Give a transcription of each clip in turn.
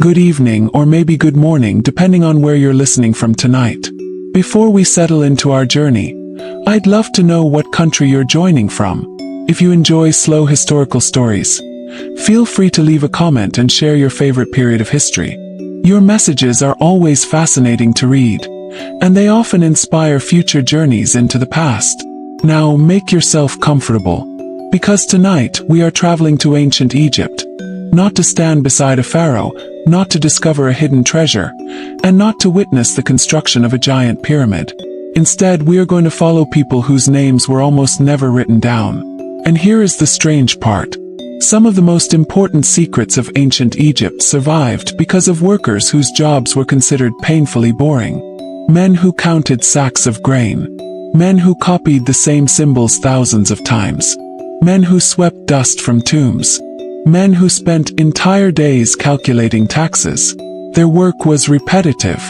good evening, or maybe good morning, depending on where you're listening from tonight. Before we settle into our journey, I'd love to know what country you're joining from. If you enjoy slow historical stories, feel free to leave a comment and share your favorite period of history. Your messages are always fascinating to read, and they often inspire future journeys into the past. Now make yourself comfortable, because tonight we are traveling to ancient Egypt, not to stand beside a pharaoh, not to discover a hidden treasure, and not to witness the construction of a giant pyramid. Instead, we are going to follow people whose names were almost never written down. And here is the strange part. Some of the most important secrets of ancient Egypt survived because of workers whose jobs were considered painfully boring. Men who counted sacks of grain. Men who copied the same symbols thousands of times. Men who swept dust from tombs. Men who spent entire days calculating taxes. Their work was repetitive.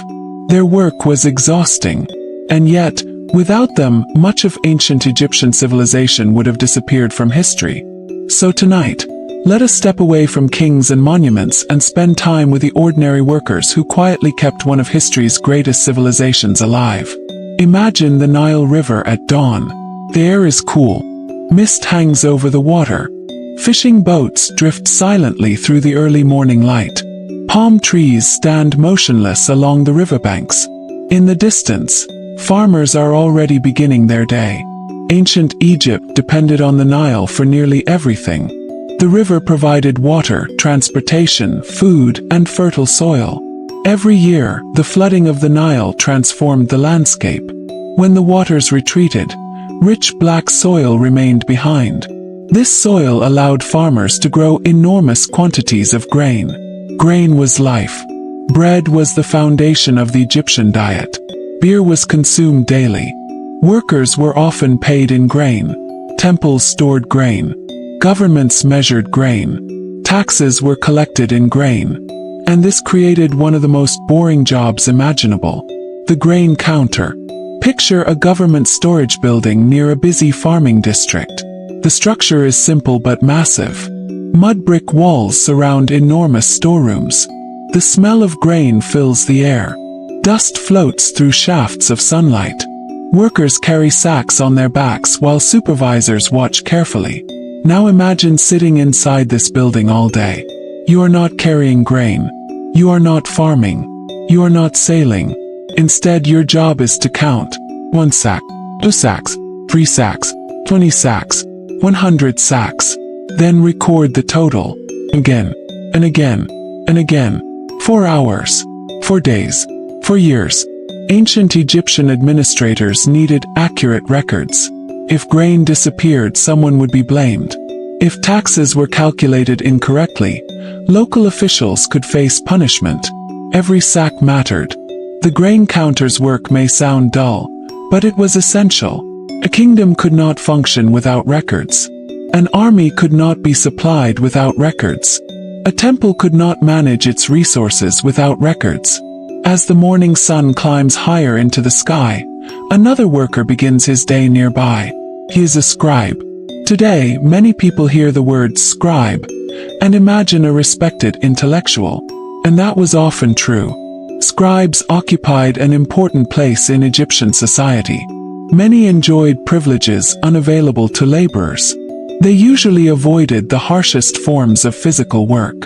Their work was exhausting. And yet, without them, much of ancient Egyptian civilization would have disappeared from history. So tonight, let us step away from kings and monuments and spend time with the ordinary workers who quietly kept one of history's greatest civilizations alive. Imagine the Nile River at dawn. The air is cool. Mist hangs over the water. Fishing boats drift silently through the early morning light. Palm trees stand motionless along the riverbanks. In the distance, farmers are already beginning their day. Ancient Egypt depended on the Nile for nearly everything. The river provided water, transportation, food, and fertile soil. Every year, the flooding of the Nile transformed the landscape. When the waters retreated, rich black soil remained behind. This soil allowed farmers to grow enormous quantities of grain. Grain was life. Bread was the foundation of the Egyptian diet. Beer was consumed daily. Workers were often paid in grain. Temples stored grain. Governments measured grain. Taxes were collected in grain. And this created one of the most boring jobs imaginable: the grain counter. Picture a government storage building near a busy farming district. The structure is simple but massive. Mud brick walls surround enormous storerooms. The smell of grain fills the air. Dust floats through shafts of sunlight. Workers carry sacks on their backs while supervisors watch carefully. Now imagine sitting inside this building all day. You are not carrying grain. You are not farming. You are not sailing. Instead, your job is to count. 1 sack, 2 sacks, 3 sacks, 20 sacks, 100 sacks. Then record the total. Again, and again, and again. For hours. For days. For years. Ancient Egyptian administrators needed accurate records. If grain disappeared, someone would be blamed. If taxes were calculated incorrectly, local officials could face punishment. Every sack mattered. The grain counter's work may sound dull, but it was essential. A kingdom could not function without records. An army could not be supplied without records. A temple could not manage its resources without records. As the morning sun climbs higher into the sky, another worker begins his day nearby. He is a scribe. Today, many people hear the word scribe and imagine a respected intellectual. And that was often true. Scribes occupied an important place in Egyptian society. Many enjoyed privileges unavailable to laborers. They usually avoided the harshest forms of physical work.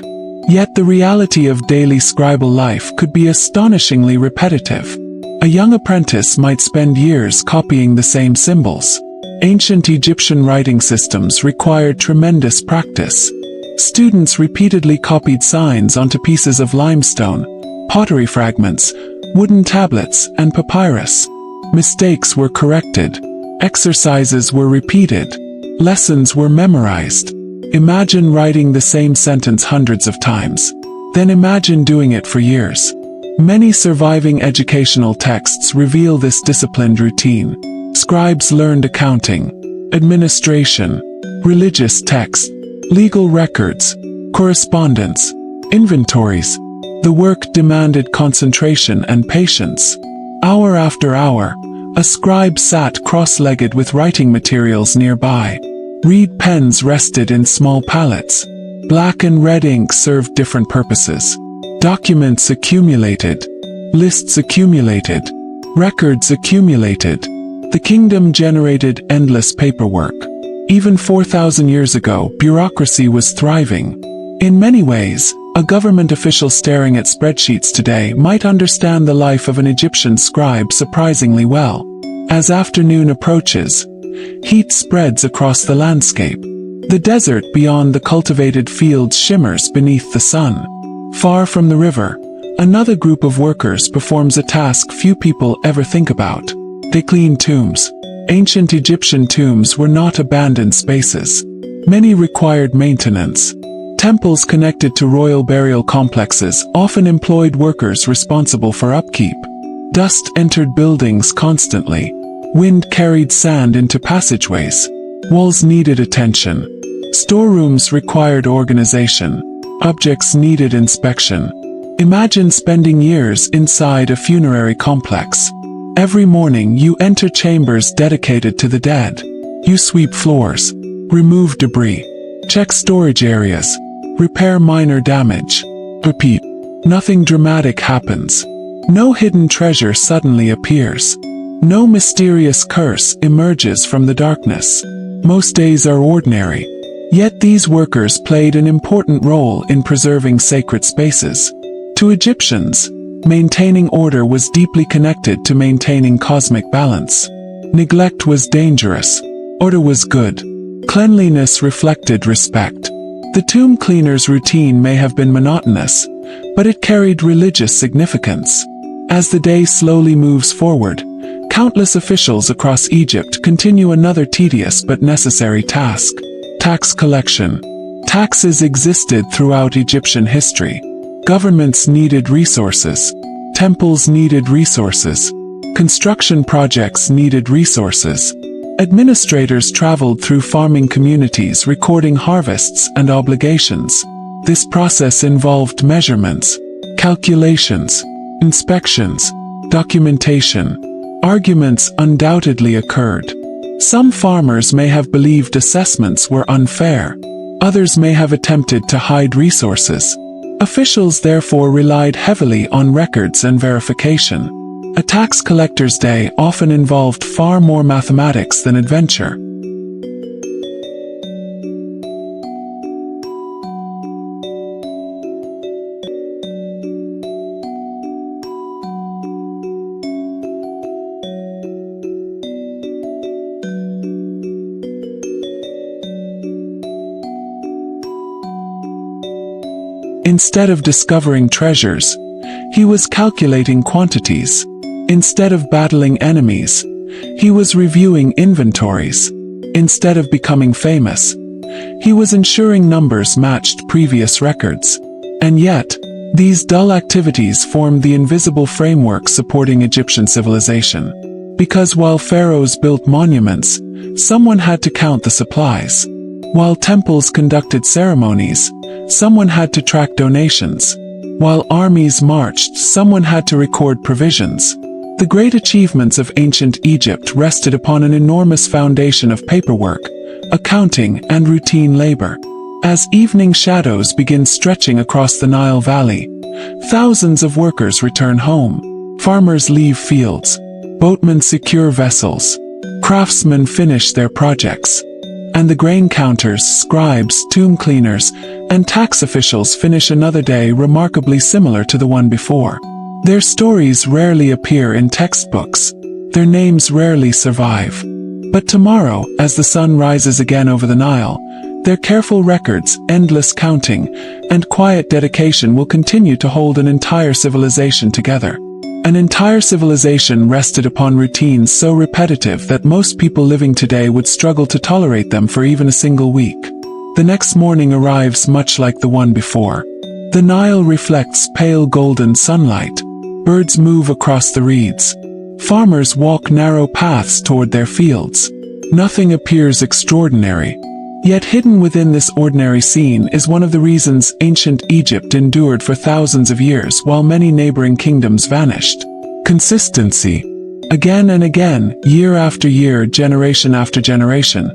Yet the reality of daily scribal life could be astonishingly repetitive. A young apprentice might spend years copying the same symbols. Ancient Egyptian writing systems required tremendous practice. Students repeatedly copied signs onto pieces of limestone, pottery fragments, wooden tablets, and papyrus. Mistakes were corrected. Exercises were repeated. Lessons were memorized. Imagine writing the same sentence hundreds of times. Then imagine doing it for years. Many surviving educational texts reveal this disciplined routine. Scribes learned accounting, administration, religious texts, legal records, correspondence, inventories. The work demanded concentration and patience. Hour after hour, a scribe sat cross-legged with writing materials nearby. Reed pens rested in small pallets. Black and red ink served different purposes. Documents accumulated. Lists accumulated. Records accumulated. The kingdom generated endless paperwork. Even 4,000 years ago, bureaucracy was thriving. In many ways, a government official staring at spreadsheets today might understand the life of an Egyptian scribe surprisingly well. As afternoon approaches, heat spreads across the landscape. The desert beyond the cultivated fields shimmers beneath the sun. Far from the river, another group of workers performs a task few people ever think about. They clean tombs. Ancient Egyptian tombs were not abandoned spaces. Many required maintenance. Temples connected to royal burial complexes often employed workers responsible for upkeep. Dust entered buildings constantly. Wind carried sand into passageways. Walls needed attention. Storerooms required organization. Objects needed inspection. Imagine spending years inside a funerary complex. Every morning you enter chambers dedicated to the dead. You sweep floors, remove debris, check storage areas, repair minor damage. Repeat. Nothing dramatic happens. No hidden treasure suddenly appears. No mysterious curse emerges from the darkness. Most days are ordinary. Yet these workers played an important role in preserving sacred spaces. To Egyptians, maintaining order was deeply connected to maintaining cosmic balance. Neglect was dangerous. Order was good. Cleanliness reflected respect. The tomb cleaner's routine may have been monotonous, but it carried religious significance. As the day slowly moves forward, countless officials across Egypt continue another tedious but necessary task. Tax collection. Taxes existed throughout Egyptian history. Governments needed resources. Temples needed resources. Construction projects needed resources. Administrators traveled through farming communities recording harvests and obligations. This process involved measurements, calculations, inspections, documentation. Arguments undoubtedly occurred. Some farmers may have believed assessments were unfair. Others may have attempted to hide resources. Officials therefore relied heavily on records and verification. A tax collector's day often involved far more mathematics than adventure. Instead of discovering treasures, he was calculating quantities. Instead of battling enemies, he was reviewing inventories. Instead of becoming famous, he was ensuring numbers matched previous records. And yet, these dull activities formed the invisible framework supporting Egyptian civilization. Because while pharaohs built monuments, someone had to count the supplies. While temples conducted ceremonies, someone had to track donations. While armies marched, someone had to record provisions. The great achievements of ancient Egypt rested upon an enormous foundation of paperwork, accounting, and routine labor. As evening shadows begin stretching across the Nile Valley, thousands of workers return home. Farmers leave fields. Boatmen secure vessels. Craftsmen finish their projects. And the grain counters, scribes, tomb cleaners, and tax officials finish another day remarkably similar to the one before. Their stories rarely appear in textbooks. Their names rarely survive. But tomorrow, as the sun rises again over the Nile, their careful records, endless counting, and quiet dedication will continue to hold an entire civilization together. An entire civilization rested upon routines so repetitive that most people living today would struggle to tolerate them for even a single week. The next morning arrives much like the one before. The Nile reflects pale golden sunlight. Birds move across the reeds. Farmers walk narrow paths toward their fields. Nothing appears extraordinary. Yet hidden within this ordinary scene is one of the reasons ancient Egypt endured for thousands of years while many neighboring kingdoms vanished. Consistency. Again and again, year after year, generation after generation,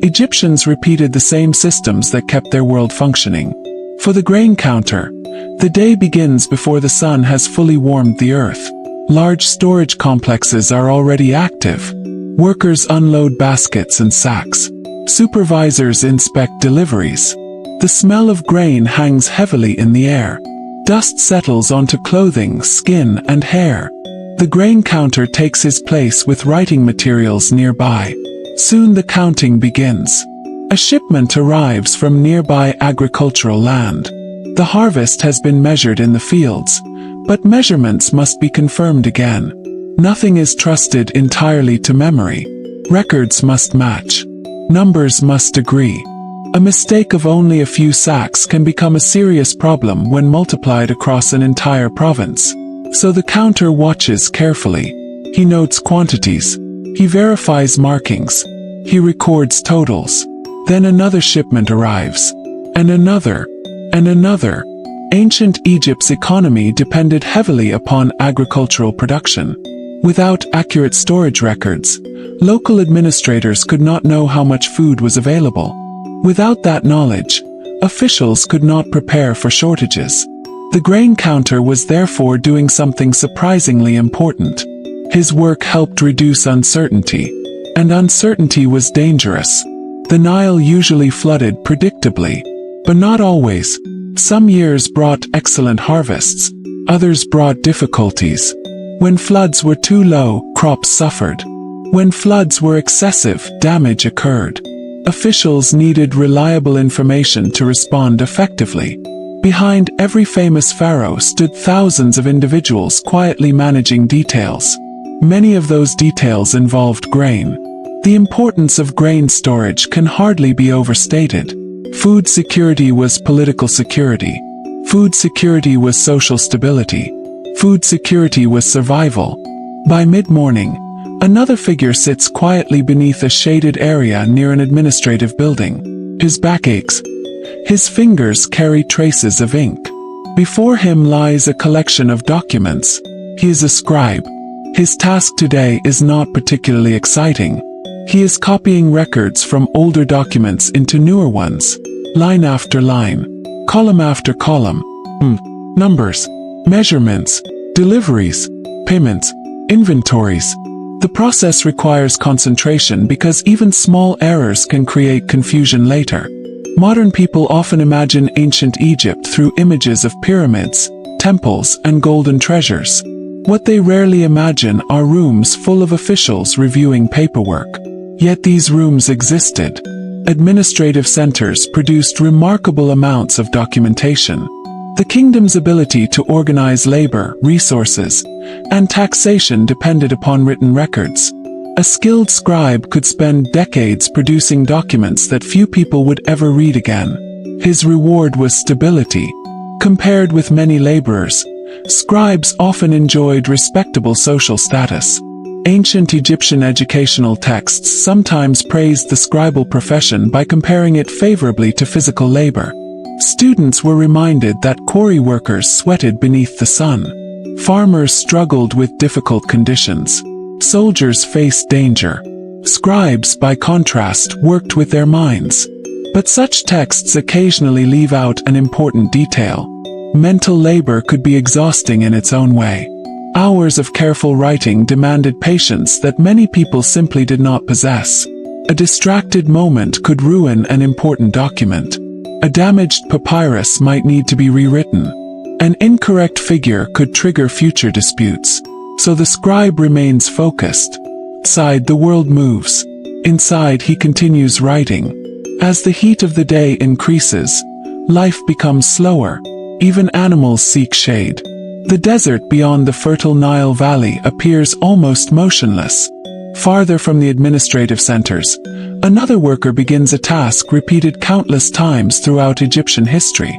Egyptians repeated the same systems that kept their world functioning. For the grain counter, The day begins before the sun has fully warmed the earth. Large storage complexes are already active. Workers unload baskets and sacks. Supervisors inspect deliveries. The smell of grain hangs heavily in the air. Dust settles onto clothing, skin, and hair. The grain counter takes his place with writing materials nearby. Soon the counting begins. A shipment arrives from nearby agricultural land. The harvest has been measured in the fields, but measurements must be confirmed again. Nothing is trusted entirely to memory. Records must match. Numbers must agree. A mistake of only a few sacks can become a serious problem when multiplied across an entire province. So the counter watches carefully. He notes quantities. He verifies markings. He records totals. Then another shipment arrives. And another. And another. Ancient Egypt's economy depended heavily upon agricultural production. Without accurate storage records, local administrators could not know how much food was available. Without that knowledge, officials could not prepare for shortages. The grain counter was therefore doing something surprisingly important. His work helped reduce uncertainty. And uncertainty was dangerous. The Nile usually flooded predictably, but not always. Some years brought excellent harvests. Others brought difficulties. When floods were too low, crops suffered. When floods were excessive, damage occurred. Officials needed reliable information to respond effectively. Behind every famous pharaoh stood thousands of individuals quietly managing details. Many of those details involved grain. The importance of grain storage can hardly be overstated. Food security was political security. Food security was social stability. Food security was survival. By mid-morning, another figure sits quietly beneath a shaded area near an administrative building. His back aches. His fingers carry traces of ink. Before him lies a collection of documents. He is a scribe. His task today is not particularly exciting. He is copying records from older documents into newer ones, line after line, column after column. Numbers, measurements, deliveries, payments, inventories. The process requires concentration because even small errors can create confusion later. Modern people often imagine ancient Egypt through images of pyramids, temples, and golden treasures. What they rarely imagine are rooms full of officials reviewing paperwork. Yet these rooms existed. Administrative centers produced remarkable amounts of documentation. The kingdom's ability to organize labor, resources, and taxation depended upon written records. A skilled scribe could spend decades producing documents that few people would ever read again. His reward was stability. Compared with many laborers, scribes often enjoyed respectable social status. Ancient Egyptian educational texts sometimes praised the scribal profession by comparing it favorably to physical labor. Students were reminded that quarry workers sweated beneath the sun. Farmers struggled with difficult conditions. Soldiers faced danger. Scribes, by contrast, worked with their minds. But such texts occasionally leave out an important detail. Mental labor could be exhausting in its own way. Hours of careful writing demanded patience that many people simply did not possess. A distracted moment could ruin an important document. A damaged papyrus might need to be rewritten. An incorrect figure could trigger future disputes. So the scribe remains focused. Outside, the world moves. Inside, he continues writing. As the heat of the day increases, life becomes slower. Even animals seek shade. The desert beyond the fertile Nile Valley appears almost motionless. Farther from the administrative centers, another worker begins a task repeated countless times throughout Egyptian history.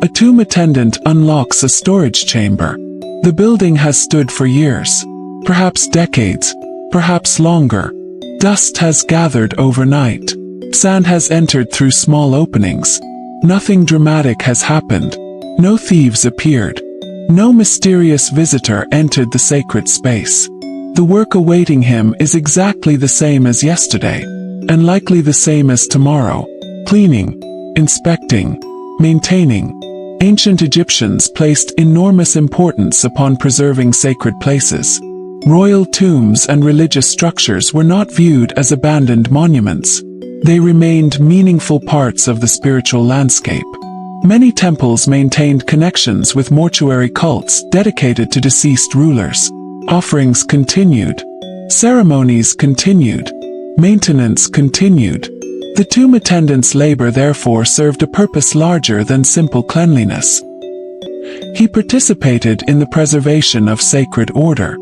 A tomb attendant unlocks a storage chamber. The building has stood for years, perhaps decades, perhaps longer. Dust has gathered overnight. Sand has entered through small openings. Nothing dramatic has happened. No thieves appeared. No mysterious visitor entered the sacred space. The work awaiting him is exactly the same as yesterday, and likely the same as tomorrow. Cleaning, inspecting, maintaining. Ancient Egyptians placed enormous importance upon preserving sacred places. Royal tombs and religious structures were not viewed as abandoned monuments. They remained meaningful parts of the spiritual landscape. Many temples maintained connections with mortuary cults dedicated to deceased rulers. Offerings continued. Ceremonies continued. Maintenance continued. The tomb attendant's labor therefore served a purpose larger than simple cleanliness. He participated in the preservation of sacred order.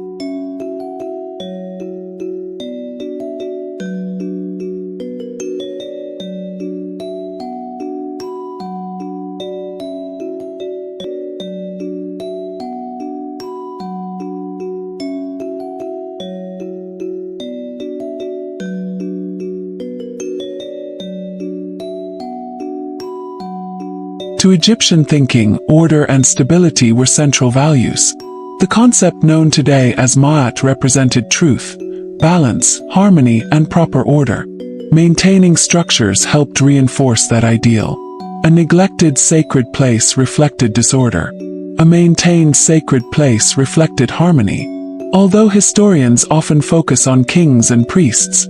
To Egyptian thinking, order and stability were central values. The concept known today as Ma'at represented truth, balance, harmony, and proper order. Maintaining structures helped reinforce that ideal. A neglected sacred place reflected disorder. A maintained sacred place reflected harmony. Although historians often focus on kings and priests,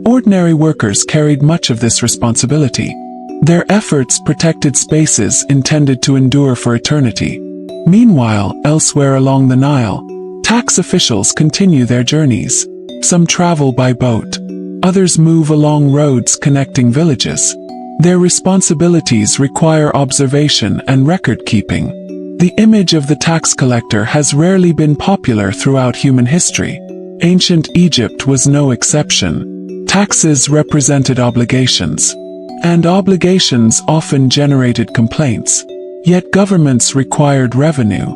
ordinary workers carried much of this responsibility. Their efforts protected spaces intended to endure for eternity. Meanwhile, elsewhere along the Nile, tax officials continue their journeys. Some travel by boat. Others move along roads connecting villages. Their responsibilities require observation and record-keeping. The image of the tax collector has rarely been popular throughout human history. Ancient Egypt was no exception. Taxes represented obligations. And obligations often generated complaints. Yet governments required revenue.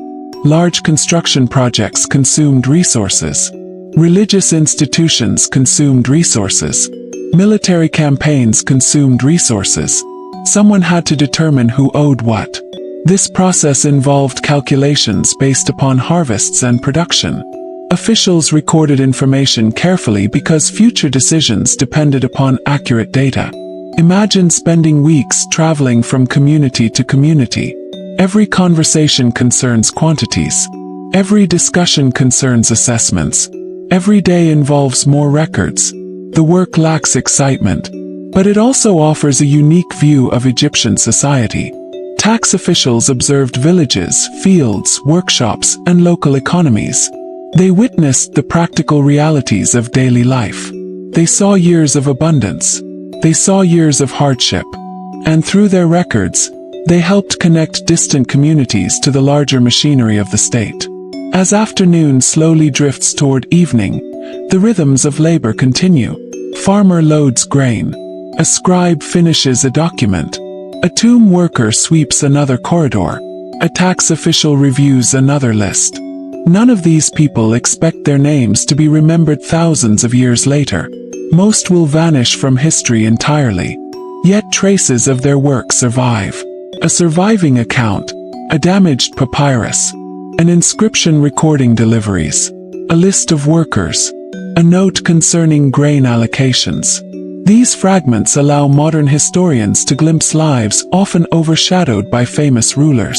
Large construction projects consumed resources. Religious institutions consumed resources. Military campaigns consumed resources. Someone had to determine who owed what. This process involved calculations based upon harvests and production. Officials recorded information carefully because future decisions depended upon accurate data. Imagine spending weeks traveling from community to community. Every conversation concerns quantities. Every discussion concerns assessments. Every day involves more records. The work lacks excitement, but it also offers a unique view of Egyptian society. Tax officials observed villages, fields, workshops, and local economies. They witnessed the practical realities of daily life. They saw years of abundance. They saw years of hardship. And through their records, they helped connect distant communities to the larger machinery of the state. As afternoon slowly drifts toward evening, the rhythms of labor continue. Farmer loads grain. A scribe finishes a document. A tomb worker sweeps another corridor. A tax official reviews another list. None of these people expect their names to be remembered thousands of years later. Most will vanish from history entirely. Yet traces of their work survive. A surviving account, a damaged papyrus, an inscription recording deliveries, a list of workers, a note concerning grain allocations. These fragments allow modern historians to glimpse lives often overshadowed by famous rulers.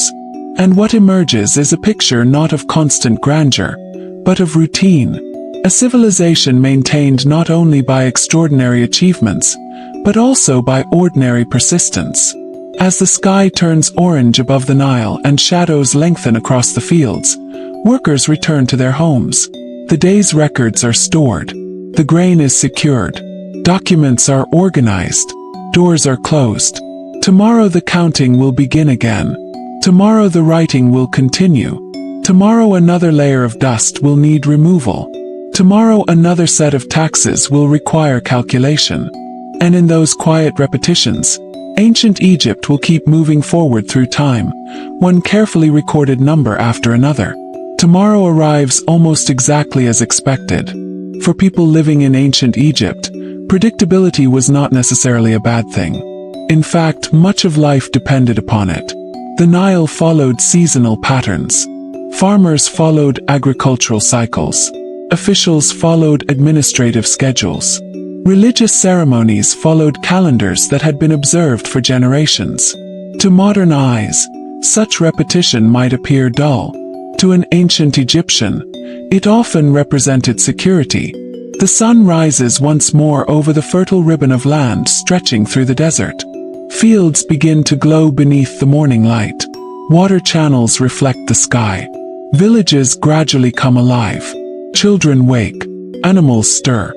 And what emerges is a picture not of constant grandeur, but of routine. A civilization maintained not only by extraordinary achievements, but also by ordinary persistence. As the sky turns orange above the Nile and shadows lengthen across the fields, workers return to their homes. The day's records are stored. The grain is secured. Documents are organized. Doors are closed. Tomorrow the counting will begin again. Tomorrow the writing will continue. Tomorrow another layer of dust will need removal. Tomorrow another set of taxes will require calculation. And in those quiet repetitions, ancient Egypt will keep moving forward through time, one carefully recorded number after another. Tomorrow arrives almost exactly as expected. For people living in ancient Egypt, predictability was not necessarily a bad thing. In fact, much of life depended upon it. The Nile followed seasonal patterns. Farmers followed agricultural cycles. Officials followed administrative schedules. Religious ceremonies followed calendars that had been observed for generations. To modern eyes, Such repetition might appear dull. To an ancient Egyptian, it often represented security. The sun rises once more over the fertile ribbon of land stretching through the desert. Fields begin to glow beneath the morning light. Water channels reflect the sky. Villages gradually come alive. Children wake. Animals stir.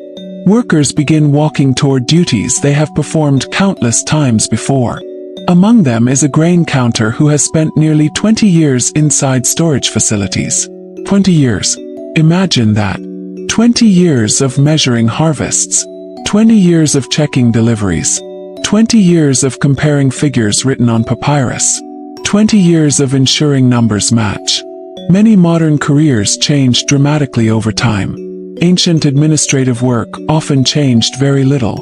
Workers begin walking toward duties they have performed countless times before. Among them is a grain counter who has spent nearly 20 years inside storage facilities. 20 years. Imagine that. 20 years of measuring harvests. 20 years of checking deliveries. 20 years of comparing figures written on papyrus. 20 years of ensuring numbers match. Many modern careers changed dramatically over time. Ancient administrative work often changed very little.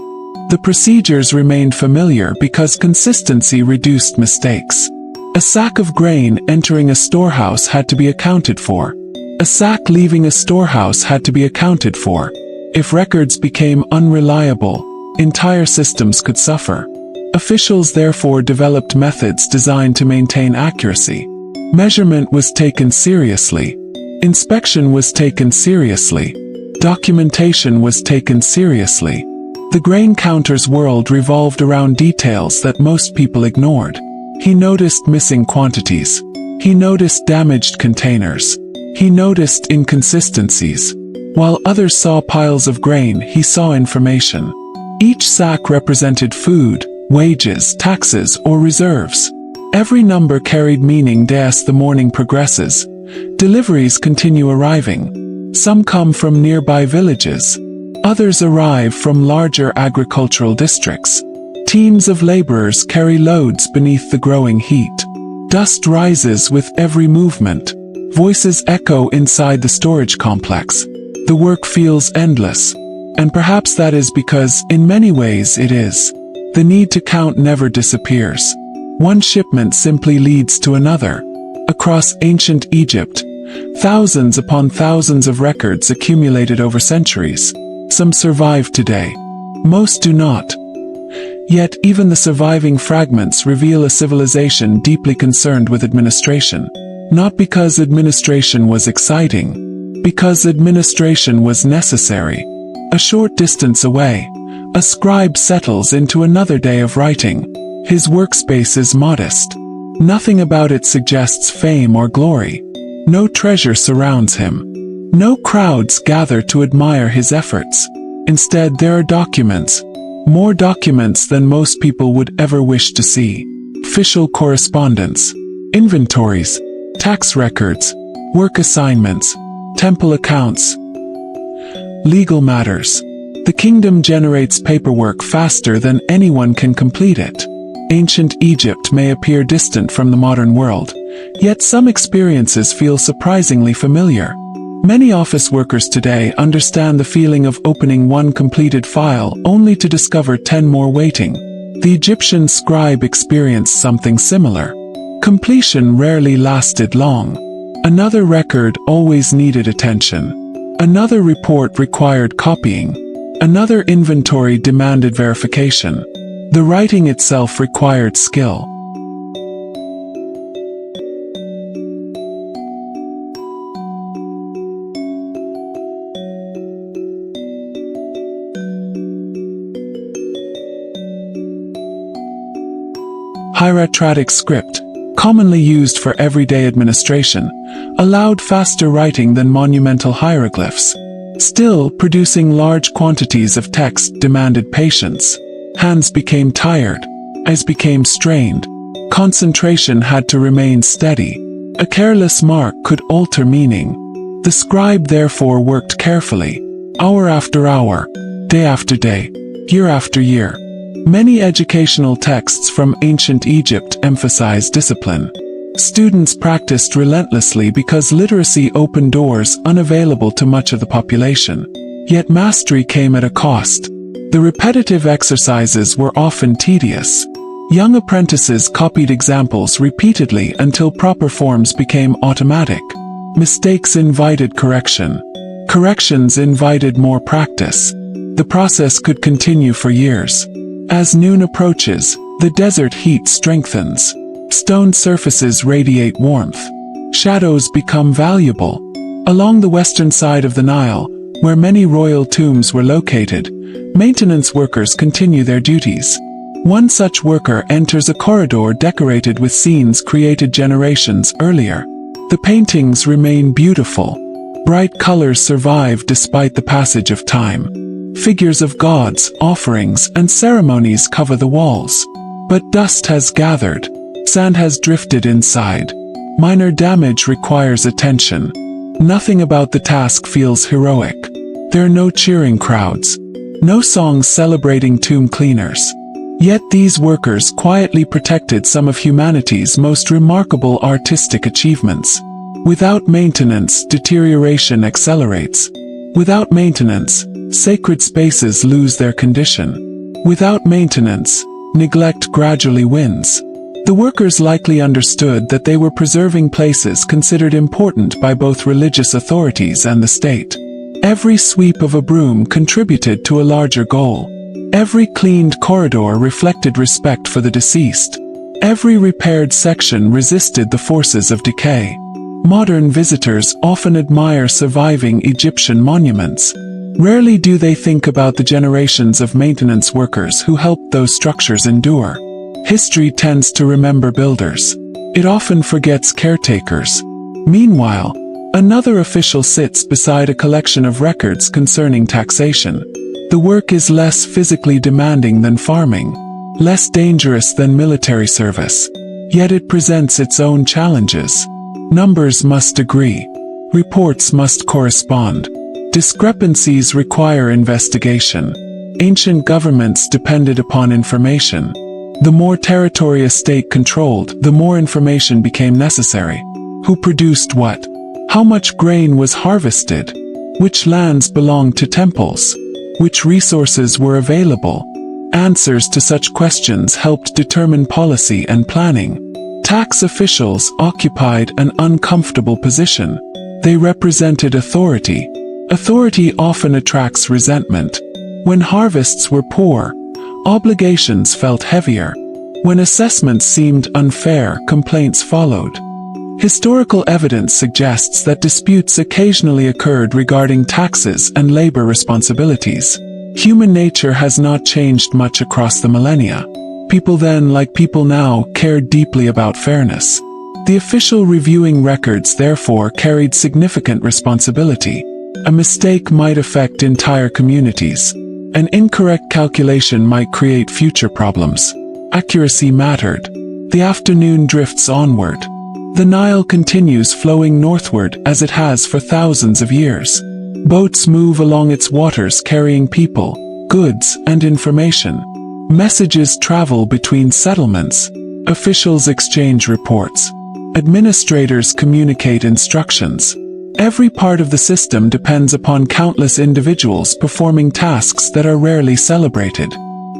The procedures remained familiar because consistency reduced mistakes. A sack of grain entering a storehouse had to be accounted for. A sack leaving a storehouse had to be accounted for. If records became unreliable, entire systems could suffer. Officials therefore developed methods designed to maintain accuracy. Measurement was taken seriously. Inspection was taken seriously. Documentation was taken seriously. The grain counter's world revolved around details that most people ignored. He noticed missing quantities. He noticed damaged containers. He noticed inconsistencies. While others saw piles of grain, he saw information. Each sack represented food, wages, taxes, or reserves. Every number carried meaning. As the morning progresses, deliveries continue arriving. Some come from nearby villages. Others arrive from larger agricultural districts. Teams of laborers carry loads beneath the growing heat. Dust rises with every movement. Voices echo inside the storage complex. The work feels endless. And perhaps that is because, in many ways, it is. The need to count never disappears. One shipment simply leads to another. Across ancient Egypt, thousands upon thousands of records accumulated over centuries. Some survive today. Most do not. Yet even the surviving fragments reveal a civilization deeply concerned with administration. Not because administration was exciting, because administration was necessary. A short distance away, a scribe settles into another day of writing. His workspace is modest. Nothing about it suggests fame or glory. No treasure surrounds him. No crowds gather to admire his efforts. Instead, there are documents. More documents than most people would ever wish to see. Official correspondence, inventories, tax records, work assignments, temple accounts, legal matters. The kingdom generates paperwork faster than anyone can complete it. Ancient Egypt may appear distant from the modern world, yet some experiences feel surprisingly familiar. Many office workers today understand the feeling of opening one completed file only to discover 10 more waiting. The Egyptian scribe experienced something similar. Completion rarely lasted long. Another record always needed attention. Another report required copying. Another inventory demanded verification. The writing itself required skill. Hieratic script, commonly used for everyday administration, allowed faster writing than monumental hieroglyphs. Still, producing large quantities of text demanded patience. Hands became tired. Eyes became strained. Concentration had to remain steady. A careless mark could alter meaning. The scribe therefore worked carefully, hour after hour, day after day, year after year. Many educational texts from ancient Egypt emphasize discipline. Students practiced relentlessly because literacy opened doors unavailable to much of the population. Yet mastery came at a cost. The repetitive exercises were often tedious. Young apprentices copied examples repeatedly until proper forms became automatic. Mistakes invited correction. Corrections invited more practice. The process could continue for years. As noon approaches, the desert heat strengthens. Stone surfaces radiate warmth. Shadows become valuable. Along the western side of the Nile, where many royal tombs were located, maintenance workers continue their duties. One such worker enters a corridor decorated with scenes created generations earlier. The paintings remain beautiful. Bright colors survive despite the passage of time. Figures of gods, offerings, and ceremonies cover the walls. But dust has gathered. Sand has drifted inside. Minor damage requires attention. Nothing about the task feels heroic. There are no cheering crowds. No songs celebrating tomb cleaners. Yet these workers quietly protected some of humanity's most remarkable artistic achievements. Without maintenance, deterioration accelerates. Without maintenance, sacred spaces lose their condition. Without maintenance, neglect gradually wins. The workers likely understood that they were preserving places considered important by both religious authorities and the state. Every sweep of a broom contributed to a larger goal. Every cleaned corridor reflected respect for the deceased. Every repaired section resisted the forces of decay. Modern visitors often admire surviving Egyptian monuments. Rarely do they think about the generations of maintenance workers who helped those structures endure. History tends to remember builders. It often forgets caretakers. Meanwhile, another official sits beside a collection of records concerning taxation. The work is less physically demanding than farming, less dangerous than military service. Yet it presents its own challenges. Numbers must agree. Reports must correspond. Discrepancies require investigation. Ancient governments depended upon information. The more territory a state controlled, the more information became necessary. Who produced what? How much grain was harvested? Which lands belonged to temples? Which resources were available? Answers to such questions helped determine policy and planning. Tax officials occupied an uncomfortable position. They represented authority. Authority often attracts resentment. When harvests were poor, obligations felt heavier. When assessments seemed unfair, complaints followed. Historical evidence suggests that disputes occasionally occurred regarding taxes and labor responsibilities. Human nature has not changed much across the millennia. People then, like people now, cared deeply about fairness. The official reviewing records therefore carried significant responsibility. A mistake might affect entire communities. An incorrect calculation might create future problems. Accuracy mattered. The afternoon drifts onward. The Nile continues flowing northward as it has for thousands of years. Boats move along its waters carrying people, goods, and information. Messages travel between settlements. Officials exchange reports. Administrators communicate instructions. Every part of the system depends upon countless individuals performing tasks that are rarely celebrated.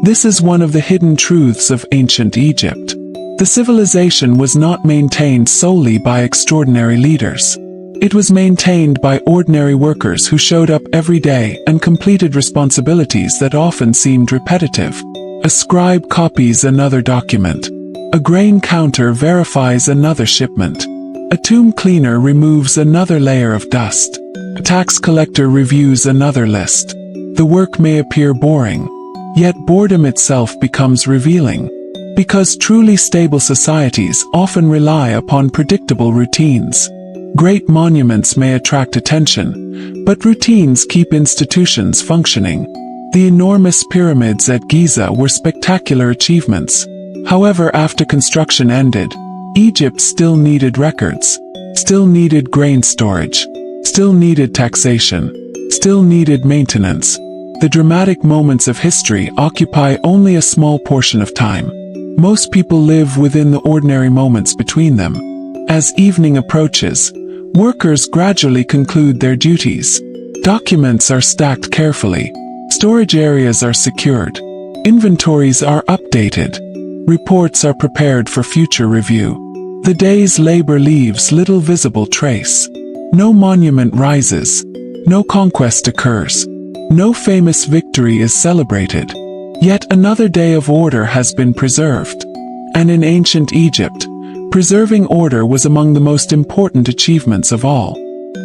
This is one of the hidden truths of ancient Egypt. The civilization was not maintained solely by extraordinary leaders. It was maintained by ordinary workers who showed up every day and completed responsibilities that often seemed repetitive. A scribe copies another document. A grain counter verifies another shipment. A tomb cleaner removes another layer of dust. A tax collector reviews another list. The work may appear boring, yet boredom itself becomes revealing. Because truly stable societies often rely upon predictable routines. Great monuments may attract attention, but routines keep institutions functioning. The enormous pyramids at Giza were spectacular achievements. However, after construction ended, Egypt still needed records, still needed grain storage, still needed taxation, still needed maintenance. The dramatic moments of history occupy only a small portion of time. Most people live within the ordinary moments between them. As evening approaches, workers gradually conclude their duties. Documents are stacked carefully. Storage areas are secured. Inventories are updated. Reports are prepared for future review. The day's labor leaves little visible trace. No monument rises. No conquest occurs. No famous victory is celebrated. Yet another day of order has been preserved. And in ancient Egypt, Preserving order was among the most important achievements of all.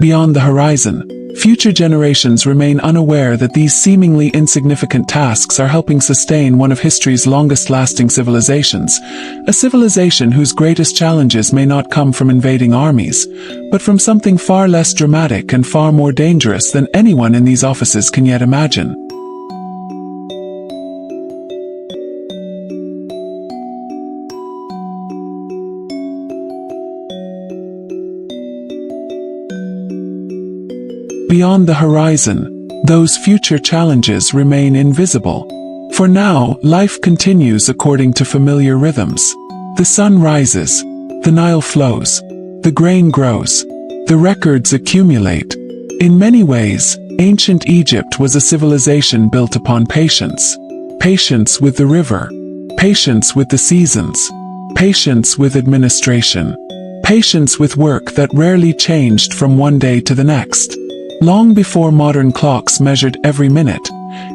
Beyond the horizon, future generations remain unaware that these seemingly insignificant tasks are helping sustain one of history's longest-lasting civilizations, a civilization whose greatest challenges may not come from invading armies, but from something far less dramatic and far more dangerous than anyone in these offices can yet imagine. Beyond the horizon, those future challenges remain invisible. For now, life continues according to familiar rhythms. The sun rises, the Nile flows, the grain grows, the records accumulate. In many ways, ancient Egypt was a civilization built upon patience. Patience with the river, patience with the seasons, patience with administration, patience with work that rarely changed from one day to the next. Long before modern clocks measured every minute,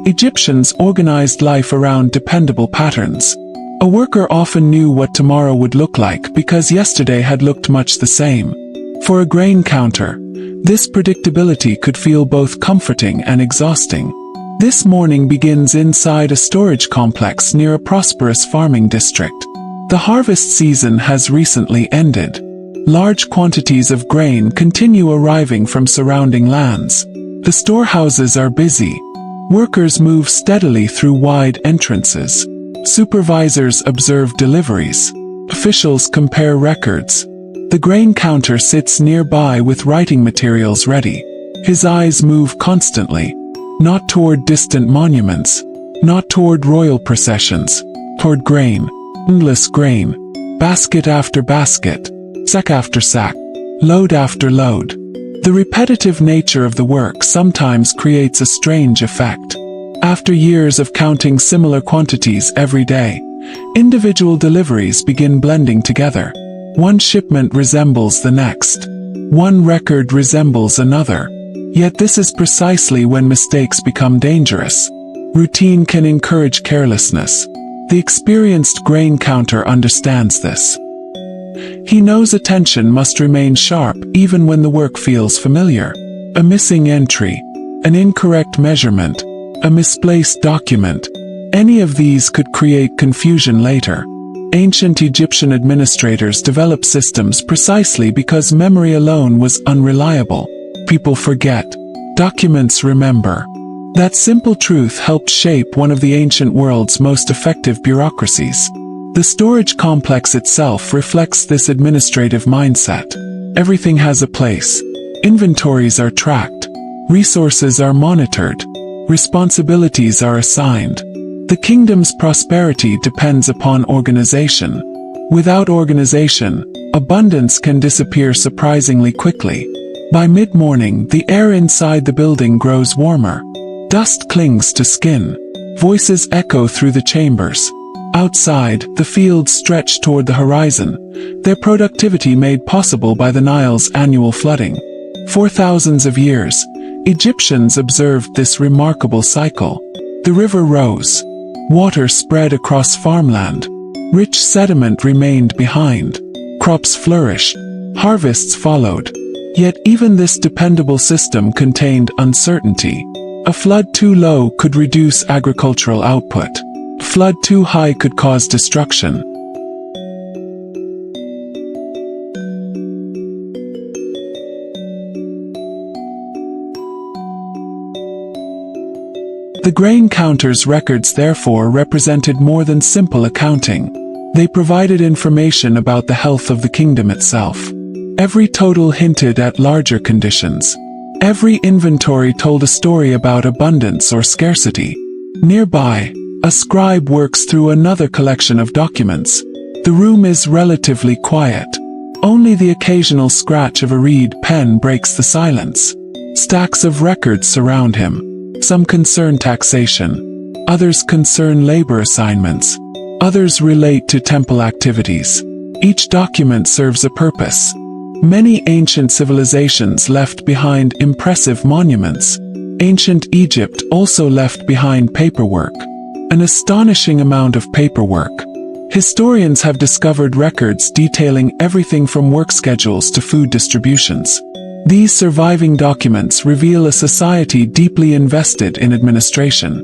Egyptians organized life around dependable patterns. A worker often knew what tomorrow would look like because yesterday had looked much the same. For a grain counter, this predictability could feel both comforting and exhausting. This morning begins inside a storage complex near a prosperous farming district. The harvest season has recently ended. Large quantities of grain continue arriving from surrounding lands. The storehouses are busy. Workers move steadily through wide entrances. Supervisors observe deliveries. Officials compare records. The grain counter sits nearby with writing materials ready. His eyes move constantly, not toward distant monuments, not toward royal processions, toward grain, endless grain, basket after basket, sack after sack, load after load. The repetitive nature of the work sometimes creates a strange effect. After years of counting similar quantities every day, individual deliveries begin blending together. One shipment resembles the next. One record resembles another. Yet this is precisely when mistakes become dangerous. Routine can encourage carelessness. The experienced grain counter understands this. He knows attention must remain sharp even when the work feels familiar. A missing entry, an incorrect measurement, a misplaced document. Any of these could create confusion later. Ancient Egyptian administrators developed systems precisely because memory alone was unreliable. People forget. Documents remember. That simple truth helped shape one of the ancient world's most effective bureaucracies. The storage complex itself reflects this administrative mindset. Everything has a place. Inventories are tracked. Resources are monitored. Responsibilities are assigned. The kingdom's prosperity depends upon organization. Without organization, abundance can disappear surprisingly quickly. By mid-morning, the air inside the building grows warmer. Dust clings to skin. Voices echo through the chambers. Outside, the fields stretch toward the horizon, their productivity made possible by the Nile's annual flooding. For thousands of years, Egyptians observed this remarkable cycle. The river rose. Water spread across farmland. Rich sediment remained behind. Crops flourished. Harvests followed. Yet even this dependable system contained uncertainty. A flood too low could reduce agricultural output. Flood too high could cause destruction. The grain counter's records therefore represented more than simple accounting. They provided information about the health of the kingdom itself. Every total hinted at larger conditions. Every inventory told a story about abundance or scarcity. Nearby, a scribe works through another collection of documents. The room is relatively quiet. Only the occasional scratch of a reed pen breaks the silence. Stacks of records surround him. Some concern taxation. Others concern labor assignments. Others relate to temple activities. Each document serves a purpose. Many ancient civilizations left behind impressive monuments. Ancient Egypt also left behind paperwork. An astonishing amount of paperwork. Historians have discovered records detailing everything from work schedules to food distributions. These surviving documents reveal a society deeply invested in administration.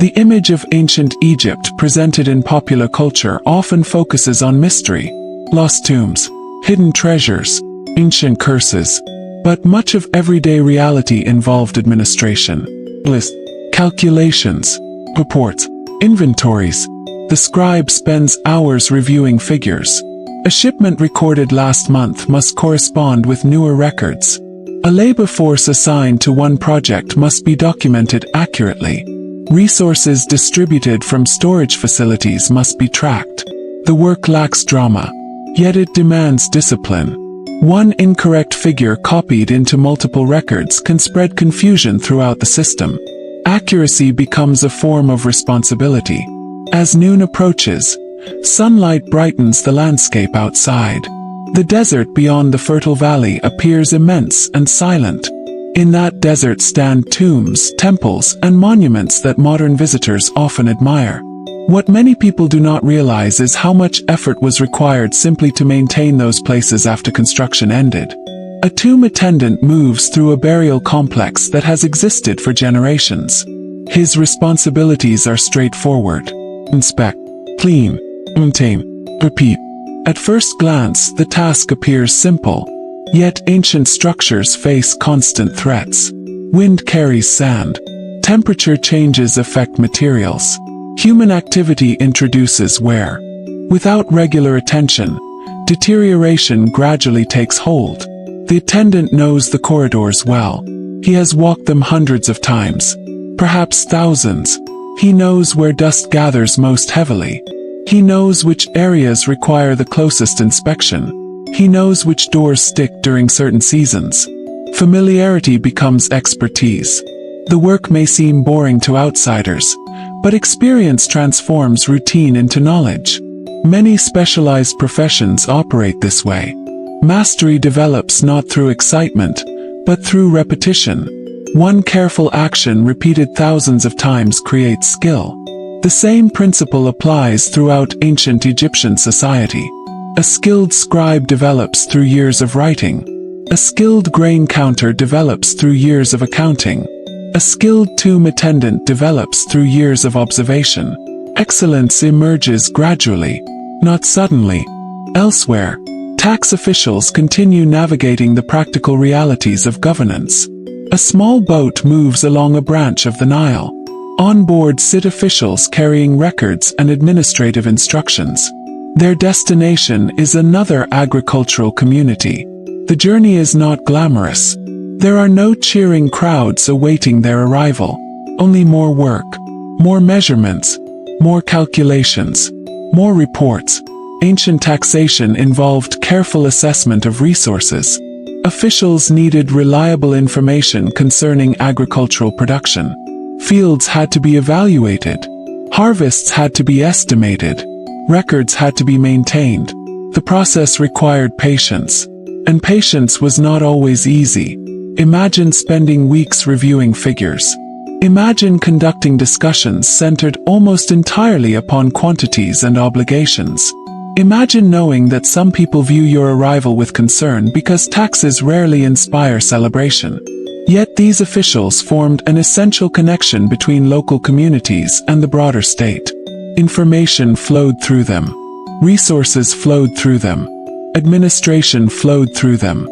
The image of ancient Egypt presented in popular culture often focuses on mystery, lost tombs, hidden treasures, ancient curses. But much of everyday reality involved administration. Lists, calculations, reports, inventories. The scribe spends hours reviewing figures. A shipment recorded last month must correspond with newer records. A labor force assigned to one project must be documented accurately. Resources distributed from storage facilities must be tracked. The work lacks drama, yet it demands discipline. One incorrect figure copied into multiple records can spread confusion throughout the system. Accuracy becomes a form of responsibility. As noon approaches, sunlight brightens the landscape outside. The desert beyond the fertile valley appears immense and silent. In that desert stand tombs, temples, and monuments that modern visitors often admire. What many people do not realize is how much effort was required simply to maintain those places after construction ended. A tomb attendant moves through a burial complex that has existed for generations. His responsibilities are straightforward. Inspect, clean, maintain, repeat. At first glance, the task appears simple. Yet ancient structures face constant threats. Wind carries sand. Temperature changes affect materials. Human activity introduces wear. Without regular attention, deterioration gradually takes hold. The attendant knows the corridors well. He has walked them hundreds of times, perhaps thousands. He knows where dust gathers most heavily. He knows which areas require the closest inspection. He knows which doors stick during certain seasons. Familiarity becomes expertise. The work may seem boring to outsiders, but experience transforms routine into knowledge. Many specialized professions operate this way. Mastery develops not through excitement, but through repetition. One careful action repeated thousands of times creates skill. The same principle applies throughout ancient Egyptian society. A skilled scribe develops through years of writing. A skilled grain counter develops through years of accounting. A skilled tomb attendant develops through years of observation. Excellence emerges gradually, not suddenly. Elsewhere, tax officials continue navigating the practical realities of governance. A small boat moves along a branch of the Nile. On board sit officials carrying records and administrative instructions. Their destination is another agricultural community. The journey is not glamorous. There are no cheering crowds awaiting their arrival. Only more work, more measurements, more calculations, more reports. Ancient taxation involved careful assessment of resources. Officials needed reliable information concerning agricultural production. Fields had to be evaluated. Harvests had to be estimated. Records had to be maintained. The process required patience. And patience was not always easy. Imagine spending weeks reviewing figures. Imagine conducting discussions centered almost entirely upon quantities and obligations. Imagine knowing that some people view your arrival with concern because taxes rarely inspire celebration. Yet these officials formed an essential connection between local communities and the broader state. Information flowed through them. Resources flowed through them. Administration flowed through them.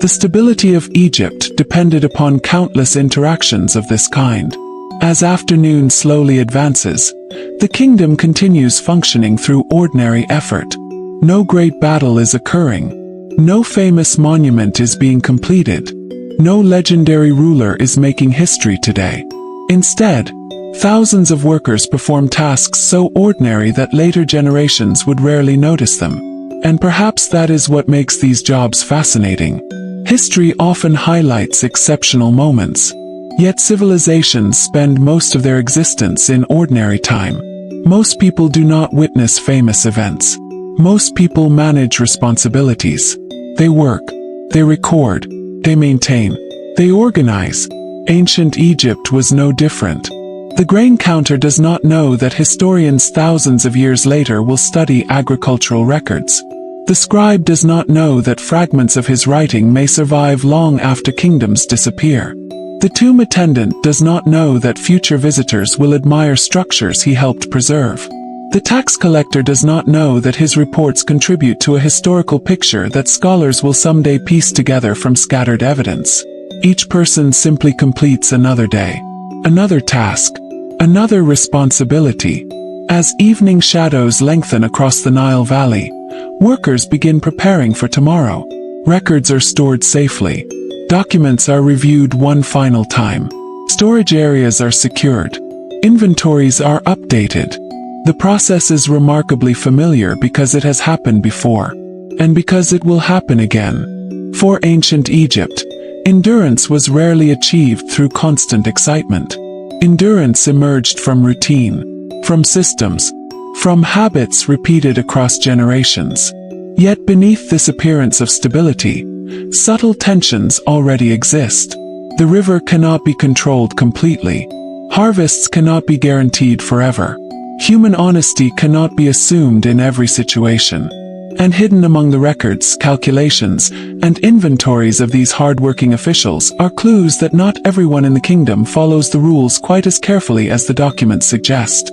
The stability of Egypt depended upon countless interactions of this kind. As afternoon slowly advances, the kingdom continues functioning through ordinary effort. No great battle is occurring. No famous monument is being completed. No legendary ruler is making history today. Instead, thousands of workers perform tasks so ordinary that later generations would rarely notice them. And perhaps that is what makes these jobs fascinating. History often highlights exceptional moments. Yet civilizations spend most of their existence in ordinary time. Most people do not witness famous events. Most people manage responsibilities. They work. They record. They maintain. They organize. Ancient Egypt was no different. The grain counter does not know that historians thousands of years later will study agricultural records. The scribe does not know that fragments of his writing may survive long after kingdoms disappear. The tomb attendant does not know that future visitors will admire structures he helped preserve. The tax collector does not know that his reports contribute to a historical picture that scholars will someday piece together from scattered evidence. Each person simply completes another day, another task, another responsibility. As evening shadows lengthen across the Nile Valley, workers begin preparing for tomorrow. Records are stored safely. Documents are reviewed one final time. Storage areas are secured. Inventories are updated. The process is remarkably familiar because it has happened before, and because it will happen again. For ancient Egypt, endurance was rarely achieved through constant excitement. Endurance emerged from routine, from systems, from habits repeated across generations. Yet beneath this appearance of stability, subtle tensions already exist. The river cannot be controlled completely. Harvests cannot be guaranteed forever. Human honesty cannot be assumed in every situation. And hidden among the records, calculations, and inventories of these hard-working officials are clues that not everyone in the kingdom follows the rules quite as carefully as the documents suggest.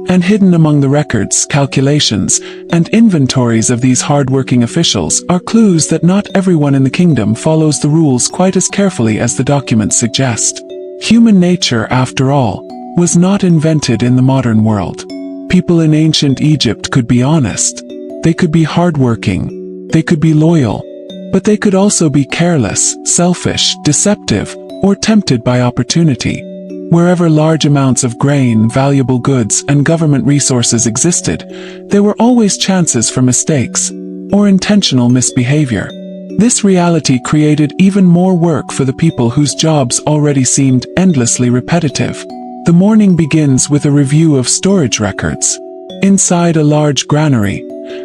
And hidden among the records, calculations, and inventories of these hard-working officials are clues that not everyone in the kingdom follows the rules quite as carefully as the documents suggest. Human nature, after all, was not invented in the modern world. People in ancient Egypt could be honest. They could be hardworking. They could be loyal. But they could also be careless, selfish, deceptive, or tempted by opportunity. Wherever large amounts of grain, valuable goods, and government resources existed, there were always chances for mistakes, or intentional misbehavior. This reality created even more work for the people whose jobs already seemed endlessly repetitive. The morning begins with a review of storage records. Inside a large granary,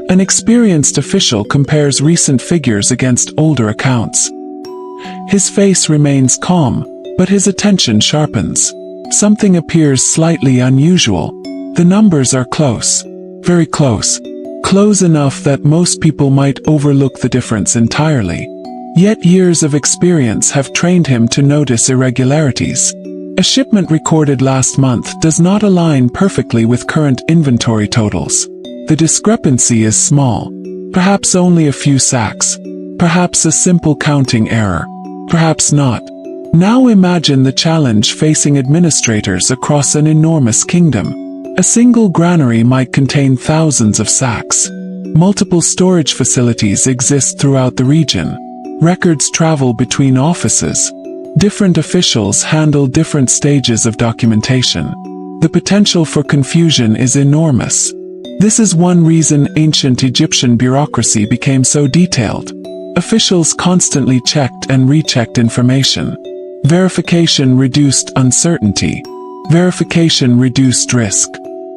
an experienced official compares recent figures against older accounts. His face remains calm, but his attention sharpens. Something appears slightly unusual. The numbers are close. Very close. Close enough that most people might overlook the difference entirely. Yet years of experience have trained him to notice irregularities. A shipment recorded last month does not align perfectly with current inventory totals. The discrepancy is small. Perhaps only a few sacks. Perhaps a simple counting error. Perhaps not. Now imagine the challenge facing administrators across an enormous kingdom. A single granary might contain thousands of sacks. Multiple storage facilities exist throughout the region. Records travel between offices. Different officials handle different stages of documentation. The potential for confusion is enormous. This is one reason ancient Egyptian bureaucracy became so detailed. Officials constantly checked and rechecked information. Verification reduced uncertainty. Verification reduced risk.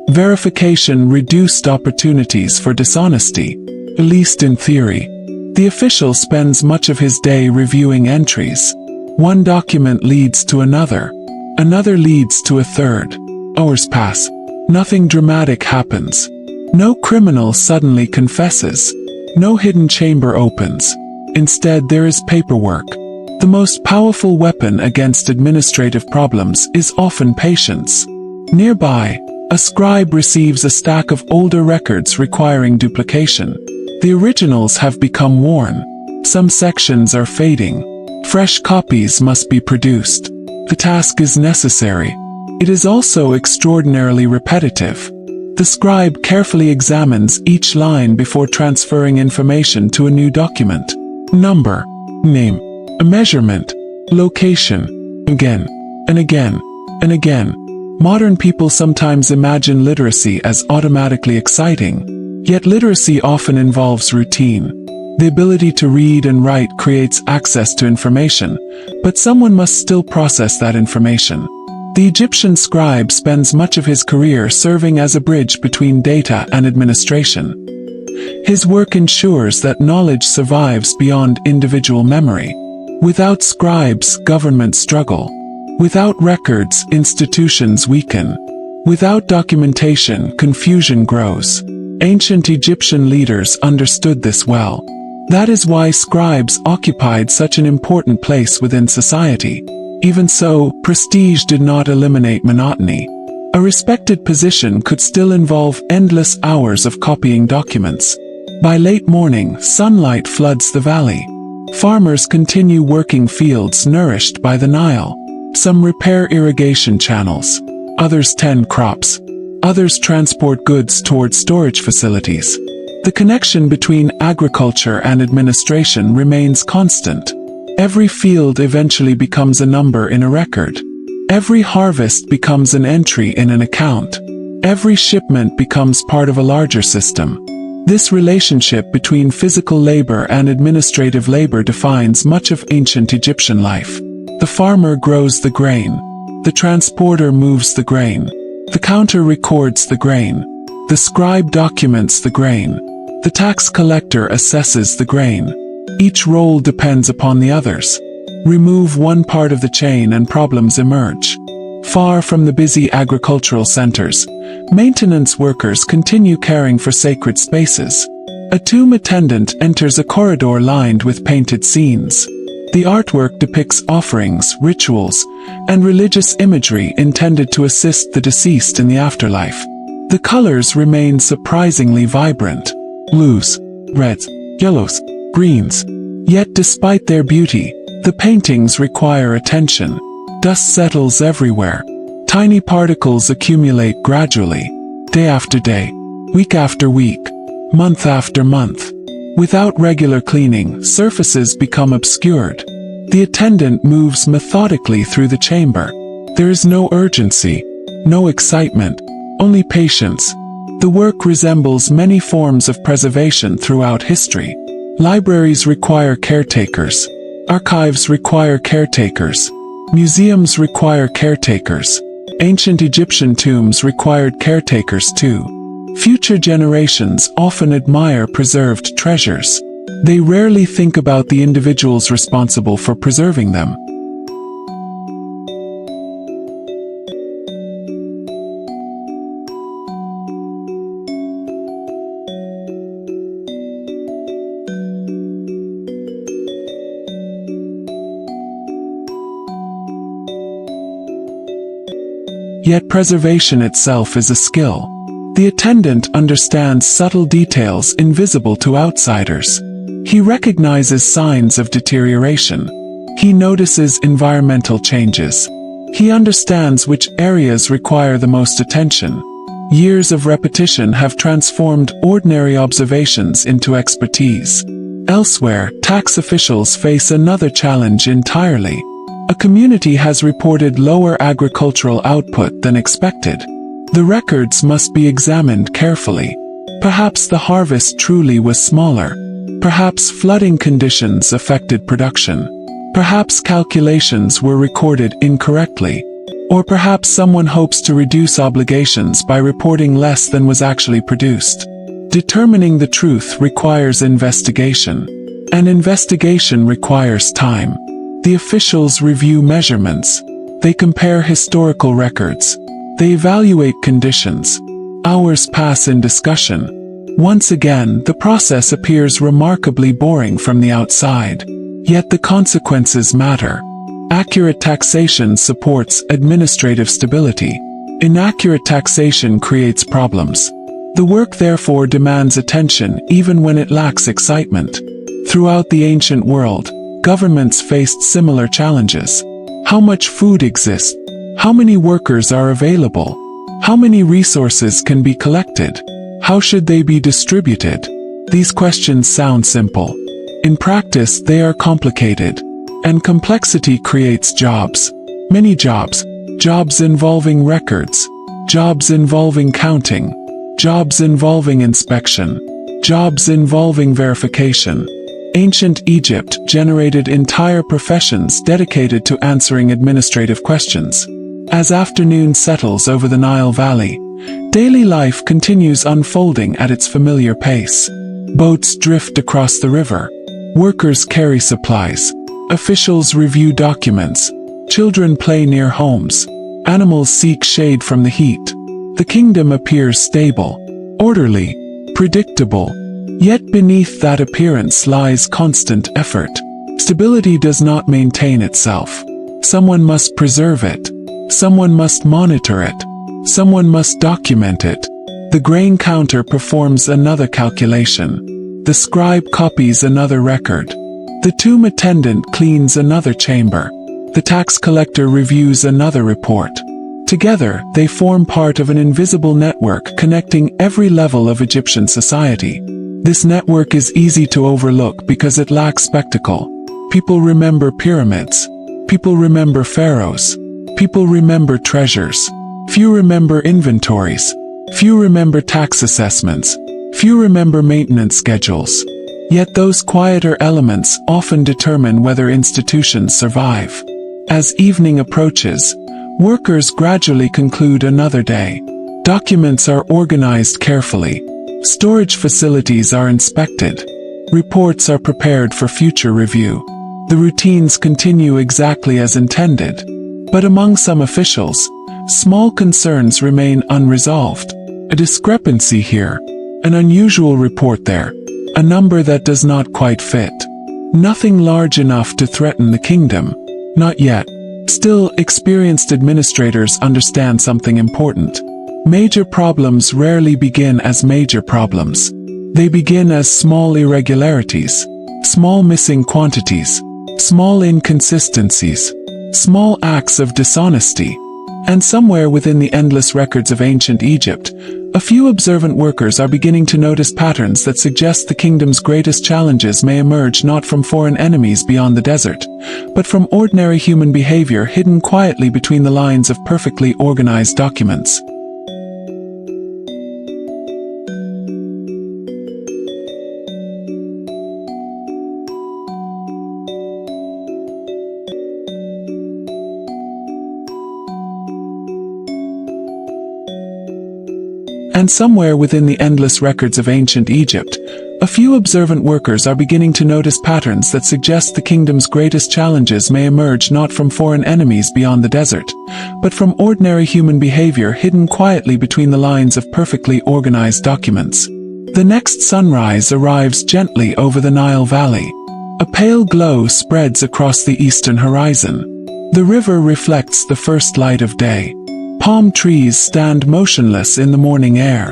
Verification reduced opportunities for dishonesty, at least in theory. The official spends much of his day reviewing entries. One document leads to another. Another leads to a third. Hours pass. Nothing dramatic happens. No criminal suddenly confesses. No hidden chamber opens. Instead, there is paperwork. The most powerful weapon against administrative problems is often patience. Nearby, a scribe receives a stack of older records requiring duplication. The originals have become worn. Some sections are fading. Fresh copies must be produced. The task is necessary. It is also extraordinarily repetitive. The scribe carefully examines each line before transferring information to a new document. Number, name, a measurement, location, again, and again, and again. Modern people sometimes imagine literacy as automatically exciting, yet literacy often involves routine. The ability to read and write creates access to information, but someone must still process that information. The Egyptian scribe spends much of his career serving as a bridge between data and administration. His work ensures that knowledge survives beyond individual memory. Without scribes, governments struggle. Without records, institutions weaken. Without documentation, confusion grows. Ancient Egyptian leaders understood this well. That is why scribes occupied such an important place within society. Even so, prestige did not eliminate monotony. A respected position could still involve endless hours of copying documents. By late morning, sunlight floods the valley. Farmers continue working fields nourished by the Nile. Some repair irrigation channels. Others tend crops. Others transport goods toward storage facilities. The connection between agriculture and administration remains constant. Every field eventually becomes a number in a record. Every harvest becomes an entry in an account. Every shipment becomes part of a larger system. This relationship between physical labor and administrative labor defines much of ancient Egyptian life. The farmer grows the grain. The transporter moves the grain. The counter records the grain. The scribe documents the grain. The tax collector assesses the grain. Each role depends upon the others. Remove one part of the chain and problems emerge. Far from the busy agricultural centers, maintenance workers continue caring for sacred spaces. A tomb attendant enters a corridor lined with painted scenes. The artwork depicts offerings, rituals, and religious imagery intended to assist the deceased in the afterlife. The colors remain surprisingly vibrant. Blues, reds, yellows, greens. Yet despite their beauty, the paintings require attention. Dust settles everywhere. Tiny particles accumulate gradually, day after day, week after week, month after month. Without regular cleaning, surfaces become obscured. The attendant moves methodically through the chamber. There is no urgency, no excitement, only patience. The work resembles many forms of preservation throughout history. Libraries require caretakers. Archives require caretakers. Museums require caretakers. Ancient Egyptian tombs required caretakers too. Future generations often admire preserved treasures. They rarely think about the individuals responsible for preserving them. Yet preservation itself is a skill. The attendant understands subtle details invisible to outsiders. He recognizes signs of deterioration. He notices environmental changes. He understands which areas require the most attention. Years of repetition have transformed ordinary observations into expertise. Elsewhere, tax officials face another challenge entirely. A community has reported lower agricultural output than expected. The records must be examined carefully. Perhaps the harvest truly was smaller. Perhaps flooding conditions affected production. Perhaps calculations were recorded incorrectly. Or perhaps someone hopes to reduce obligations by reporting less than was actually produced. Determining the truth requires investigation. An investigation requires time. The officials review measurements. They compare historical records. They evaluate conditions. Hours pass in discussion. Once again, the process appears remarkably boring from the outside. Yet the consequences matter. Accurate taxation supports administrative stability. Inaccurate taxation creates problems. The work therefore demands attention even when it lacks excitement. Throughout the ancient world, governments faced similar challenges. How much food exists? How many workers are available? How many resources can be collected? How should they be distributed? These questions sound simple. In practice, they are complicated. And complexity creates jobs. Many jobs. Jobs involving records. Jobs involving counting. Jobs involving inspection. Jobs involving verification. Ancient Egypt generated entire professions dedicated to answering administrative questions. As afternoon settles over the Nile Valley, daily life continues unfolding at its familiar pace. Boats drift across the river. Workers carry supplies. Officials review documents. Children play near homes. Animals seek shade from the heat. The kingdom appears stable, orderly, predictable. Yet beneath that appearance lies constant effort. Stability does not maintain itself. Someone must preserve it. Someone must monitor it. Someone must document it. The grain counter performs another calculation. The scribe copies another record. The tomb attendant cleans another chamber. The tax collector reviews another report. Together, they form part of an invisible network connecting every level of Egyptian society. This network is easy to overlook because it lacks spectacle. People remember pyramids. People remember pharaohs. People remember treasures. Few remember inventories. Few remember tax assessments. Few remember maintenance schedules. Yet those quieter elements often determine whether institutions survive. As evening approaches, workers gradually conclude another day. Documents are organized carefully. Storage facilities are inspected. Reports are prepared for future review. The routines continue exactly as intended. But among some officials, small concerns remain unresolved. A discrepancy here. An unusual report there. A number that does not quite fit. Nothing large enough to threaten the kingdom. Not yet. Still, experienced administrators understand something important. Major problems rarely begin as major problems. They begin as small irregularities, small missing quantities, small inconsistencies, small acts of dishonesty. And somewhere within the endless records of ancient Egypt, a few observant workers are beginning to notice patterns that suggest the kingdom's greatest challenges may emerge not from foreign enemies beyond the desert, but from ordinary human behavior hidden quietly between the lines of perfectly organized documents. And somewhere within the endless records of ancient Egypt, a few observant workers are beginning to notice patterns that suggest the kingdom's greatest challenges may emerge not from foreign enemies beyond the desert, but from ordinary human behavior hidden quietly between the lines of perfectly organized documents. The next sunrise arrives gently over the Nile Valley. A pale glow spreads across the eastern horizon. The river reflects the first light of day. Palm trees stand motionless in the morning air.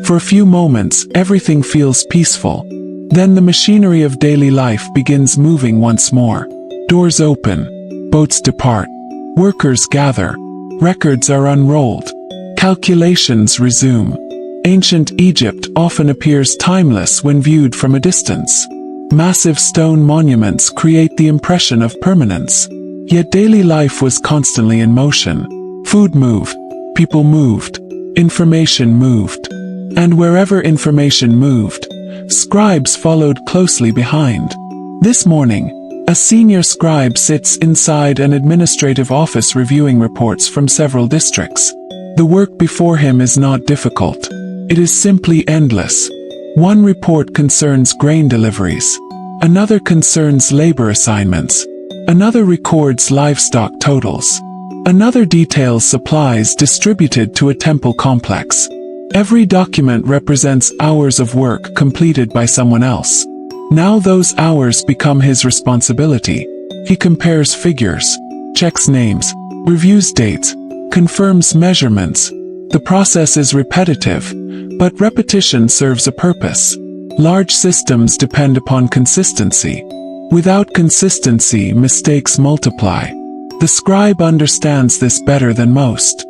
For a few moments, everything feels peaceful. Then the machinery of daily life begins moving once more. Doors open. Boats depart. Workers gather. Records are unrolled. Calculations resume. Ancient Egypt often appears timeless when viewed from a distance. Massive stone monuments create the impression of permanence. Yet daily life was constantly in motion. Food moved, people moved, information moved. And wherever information moved, scribes followed closely behind. This morning, a senior scribe sits inside an administrative office reviewing reports from several districts. The work before him is not difficult. It is simply endless. One report concerns grain deliveries. Another concerns labor assignments. Another records livestock totals. Another details supplies distributed to a temple complex. Every document represents hours of work completed by someone else. Now those hours become his responsibility. He compares figures, checks names, reviews dates, confirms measurements. The process is repetitive, but repetition serves a purpose. Large systems depend upon consistency. Without consistency, mistakes multiply. The scribe understands this better than most.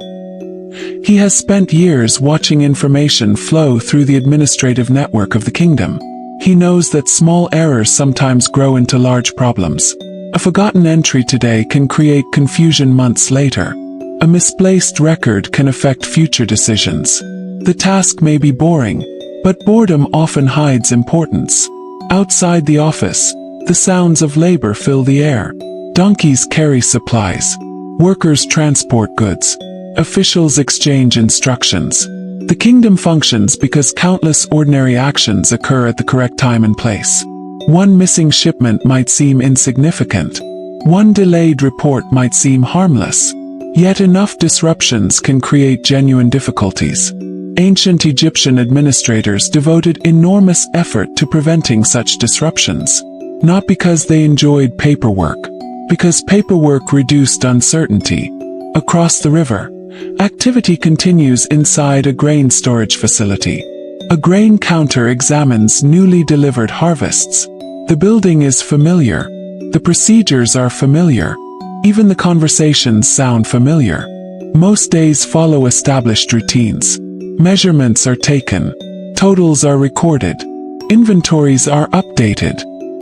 He has spent years watching information flow through the administrative network of the kingdom. He knows that small errors sometimes grow into large problems. A forgotten entry today can create confusion months later. A misplaced record can affect future decisions. The task may be boring, but boredom often hides importance. Outside the office, the sounds of labor fill the air. Donkeys carry supplies. Workers transport goods. Officials exchange instructions. The kingdom functions because countless ordinary actions occur at the correct time and place. One missing shipment might seem insignificant. One delayed report might seem harmless. Yet enough disruptions can create genuine difficulties. Ancient Egyptian administrators devoted enormous effort to preventing such disruptions. Not because they enjoyed paperwork, because paperwork reduced uncertainty. Across the river, activity continues inside a grain storage facility. A grain counter examines newly delivered harvests. The building is familiar. The procedures are familiar. Even the conversations sound familiar. Most days follow established routines. Measurements are taken. Totals are recorded. Inventories are updated.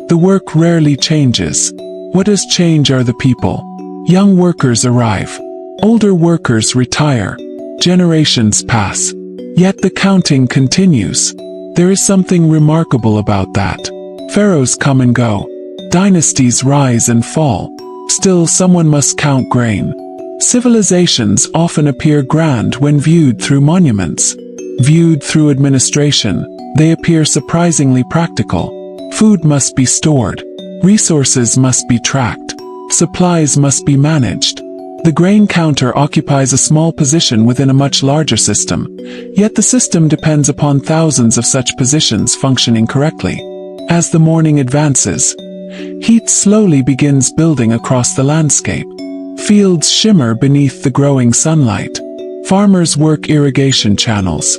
The work rarely changes. What does change are the people. Young workers arrive. Older workers retire. Generations pass. Yet the counting continues. There is something remarkable about that. Pharaohs come and go. Dynasties rise and fall. Still someone must count grain. Civilizations often appear grand when viewed through monuments. Viewed through administration, they appear surprisingly practical. Food must be stored. Resources must be tracked. Supplies must be managed. The grain counter occupies a small position within a much larger system, yet the system depends upon thousands of such positions functioning correctly. As the morning advances, heat slowly begins building across the landscape. Fields shimmer beneath the growing sunlight. Farmers work irrigation channels.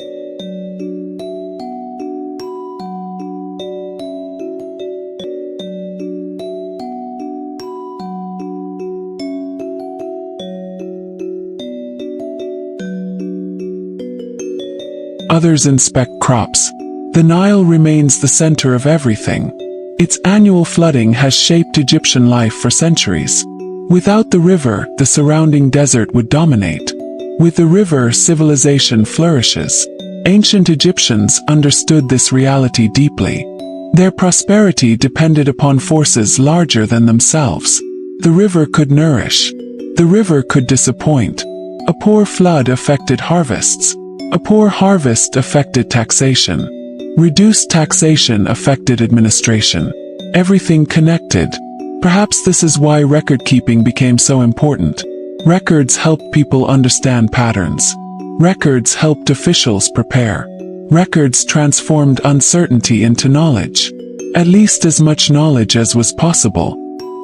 Others inspect crops. The Nile remains the center of everything. Its annual flooding has shaped Egyptian life for centuries. Without the river, the surrounding desert would dominate. With the river, civilization flourishes. Ancient Egyptians understood this reality deeply. Their prosperity depended upon forces larger than themselves. The river could nourish. The river could disappoint. A poor flood affected harvests. A poor harvest affected taxation. Reduced taxation affected administration. Everything connected. Perhaps this is why record-keeping became so important. Records helped people understand patterns. Records helped officials prepare. Records transformed uncertainty into knowledge. At least as much knowledge as was possible.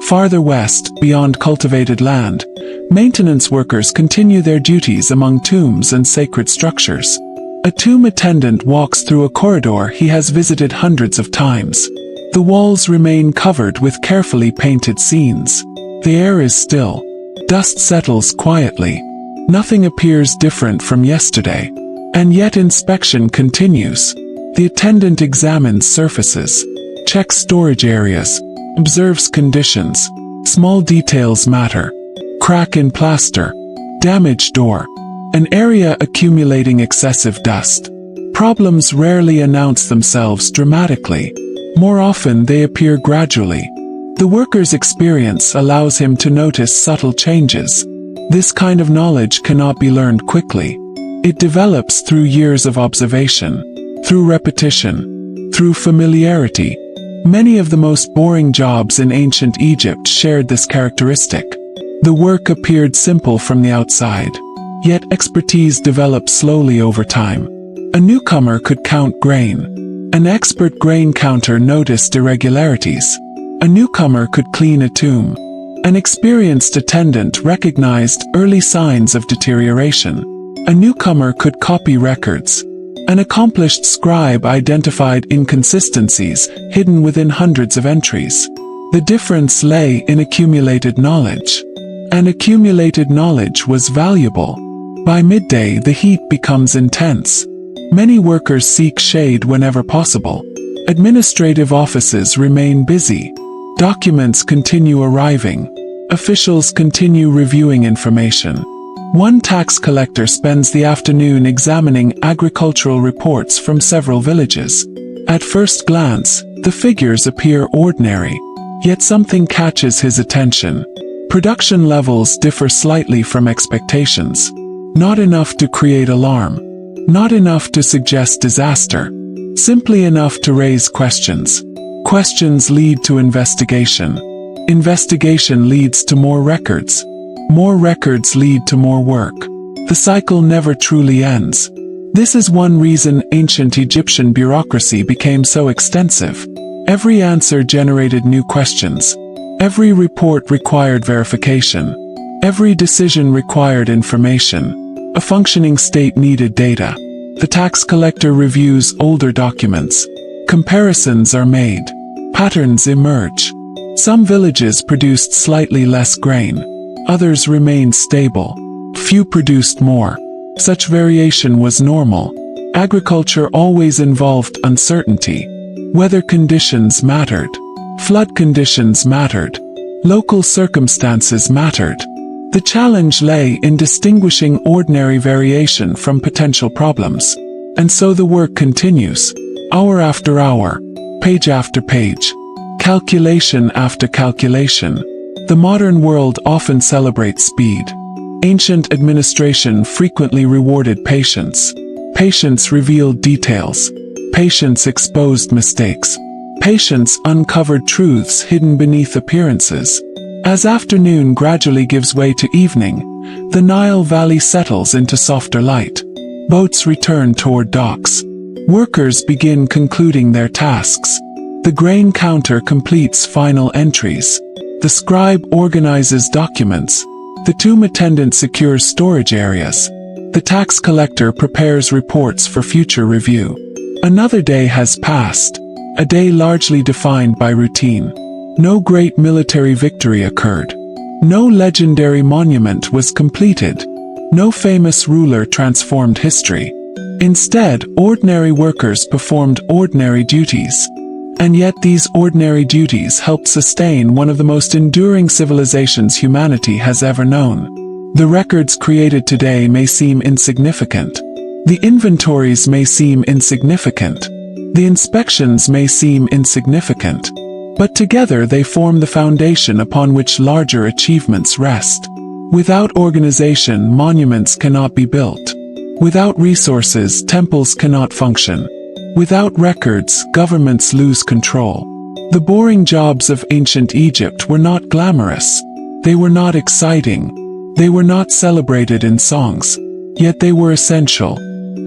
Farther west, beyond cultivated land, maintenance workers continue their duties among tombs and sacred structures. A tomb attendant walks through a corridor he has visited hundreds of times. The walls remain covered with carefully painted scenes. The air is still. Dust settles quietly. Nothing appears different from yesterday. And yet inspection continues. The attendant examines surfaces, checks storage areas, observes conditions. Small details matter. Crack in plaster. Damaged door. An area accumulating excessive dust. Problems rarely announce themselves dramatically. More often they appear gradually. The worker's experience allows him to notice subtle changes. This kind of knowledge cannot be learned quickly. It develops through years of observation, through repetition, through familiarity. Many of the most boring jobs in ancient Egypt shared this characteristic. The work appeared simple from the outside, yet expertise developed slowly over time. A newcomer could count grain. An expert grain counter noticed irregularities. A newcomer could clean a tomb. An experienced attendant recognized early signs of deterioration. A newcomer could copy records. An accomplished scribe identified inconsistencies hidden within hundreds of entries. The difference lay in accumulated knowledge. And accumulated knowledge was valuable. By midday, the heat becomes intense. Many workers seek shade whenever possible. Administrative offices remain busy. Documents continue arriving. Officials continue reviewing information. One tax collector spends the afternoon examining agricultural reports from several villages. At first glance, the figures appear ordinary. Yet something catches his attention. Production levels differ slightly from expectations. Not enough to create alarm. Not enough to suggest disaster. Simply enough to raise questions. Questions lead to investigation. Investigation leads to more records. More records lead to more work. The cycle never truly ends. This is one reason ancient Egyptian bureaucracy became so extensive. Every answer generated new questions. Every report required verification. Every decision required information. A functioning state needed data. The tax collector reviews older documents. Comparisons are made. Patterns emerge. Some villages produced slightly less grain. Others remained stable. Few produced more. Such variation was normal. Agriculture always involved uncertainty. Weather conditions mattered. Flood conditions mattered. Local circumstances mattered. The challenge lay in distinguishing ordinary variation from potential problems. And so the work continues. Hour after hour. Page after page. Calculation after calculation. The modern world often celebrates speed. Ancient administration frequently rewarded patience. Patience revealed details. Patience exposed mistakes. Patience uncovered truths hidden beneath appearances. As afternoon gradually gives way to evening, the Nile Valley settles into softer light. Boats return toward docks. Workers begin concluding their tasks. The grain counter completes final entries. The scribe organizes documents. The tomb attendant secures storage areas. The tax collector prepares reports for future review. Another day has passed. A day largely defined by routine. No great military victory occurred. No legendary monument was completed. No famous ruler transformed history. Instead, ordinary workers performed ordinary duties. And yet these ordinary duties helped sustain one of the most enduring civilizations humanity has ever known. The records created today may seem insignificant. The inventories may seem insignificant. The inspections may seem insignificant. But together they form the foundation upon which larger achievements rest. Without organization, monuments cannot be built. Without resources, temples cannot function. Without records, governments lose control. The boring jobs of ancient Egypt were not glamorous. They were not exciting. They were not celebrated in songs. Yet they were essential.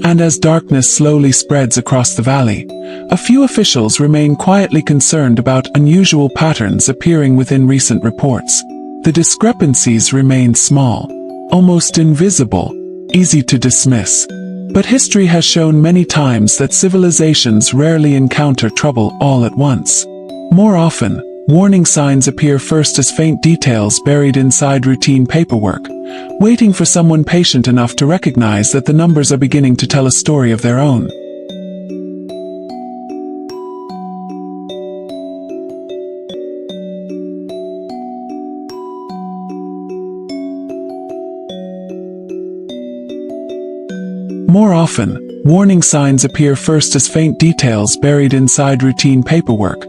And as darkness slowly spreads across the valley, a few officials remain quietly concerned about unusual patterns appearing within recent reports. The discrepancies remain small, almost invisible, easy to dismiss. But history has shown many times that civilizations rarely encounter trouble all at once. More often, warning signs appear first as faint details buried inside routine paperwork, waiting for someone patient enough to recognize that the numbers are beginning to tell a story of their own. More often, warning signs appear first as faint details buried inside routine paperwork,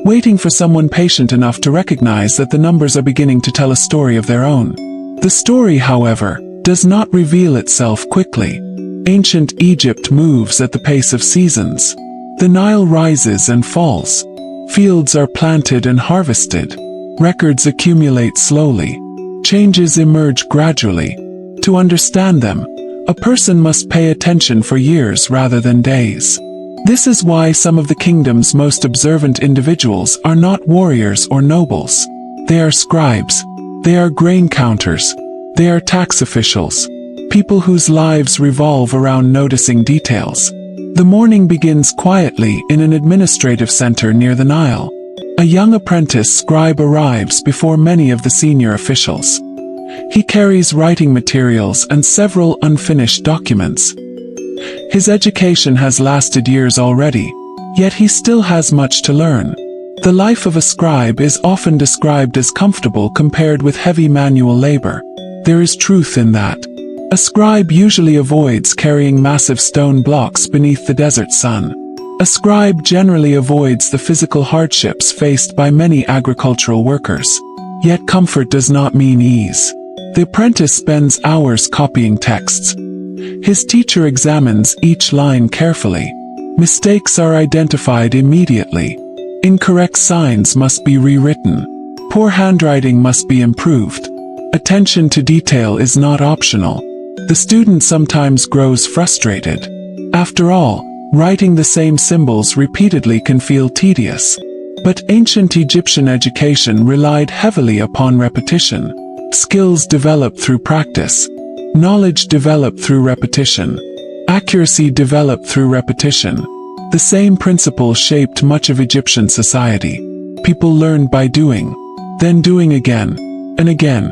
waiting for someone patient enough to recognize that the numbers are beginning to tell a story of their own. The story, however, does not reveal itself quickly. Ancient Egypt moves at the pace of seasons. The Nile rises and falls. Fields are planted and harvested. Records accumulate slowly. Changes emerge gradually. To understand them, a person must pay attention for years rather than days. This is why some of the kingdom's most observant individuals are not warriors or nobles. They are scribes. They are grain counters. They are tax officials. People whose lives revolve around noticing details. The morning begins quietly in an administrative center near the Nile. A young apprentice scribe arrives before many of the senior officials. He carries writing materials and several unfinished documents. His education has lasted years already, yet he still has much to learn. The life of a scribe is often described as comfortable compared with heavy manual labor. There is truth in that. A scribe usually avoids carrying massive stone blocks beneath the desert sun. A scribe generally avoids the physical hardships faced by many agricultural workers. Yet comfort does not mean ease. The apprentice spends hours copying texts. His teacher examines each line carefully. Mistakes are identified immediately. Incorrect signs must be rewritten. Poor handwriting must be improved. Attention to detail is not optional. The student sometimes grows frustrated. After all, writing the same symbols repeatedly can feel tedious. But ancient Egyptian education relied heavily upon repetition. Skills developed through practice. Knowledge developed through repetition. Accuracy developed through repetition. The same principle shaped much of Egyptian society. People learned by doing, then doing again, and again.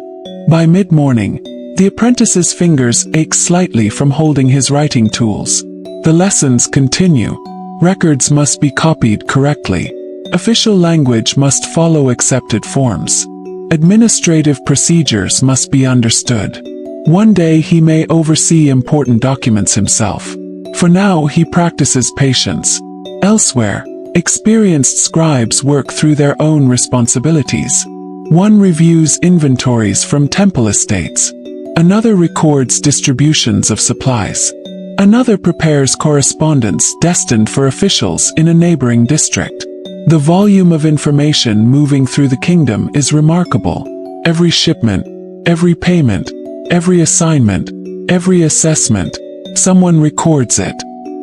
By mid-morning, the apprentice's fingers ache slightly from holding his writing tools. The lessons continue. Records must be copied correctly. Official language must follow accepted forms. Administrative procedures must be understood. One day he may oversee important documents himself. For now he practices patience. Elsewhere, experienced scribes work through their own responsibilities. One reviews inventories from temple estates. Another records distributions of supplies. Another prepares correspondence destined for officials in a neighboring district. The volume of information moving through the kingdom is remarkable. Every shipment, every payment, every assignment, every assessment, someone records it.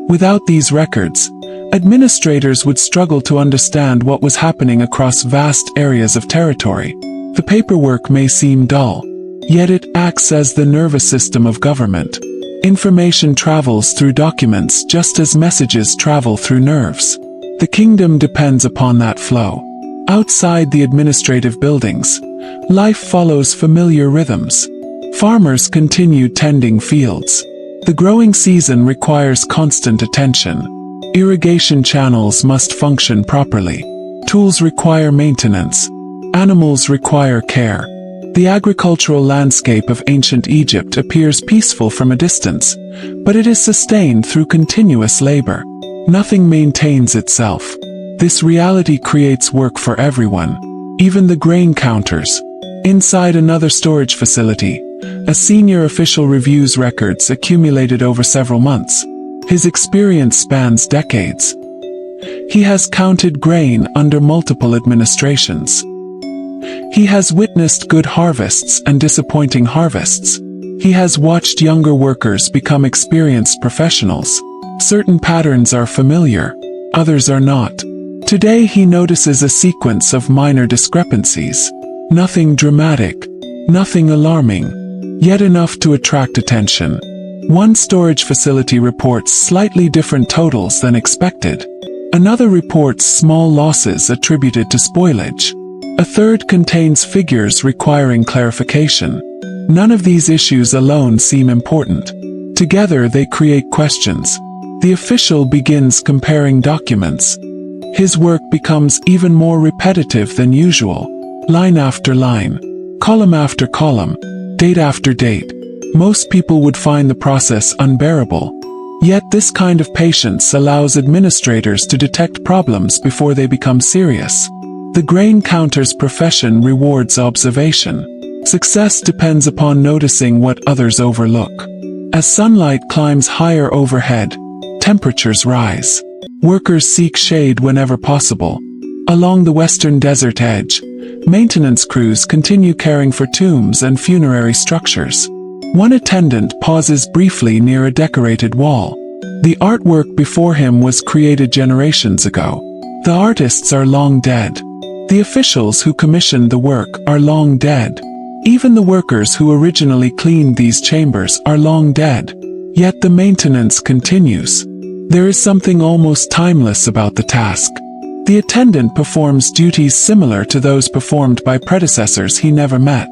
Without these records, administrators would struggle to understand what was happening across vast areas of territory. The paperwork may seem dull, yet it acts as the nervous system of government. Information travels through documents just as messages travel through nerves. The kingdom depends upon that flow. Outside the administrative buildings, life follows familiar rhythms. Farmers continue tending fields. The growing season requires constant attention. Irrigation channels must function properly. Tools require maintenance. Animals require care. The agricultural landscape of ancient Egypt appears peaceful from a distance, but it is sustained through continuous labor. Nothing maintains itself. This reality creates work for everyone, even the grain counters. Inside another storage facility, a senior official reviews records accumulated over several months. His experience spans decades. He has counted grain under multiple administrations. He has witnessed good harvests and disappointing harvests. He has watched younger workers become experienced professionals. Certain patterns are familiar, others are not. Today he notices a sequence of minor discrepancies. Nothing dramatic, nothing alarming, yet enough to attract attention. One storage facility reports slightly different totals than expected. Another reports small losses attributed to spoilage. A third contains figures requiring clarification. None of these issues alone seem important. Together they create questions. The official begins comparing documents. His work becomes even more repetitive than usual. Line after line, column after column, date after date. Most people would find the process unbearable. Yet this kind of patience allows administrators to detect problems before they become serious. The grain counter's profession rewards observation. Success depends upon noticing what others overlook. As sunlight climbs higher overhead, temperatures rise. Workers seek shade whenever possible. Along the western desert edge, maintenance crews continue caring for tombs and funerary structures. One attendant pauses briefly near a decorated wall. The artwork before him was created generations ago. The artists are long dead. The officials who commissioned the work are long dead. Even the workers who originally cleaned these chambers are long dead. Yet the maintenance continues. There is something almost timeless about the task. The attendant performs duties similar to those performed by predecessors he never met.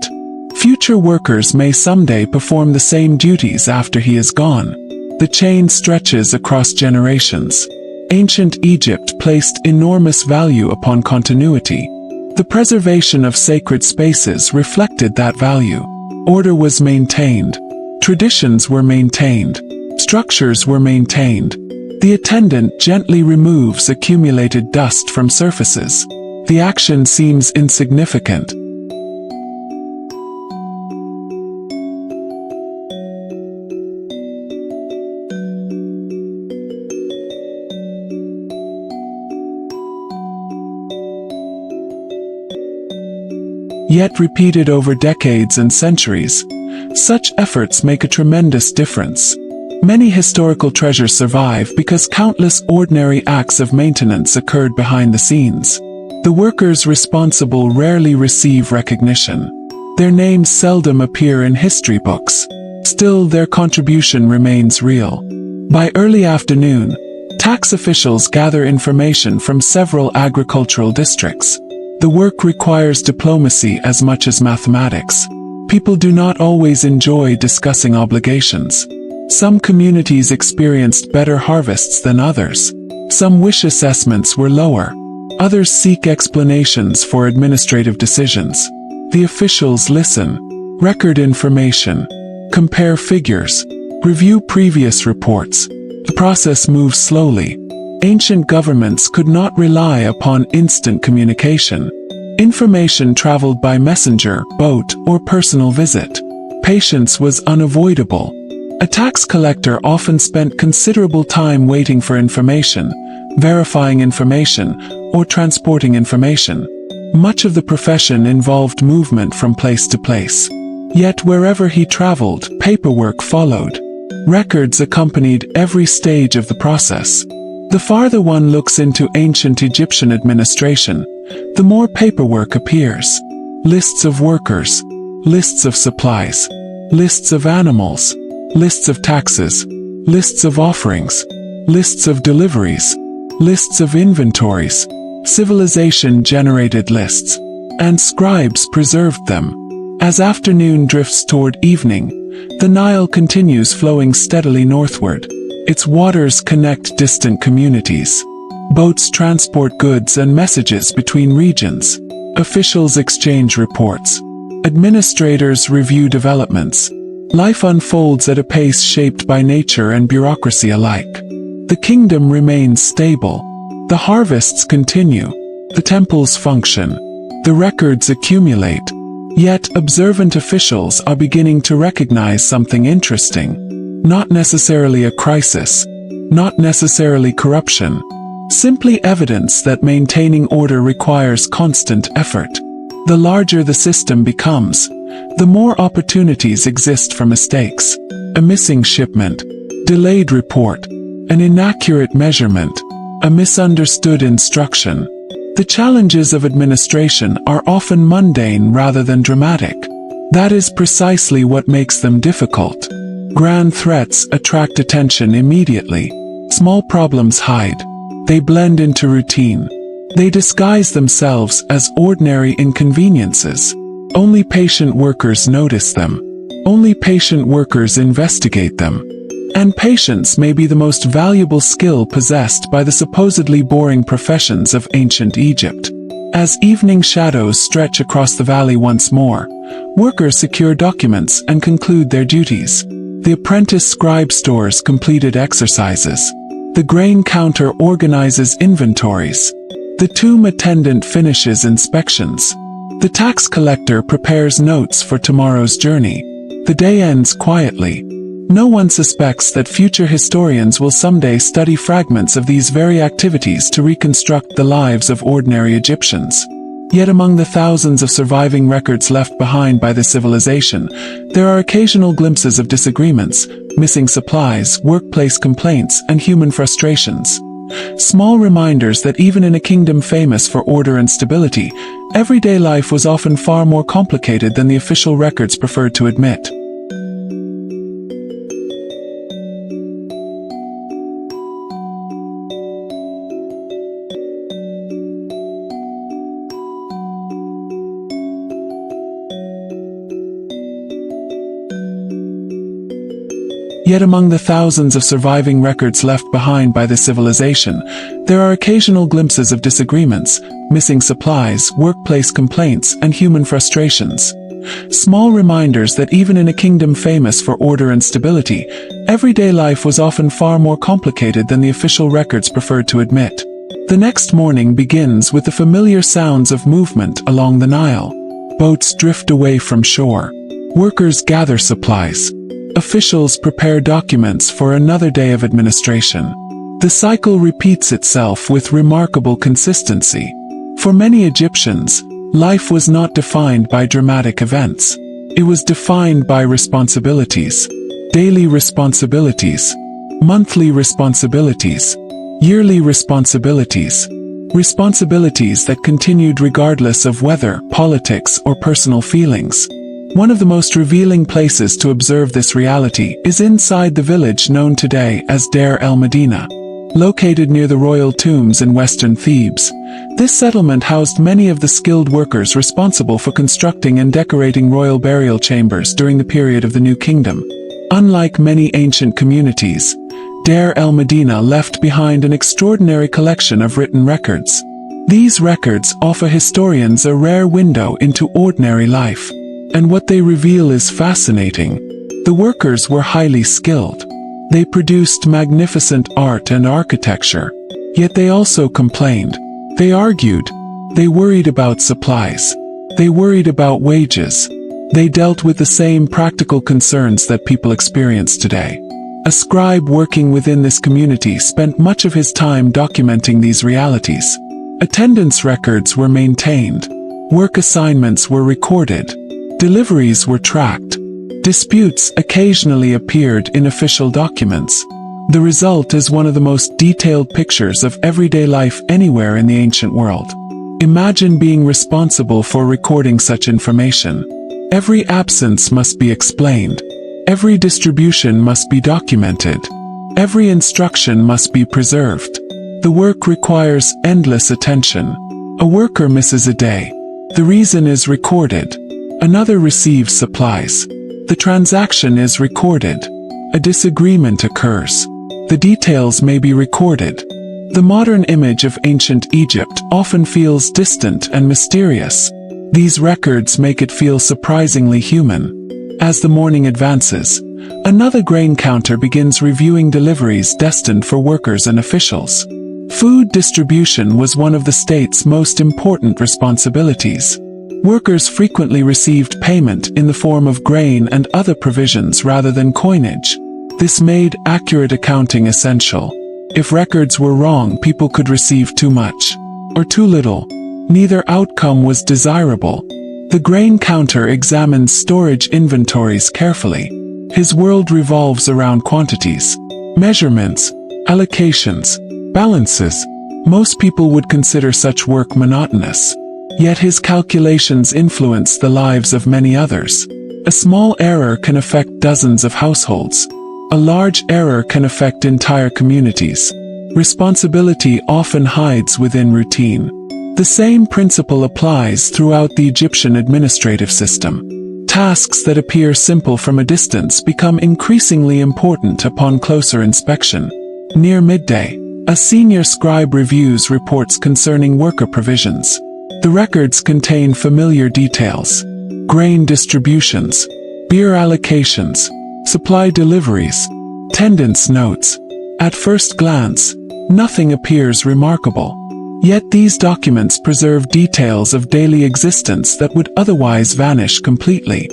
Future workers may someday perform the same duties after he is gone. The chain stretches across generations. Ancient Egypt placed enormous value upon continuity. The preservation of sacred spaces reflected that value. Order was maintained. Traditions were maintained. Structures were maintained. The attendant gently removes accumulated dust from surfaces. The action seems insignificant. Yet repeated over decades and centuries, such efforts make a tremendous difference. Many historical treasures survive because countless ordinary acts of maintenance occurred behind the scenes. The workers responsible rarely receive recognition. Their names seldom appear in history books. Still, their contribution remains real. By early afternoon, tax officials gather information from several agricultural districts. The work requires diplomacy as much as mathematics. People do not always enjoy discussing obligations. Some communities experienced better harvests than others. Some wish assessments were lower. Others seek explanations for administrative decisions. The officials listen, record information, compare figures, review previous reports. The process moves slowly. Ancient governments could not rely upon instant communication. Information traveled by messenger, boat, or personal visit. Patience was unavoidable. A tax collector often spent considerable time waiting for information, verifying information, or transporting information. Much of the profession involved movement from place to place. Yet wherever he traveled, paperwork followed. Records accompanied every stage of the process. The farther one looks into ancient Egyptian administration, the more paperwork appears. Lists of workers, lists of supplies, lists of animals, lists of taxes, lists of offerings, lists of deliveries, lists of inventories. Civilization generated lists, and scribes preserved them. As afternoon drifts toward evening, the Nile continues flowing steadily northward. Its waters connect distant communities. Boats transport goods and messages between regions. Officials exchange reports. Administrators review developments. Life unfolds at a pace shaped by nature and bureaucracy alike. The kingdom remains stable. The harvests continue. The temples function. The records accumulate. Yet observant officials are beginning to recognize something interesting. Not necessarily a crisis. Not necessarily corruption. Simply evidence that maintaining order requires constant effort. The larger the system becomes, the more opportunities exist for mistakes. A missing shipment, delayed report, an inaccurate measurement, a misunderstood instruction. The challenges of administration are often mundane rather than dramatic. That is precisely what makes them difficult. Grand threats attract attention immediately. Small problems hide. They blend into routine. They disguise themselves as ordinary inconveniences. Only patient workers notice them. Only patient workers investigate them. And patience may be the most valuable skill possessed by the supposedly boring professions of ancient Egypt. As evening shadows stretch across the valley once more, workers secure documents and conclude their duties. The apprentice scribe stores completed exercises. The grain counter organizes inventories. The tomb attendant finishes inspections. The tax collector prepares notes for tomorrow's journey. The day ends quietly. No one suspects that future historians will someday study fragments of these very activities to reconstruct the lives of ordinary Egyptians. Yet among the thousands of surviving records left behind by the civilization, there are occasional glimpses of disagreements, missing supplies, workplace complaints, and human frustrations. Small reminders that even in a kingdom famous for order and stability, everyday life was often far more complicated than the official records preferred to admit. Yet among the thousands of surviving records left behind by the civilization, there are occasional glimpses of disagreements, missing supplies, workplace complaints, and human frustrations. Small reminders that even in a kingdom famous for order and stability, everyday life was often far more complicated than the official records preferred to admit. The next morning begins with the familiar sounds of movement along the Nile. Boats drift away from shore. Workers gather supplies. Officials prepare documents for another day of administration. The cycle repeats itself with remarkable consistency. For many Egyptians, Life was not defined by dramatic events. It was defined by responsibilities. Daily responsibilities. Monthly responsibilities. Yearly responsibilities. Responsibilities that continued regardless of weather, politics, or personal feelings. One of the most revealing places to observe this reality is inside the village known today as Deir el-Medina. Located near the royal tombs in western Thebes, this settlement housed many of the skilled workers responsible for constructing and decorating royal burial chambers during the period of the New Kingdom. Unlike many ancient communities, Deir el-Medina left behind an extraordinary collection of written records. These records offer historians a rare window into ordinary life. And what they reveal is fascinating. The workers were highly skilled. They produced magnificent art and architecture. Yet they also complained. They argued. They worried about supplies. They worried about wages. They dealt with the same practical concerns that people experience today. A scribe working within this community spent much of his time documenting these realities. Attendance records were maintained. Work assignments were recorded. Deliveries were tracked. Disputes occasionally appeared in official documents. The result is one of the most detailed pictures of everyday life anywhere in the ancient world. Imagine being responsible for recording such information. Every absence must be explained. Every distribution must be documented. Every instruction must be preserved. The work requires endless attention. A worker misses a day. The reason is recorded. Another receives supplies. The transaction is recorded. A disagreement occurs. The details may be recorded. The modern image of ancient Egypt often feels distant and mysterious. These records make it feel surprisingly human. As the morning advances, another grain counter begins reviewing deliveries destined for workers and officials. Food distribution was one of the state's most important responsibilities. Workers frequently received payment in the form of grain and other provisions rather than coinage. This made accurate accounting essential. If records were wrong, people could receive too much or too little. Neither outcome was desirable. The grain counter examines storage inventories carefully. His world revolves around quantities, measurements, allocations, balances. Most people would consider such work monotonous. Yet his calculations influence the lives of many others. A small error can affect dozens of households. A large error can affect entire communities. Responsibility often hides within routine. The same principle applies throughout the Egyptian administrative system. Tasks that appear simple from a distance become increasingly important upon closer inspection. Near midday, a senior scribe reviews reports concerning worker provisions. The records contain familiar details: grain distributions, beer allocations, supply deliveries, attendance notes. At first glance, nothing appears remarkable. Yet these documents preserve details of daily existence that would otherwise vanish completely.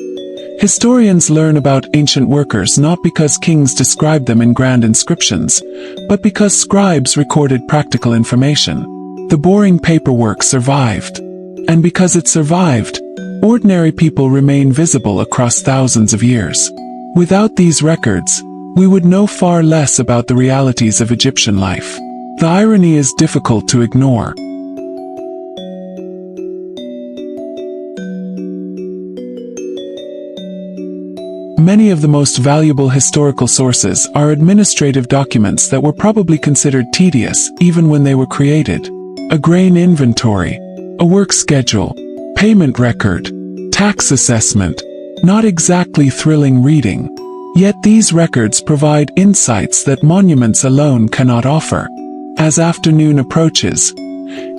Historians learn about ancient workers not because kings described them in grand inscriptions, but because scribes recorded practical information. The boring paperwork survived. And because it survived, ordinary people remain visible across thousands of years. Without these records, we would know far less about the realities of Egyptian life. The irony is difficult to ignore. Many of the most valuable historical sources are administrative documents that were probably considered tedious even when they were created. A grain inventory, a work schedule, payment record, tax assessment. Not exactly thrilling reading. Yet these records provide insights that monuments alone cannot offer. As afternoon approaches,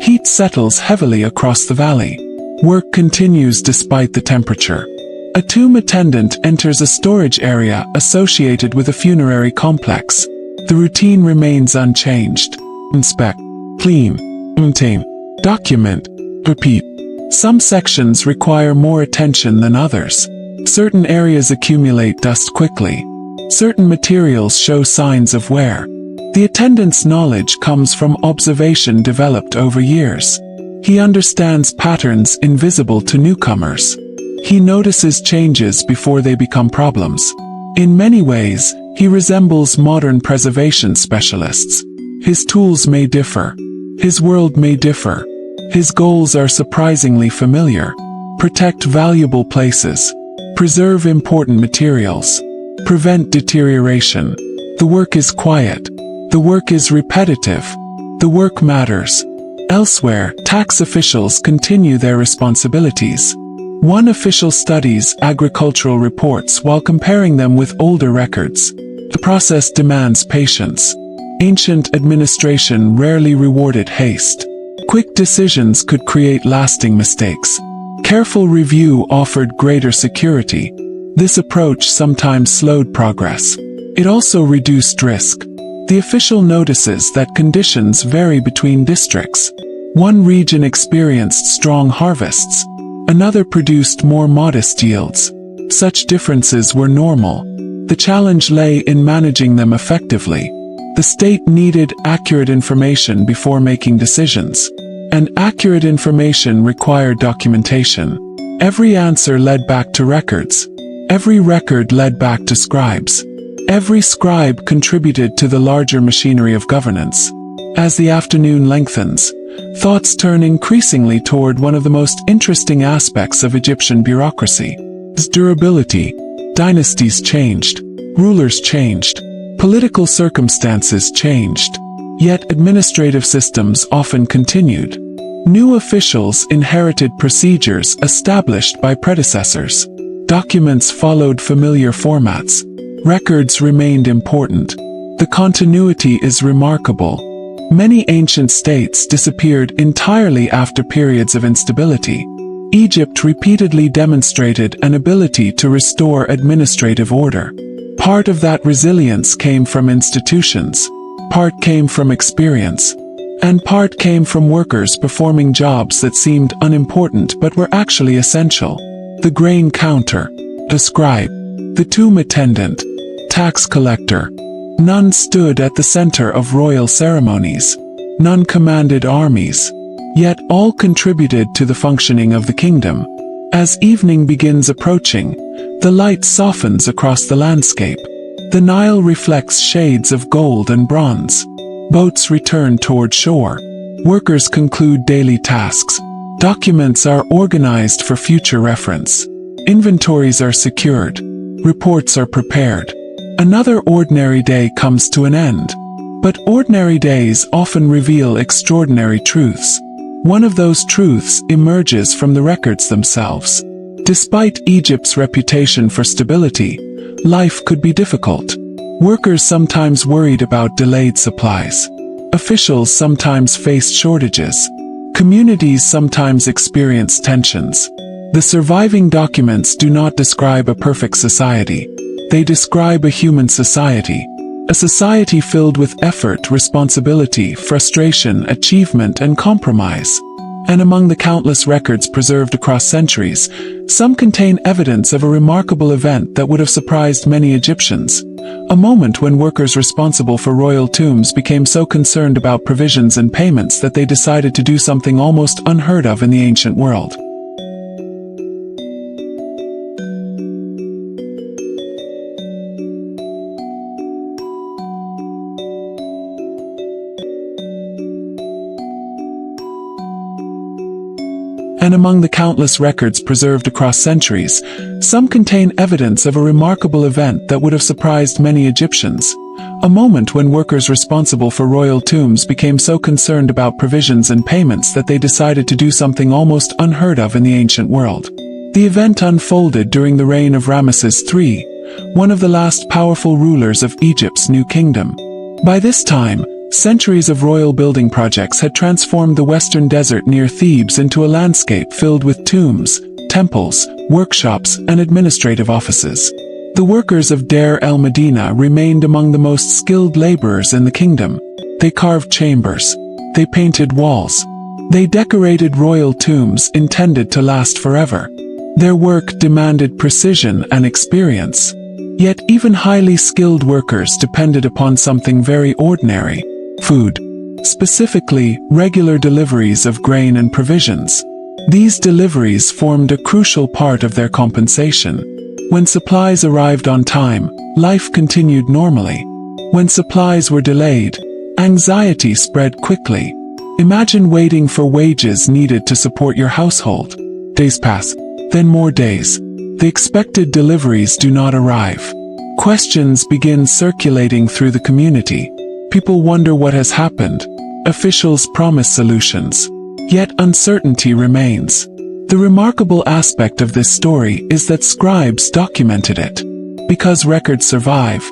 heat settles heavily across the valley. Work continues despite the temperature. A tomb attendant enters a storage area associated with a funerary complex. The routine remains unchanged. Inspect, clean, maintain, document, repeat. Some sections require more attention than others. Certain areas accumulate dust quickly. Certain materials show signs of wear. The attendant's knowledge comes from observation developed over years. He understands patterns invisible to newcomers. He notices changes before they become problems. In many ways, he resembles modern preservation specialists. His tools may differ. His world may differ. His goals are surprisingly familiar. Protect valuable places. Preserve important materials. Prevent deterioration. The work is quiet. The work is repetitive. The work matters. Elsewhere, tax officials continue their responsibilities. One official studies agricultural reports while comparing them with older records. The process demands patience. Ancient administration rarely rewarded haste. Quick decisions could create lasting mistakes. Careful review offered greater security. This approach sometimes slowed progress. It also reduced risk. The official notices that conditions vary between districts. One region experienced strong harvests. Another produced more modest yields. Such differences were normal. The challenge lay in managing them effectively. The state needed accurate information before making decisions. And accurate information required documentation. Every answer led back to records. Every record led back to scribes. Every scribe contributed to the larger machinery of governance. As the afternoon lengthens, thoughts turn increasingly toward one of the most interesting aspects of Egyptian bureaucracy: its durability. Dynasties changed. Rulers changed. Political circumstances changed. Yet administrative systems often continued. New officials inherited procedures established by predecessors. Documents followed familiar formats. Records remained important. The continuity is remarkable. Many ancient states disappeared entirely after periods of instability. Egypt repeatedly demonstrated an ability to restore administrative order. Part of that resilience came from institutions. Part came from experience. And part came from workers performing jobs that seemed unimportant but were actually essential. The grain counter, the scribe, the tomb attendant, tax collector. None stood at the center of royal ceremonies. None commanded armies. Yet all contributed to the functioning of the kingdom. As evening begins approaching, the light softens across the landscape. The Nile reflects shades of gold and bronze. Boats return toward shore. Workers conclude daily tasks. Documents are organized for future reference. Inventories are secured. Reports are prepared. Another ordinary day comes to an end. But ordinary days often reveal extraordinary truths. One of those truths emerges from the records themselves. Despite Egypt's reputation for stability, life could be difficult. Workers sometimes worried about delayed supplies. Officials sometimes faced shortages. Communities sometimes experienced tensions. The surviving documents do not describe a perfect society. They describe a human society. A society filled with effort, responsibility, frustration, achievement, and compromise. And among the countless records preserved across centuries, some contain evidence of a remarkable event that would have surprised many Egyptians. A moment when workers responsible for royal tombs became so concerned about provisions and payments that they decided to do something almost unheard of in the ancient world. And among the countless records preserved across centuries, some contain evidence of a remarkable event that would have surprised many Egyptians. A moment when workers responsible for royal tombs became so concerned about provisions and payments that they decided to do something almost unheard of in the ancient world. The event unfolded during the reign of Ramesses III, one of the last powerful rulers of Egypt's new kingdom. By this time, centuries of royal building projects had transformed the western desert near Thebes into a landscape filled with tombs, temples, workshops, and administrative offices. The workers of Deir el-Medina remained among the most skilled laborers in the kingdom. They carved chambers. They painted walls. They decorated royal tombs intended to last forever. Their work demanded precision and experience. Yet even highly skilled workers depended upon something very ordinary: food. specifically regular deliveries of grain and provisions. These deliveries formed a crucial part of their compensation. When supplies arrived on time, life continued normally. When supplies were delayed, anxiety spread quickly. Imagine waiting for wages needed to support your household. Days pass, then more days. The expected deliveries do not arrive. Questions begin circulating through the community. People wonder what has happened. Officials promise solutions. Yet uncertainty remains. The remarkable aspect of this story is that scribes documented it. Because records survive,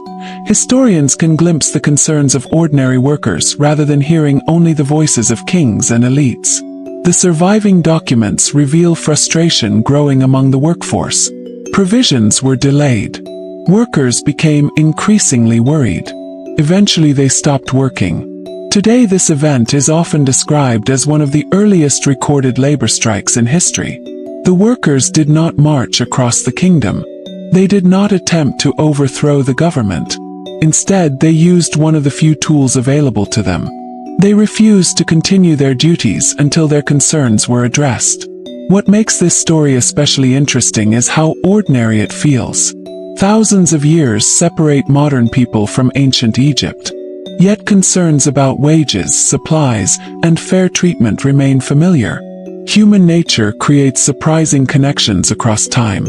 historians can glimpse the concerns of ordinary workers rather than hearing only the voices of kings and elites. The surviving documents reveal frustration growing among the workforce. Provisions were delayed. Workers became increasingly worried. Eventually they stopped working. Today this event is often described as one of the earliest recorded labor strikes in history. The workers did not march across the kingdom. They did not attempt to overthrow the government. Instead, they used one of the few tools available to them. They refused to continue their duties until their concerns were addressed. What makes this story especially interesting is how ordinary it feels. Thousands of years separate modern people from ancient Egypt. Yet concerns about wages, supplies, and fair treatment remain familiar. Human nature creates surprising connections across time.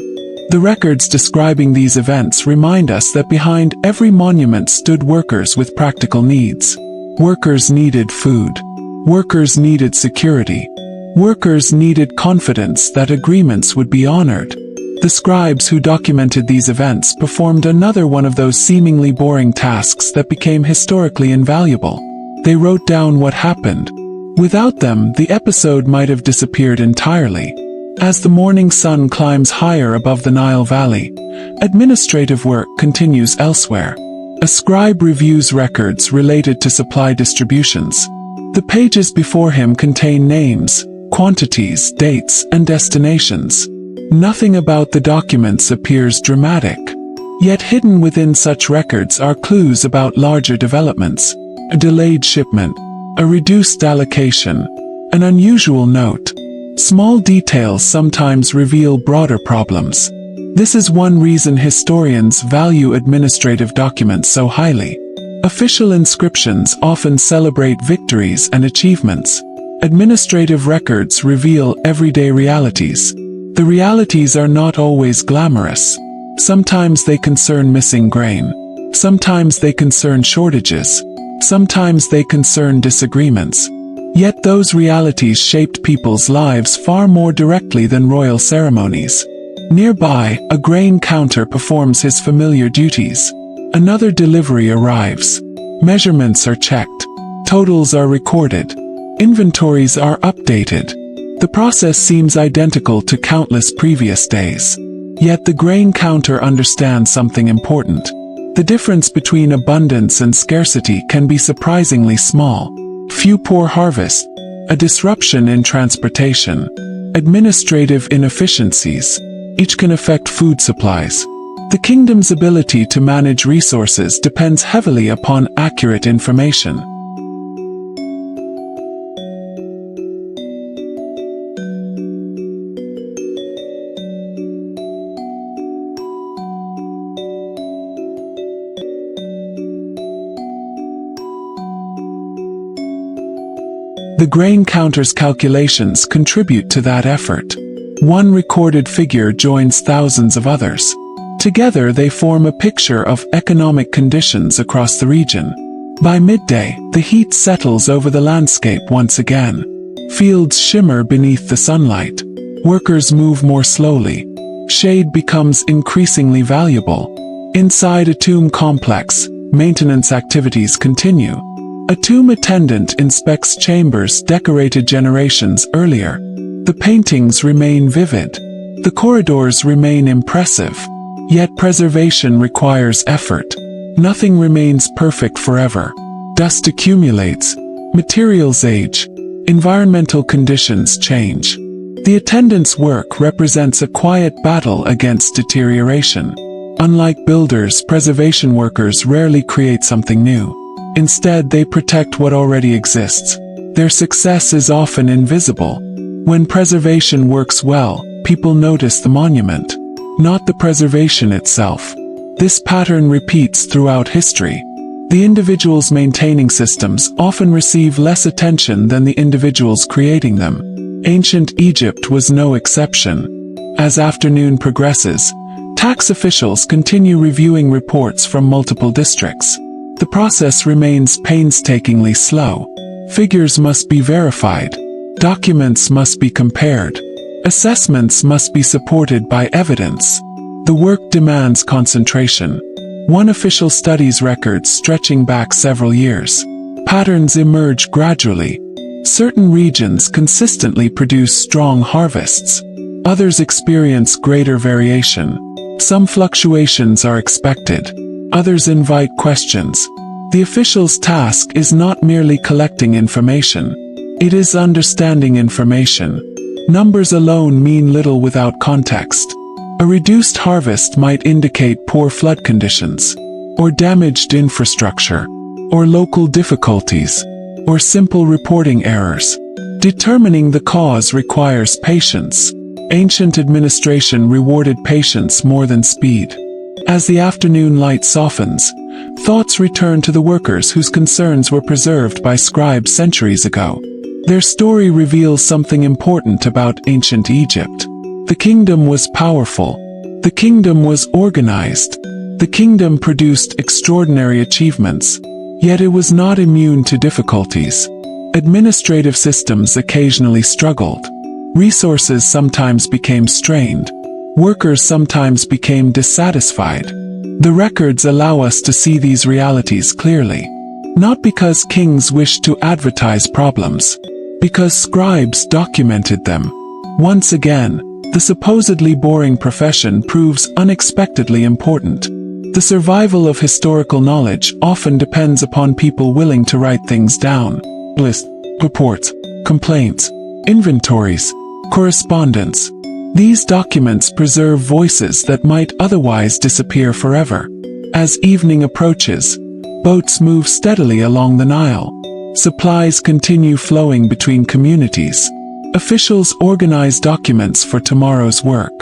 The records describing these events remind us that behind every monument stood workers with practical needs. Workers needed food. Workers needed security. Workers needed confidence that agreements would be honored. The scribes who documented these events performed another one of those seemingly boring tasks that became historically invaluable. They wrote down what happened. Without them, the episode might have disappeared entirely. As the morning sun climbs higher above the Nile Valley, administrative work continues elsewhere. A scribe reviews records related to supply distributions. The pages before him contain names, quantities, dates, and destinations. Nothing about the documents appears dramatic. Yet hidden within such records are clues about larger developments. A delayed shipment, a reduced allocation, an unusual note. Small details sometimes reveal broader problems. This is one reason historians value administrative documents so highly. Official inscriptions often celebrate victories and achievements. Administrative records reveal everyday realities. The realities are not always glamorous. Sometimes they concern missing grain. Sometimes they concern shortages. Sometimes they concern disagreements. Yet those realities shaped people's lives far more directly than royal ceremonies. Nearby, a grain counter performs his familiar duties. Another delivery arrives. Measurements are checked. Totals are recorded. Inventories are updated. The process seems identical to countless previous days. Yet the grain counter understands something important. The difference between abundance and scarcity can be surprisingly small. Few poor harvest, a disruption in transportation, administrative inefficiencies. Each can affect food supplies. The kingdom's ability to manage resources depends heavily upon accurate information. The grain counter's calculations contribute to that effort. One recorded figure joins thousands of others. Together they form a picture of economic conditions across the region. By midday, the heat settles over the landscape once again. Fields shimmer beneath the sunlight. Workers move more slowly. Shade becomes increasingly valuable. Inside a tomb complex, maintenance activities continue. A tomb attendant inspects chambers decorated generations earlier. The paintings remain vivid. The corridors remain impressive. Yet preservation requires effort. Nothing remains perfect forever. Dust accumulates. Materials age. Environmental conditions change. The attendant's work represents a quiet battle against deterioration. Unlike builders, preservation workers rarely create something new. Instead, they protect what already exists. Their success is often invisible. When preservation works well, people notice the monument, not the preservation itself. This pattern repeats throughout history. The individuals maintaining systems often receive less attention than the individuals creating them. Ancient Egypt was no exception. As afternoon progresses, tax officials continue reviewing reports from multiple districts. The process remains painstakingly slow. Figures must be verified. Documents must be compared. Assessments must be supported by evidence. The work demands concentration. One official studies records stretching back several years. Patterns emerge gradually. Certain regions consistently produce strong harvests. Others experience greater variation. Some fluctuations are expected. Others invite questions. The official's task is not merely collecting information. It is understanding information. Numbers alone mean little without context. A reduced harvest might indicate poor flood conditions, or damaged infrastructure, or local difficulties, or simple reporting errors. Determining the cause requires patience. Ancient administration rewarded patience more than speed. As the afternoon light softens, thoughts return to the workers whose concerns were preserved by scribes centuries ago. Their story reveals something important about ancient Egypt. The kingdom was powerful. The kingdom was organized. The kingdom produced extraordinary achievements. Yet it was not immune to difficulties. Administrative systems occasionally struggled. Resources sometimes became strained. Workers sometimes became dissatisfied. The records allow us to see these realities clearly. Not because kings wished to advertise problems, because scribes documented them. Once again, the supposedly boring profession proves unexpectedly important. The survival of historical knowledge often depends upon people willing to write things down. Lists, reports, complaints, inventories, correspondence. These documents preserve voices that might otherwise disappear forever. As evening approaches, boats move steadily along the Nile. Supplies continue flowing between communities. Officials organize documents for tomorrow's work.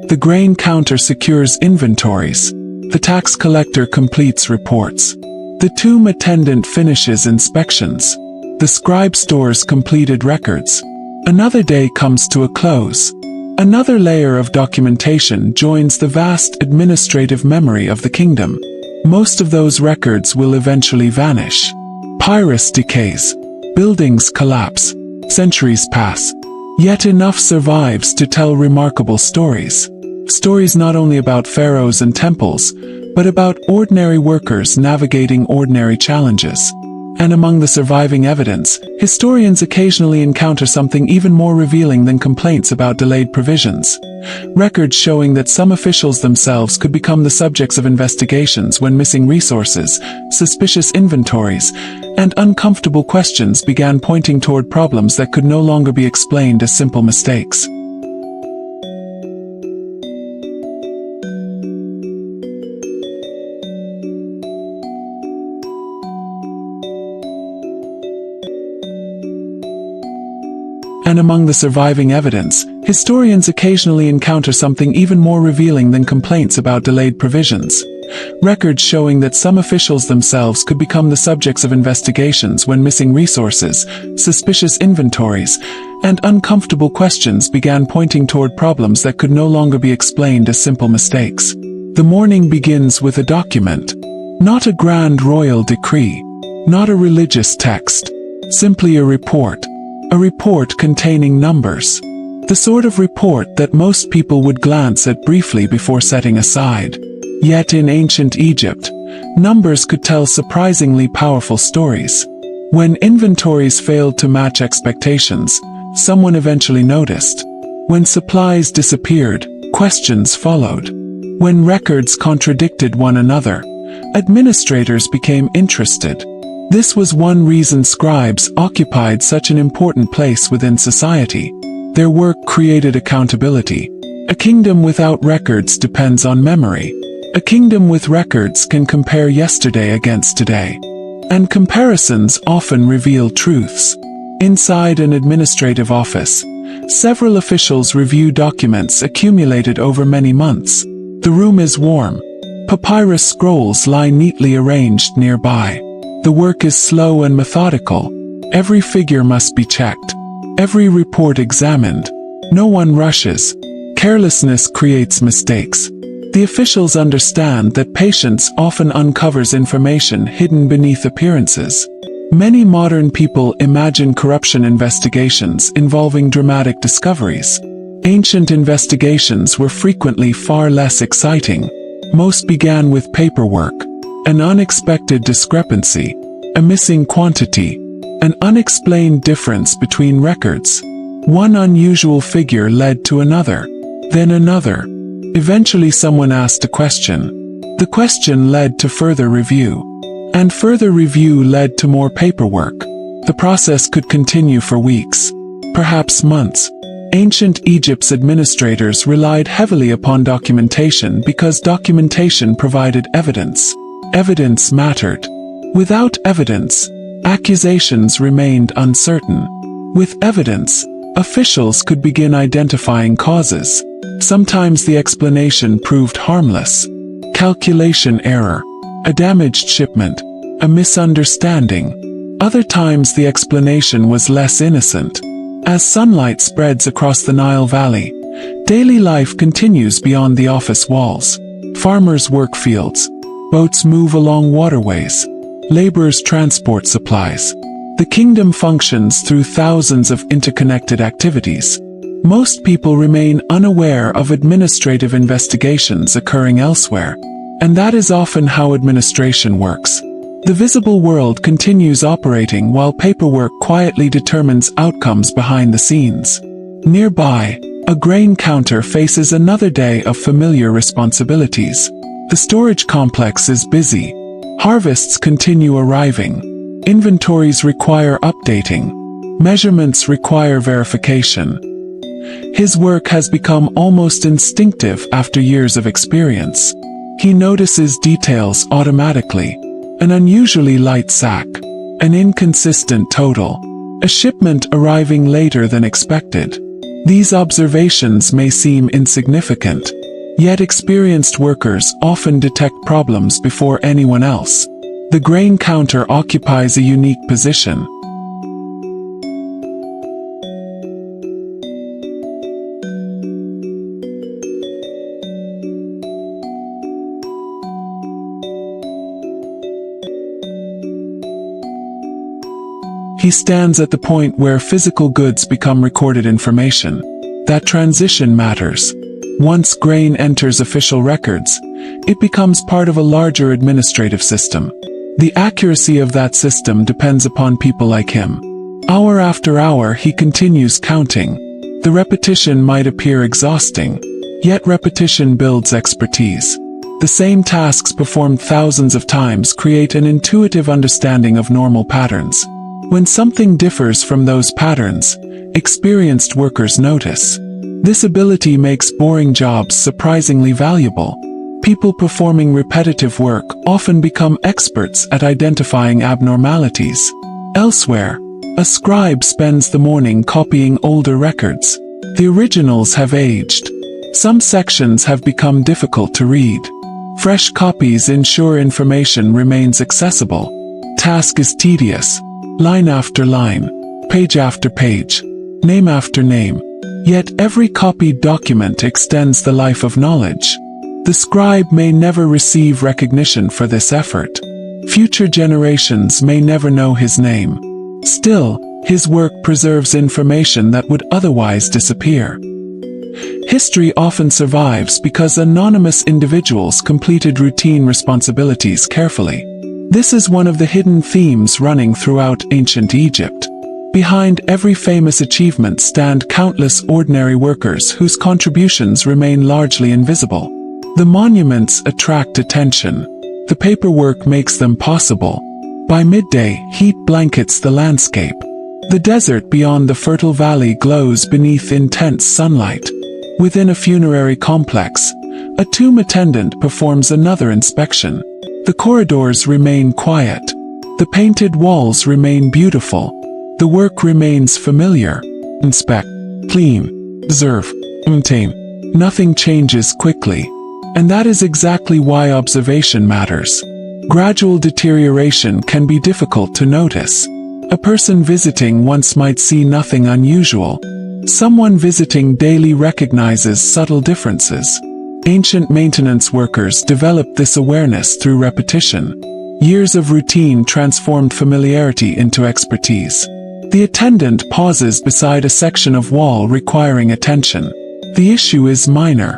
The grain counter secures inventories. The tax collector completes reports. The tomb attendant finishes inspections. The scribe stores completed records. Another day comes to a close. Another layer of documentation joins the vast administrative memory of the kingdom. Most of those records will eventually vanish. Papyrus decays. Buildings collapse. Centuries pass. Yet enough survives to tell remarkable stories. Stories not only about pharaohs and temples, but about ordinary workers navigating ordinary challenges. And among the surviving evidence, historians occasionally encounter something even more revealing than complaints about delayed provisions. Records showing that some officials themselves could become the subjects of investigations when missing resources, suspicious inventories, and uncomfortable questions began pointing toward problems that could no longer be explained as simple mistakes. And among the surviving evidence, historians occasionally encounter something even more revealing than complaints about delayed provisions. Records showing that some officials themselves could become the subjects of investigations when missing resources, suspicious inventories, and uncomfortable questions began pointing toward problems that could no longer be explained as simple mistakes. The morning begins with a document. Not a grand royal decree. Not a religious text. Simply a report. A report containing numbers. The sort of report that most people would glance at briefly before setting aside. Yet in ancient Egypt, numbers could tell surprisingly powerful stories. When inventories failed to match expectations, someone eventually noticed. When supplies disappeared, questions followed. When records contradicted one another, administrators became interested. This was one reason scribes occupied such an important place within society. Their work created accountability. A kingdom without records depends on memory. A kingdom with records can compare yesterday against today. and comparisons often reveal truths. Inside an administrative office, several officials review documents accumulated over many months. The room is warm. Papyrus scrolls lie neatly arranged nearby. The work is slow and methodical. Every figure must be checked. Every report examined. No one rushes. Carelessness creates mistakes. The officials understand that patience often uncovers information hidden beneath appearances. Many modern people imagine corruption investigations involving dramatic discoveries. Ancient investigations were frequently far less exciting. Most began with paperwork, an unexpected discrepancy, a missing quantity, an unexplained difference between records. One unusual figure led to another, then another. Eventually someone asked a question. The question led to further review. And further review led to more paperwork. The process could continue for weeks, perhaps months. Ancient Egypt's administrators relied heavily upon documentation because documentation provided evidence. Evidence mattered. Without evidence, accusations remained uncertain. With evidence, officials could begin identifying causes. Sometimes the explanation proved harmless. Calculation error, a damaged shipment, a misunderstanding. Other times the explanation was less innocent. As sunlight spreads across the Nile Valley, daily life continues beyond the office walls. Farmers work fields. Boats move along waterways. Laborers transport supplies. The kingdom functions through thousands of interconnected activities. Most people remain unaware of administrative investigations occurring elsewhere. And that is often how administration works. The visible world continues operating while paperwork quietly determines outcomes behind the scenes. Nearby, a grain counter faces another day of familiar responsibilities. The storage complex is busy. Harvests continue arriving. Inventories require updating. Measurements require verification. His work has become almost instinctive after years of experience. He notices details automatically. An unusually light sack. An inconsistent total. A shipment arriving later than expected. These observations may seem insignificant. Yet experienced workers often detect problems before anyone else. The grain counter occupies a unique position. He stands at the point where physical goods become recorded information. That transition matters. Once grain enters official records, it becomes part of a larger administrative system. The accuracy of that system depends upon people like him. Hour after hour he continues counting. The repetition might appear exhausting, yet repetition builds expertise. The same tasks performed thousands of times create an intuitive understanding of normal patterns. When something differs from those patterns, experienced workers notice. This ability makes boring jobs surprisingly valuable. People performing repetitive work often become experts at identifying abnormalities. Elsewhere, a scribe spends the morning copying older records. The originals have aged. Some sections have become difficult to read. Fresh copies ensure information remains accessible. Task is tedious. Line after line, page after page, name after name. Yet every copied document extends the life of knowledge. The scribe may never receive recognition for this effort. Future generations may never know his name. Still, his work preserves information that would otherwise disappear. History often survives because anonymous individuals completed routine responsibilities carefully. This is one of the hidden themes running throughout ancient Egypt. Behind every famous achievement stand countless ordinary workers whose contributions remain largely invisible. The monuments attract attention. The paperwork makes them possible. By midday, heat blankets the landscape. The desert beyond the fertile valley glows beneath intense sunlight. Within a funerary complex, a tomb attendant performs another inspection. The corridors remain quiet. The painted walls remain beautiful. The work remains familiar. Inspect, clean, observe, maintain. Nothing changes quickly. And that is exactly why observation matters. Gradual deterioration can be difficult to notice. A person visiting once might see nothing unusual. Someone visiting daily recognizes subtle differences. Ancient maintenance workers developed this awareness through repetition. Years of routine transformed familiarity into expertise. The attendant pauses beside a section of wall requiring attention. The issue is minor.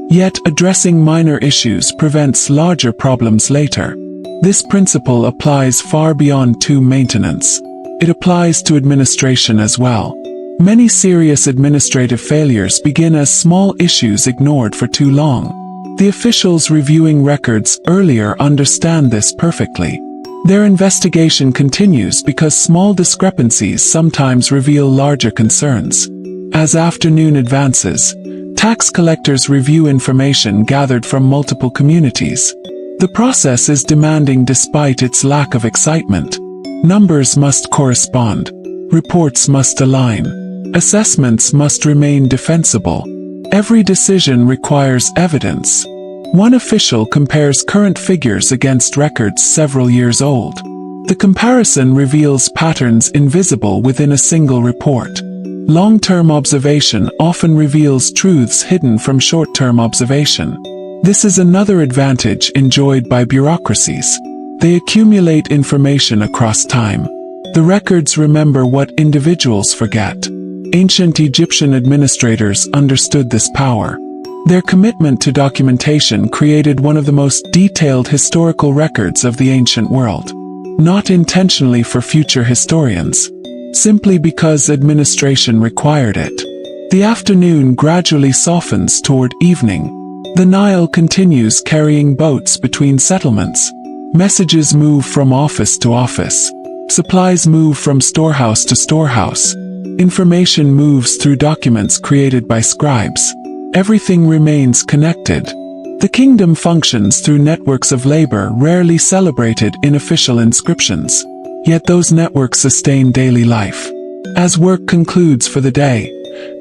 Yet addressing minor issues prevents larger problems later. This principle applies far beyond tomb maintenance. It applies to administration as well. Many serious administrative failures begin as small issues ignored for too long. The officials reviewing records earlier understand this perfectly. Their investigation continues because small discrepancies sometimes reveal larger concerns. As afternoon advances, tax collectors review information gathered from multiple communities. The process is demanding despite its lack of excitement. Numbers must correspond. Reports must align. Assessments must remain defensible. Every decision requires evidence. One official compares current figures against records several years old. The comparison reveals patterns invisible within a single report. Long-term observation often reveals truths hidden from short-term observation. This is another advantage enjoyed by bureaucracies. They accumulate information across time. The records remember what individuals forget. Ancient Egyptian administrators understood this power. Their commitment to documentation created one of the most detailed historical records of the ancient world. Not intentionally for future historians. Simply because administration required it. The afternoon gradually softens toward evening. The Nile continues carrying boats between settlements. Messages move from office to office. Supplies move from storehouse to storehouse. Information moves through documents created by scribes. Everything remains connected. The kingdom functions through networks of labor rarely celebrated in official inscriptions. Yet those networks sustain daily life. As work concludes for the day,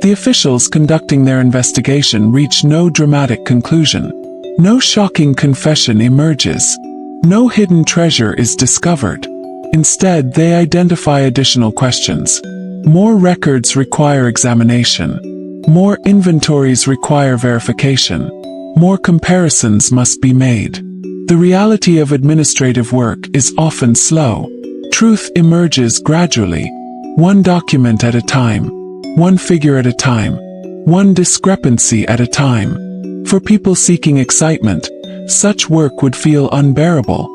the officials conducting their investigation reach no dramatic conclusion. No shocking confession emerges. No hidden treasure is discovered. Instead, they identify additional questions. More records require examination. More inventories require verification. More comparisons must be made. The reality of administrative work is often slow. Truth emerges gradually. One document at a time. One figure at a time. One discrepancy at a time. For people seeking excitement, such work would feel unbearable.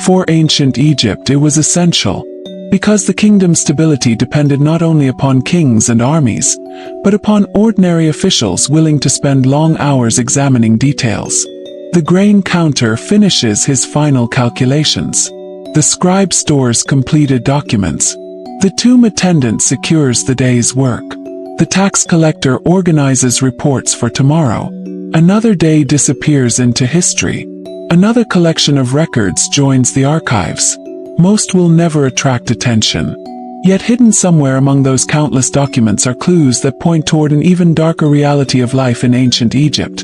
For ancient Egypt it was essential. Because the kingdom's stability depended not only upon kings and armies, but upon ordinary officials willing to spend long hours examining details. The grain counter finishes his final calculations. The scribe stores completed documents. The tomb attendant secures the day's work. The tax collector organizes reports for tomorrow. Another day disappears into history. Another collection of records joins the archives. Most will never attract attention. Yet hidden somewhere among those countless documents are clues that point toward an even darker reality of life in ancient Egypt.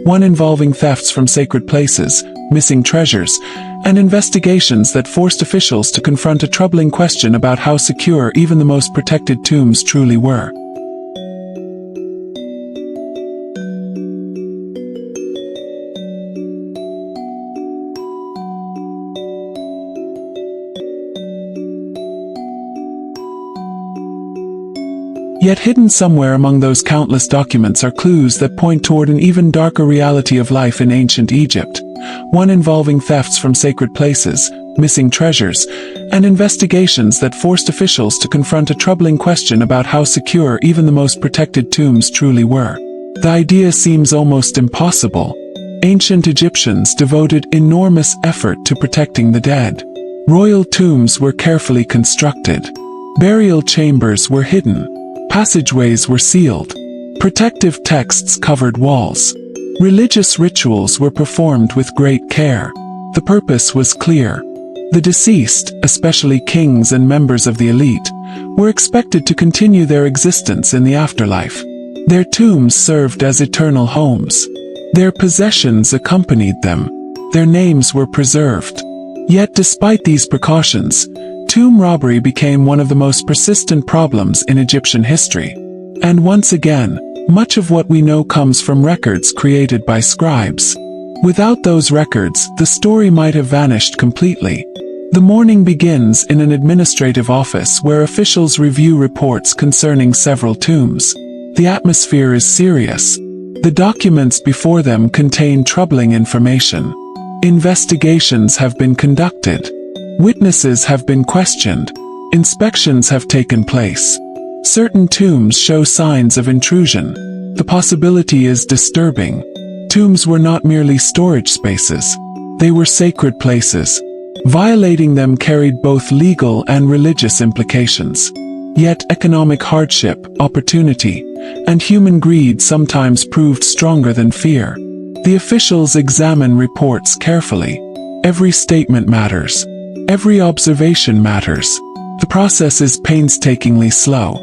One involving thefts from sacred places, missing treasures, and investigations that forced officials to confront a troubling question about how secure even the most protected tombs truly were. Yet hidden somewhere among those countless documents are clues that point toward an even darker reality of life in ancient Egypt. One involving thefts from sacred places, missing treasures, and investigations that forced officials to confront a troubling question about how secure even the most protected tombs truly were. The idea seems almost impossible. Ancient Egyptians devoted enormous effort to protecting the dead. Royal tombs were carefully constructed. Burial chambers were hidden. Passageways were sealed. Protective texts covered walls. Religious rituals were performed with great care. The purpose was clear. The deceased, especially kings and members of the elite, were expected to continue their existence in the afterlife. Their tombs served as eternal homes. Their possessions accompanied them. Their names were preserved. Yet despite these precautions, tomb robbery became one of the most persistent problems in Egyptian history. And once again, much of what we know comes from records created by scribes. Without those records, the story might have vanished completely. The morning begins in an administrative office where officials review reports concerning several tombs. The atmosphere is serious. The documents before them contain troubling information. Investigations have been conducted. Witnesses have been questioned. Inspections have taken place. Certain tombs show signs of intrusion. The possibility is disturbing. Tombs were not merely storage spaces. They were sacred places. Violating them carried both legal and religious implications. Yet economic hardship, opportunity, and human greed sometimes proved stronger than fear. The officials examine reports carefully. Every statement matters. Every observation matters. The process is painstakingly slow.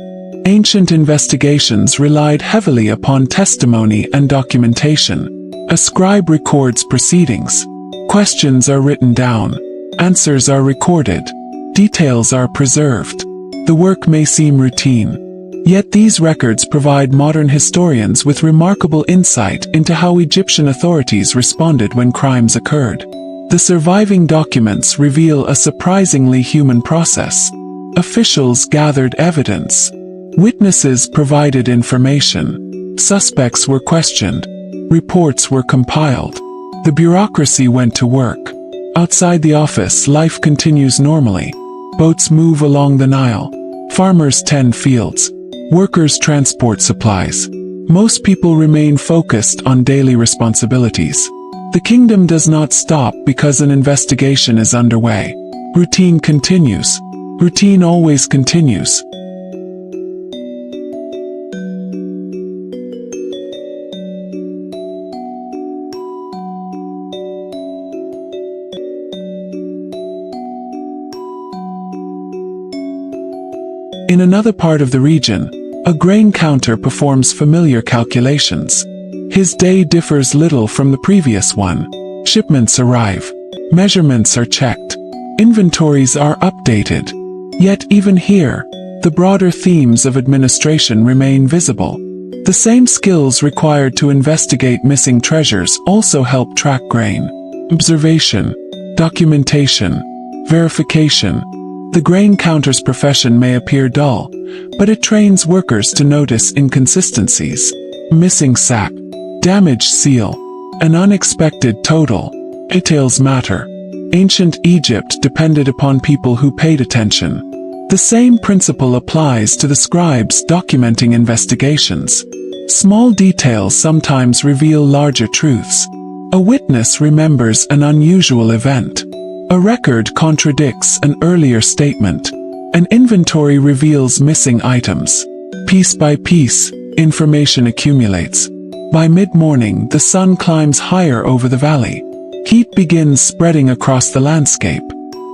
Ancient investigations relied heavily upon testimony and documentation. A scribe records proceedings. Questions are written down. Answers are recorded. Details are preserved. The work may seem routine. Yet these records provide modern historians with remarkable insight into how Egyptian authorities responded when crimes occurred. The surviving documents reveal a surprisingly human process. Officials gathered evidence. Witnesses provided information. Suspects were questioned. Reports were compiled. The bureaucracy went to work. Outside the office, life continues normally. Boats move along the Nile. Farmers tend fields. Workers transport supplies. Most people remain focused on daily responsibilities. The kingdom does not stop because an investigation is underway. Routine continues. Routine always continues. In another part of the region, a grain counter performs familiar calculations. His day differs little from the previous one. Shipments arrive. Measurements are checked. Inventories are updated. Yet even here, the broader themes of administration remain visible. The same skills required to investigate missing treasures also help track grain. Observation, documentation, verification. The grain counter's profession may appear dull, but it trains workers to notice inconsistencies. Missing sack, damaged seal, an unexpected total. Details matter. Ancient Egypt depended upon people who paid attention. The same principle applies to the scribes documenting investigations. Small details sometimes reveal larger truths. A witness remembers an unusual event. A record contradicts an earlier statement. An inventory reveals missing items. Piece by piece, information accumulates. By mid-morning, the sun climbs higher over the valley. Heat begins spreading across the landscape.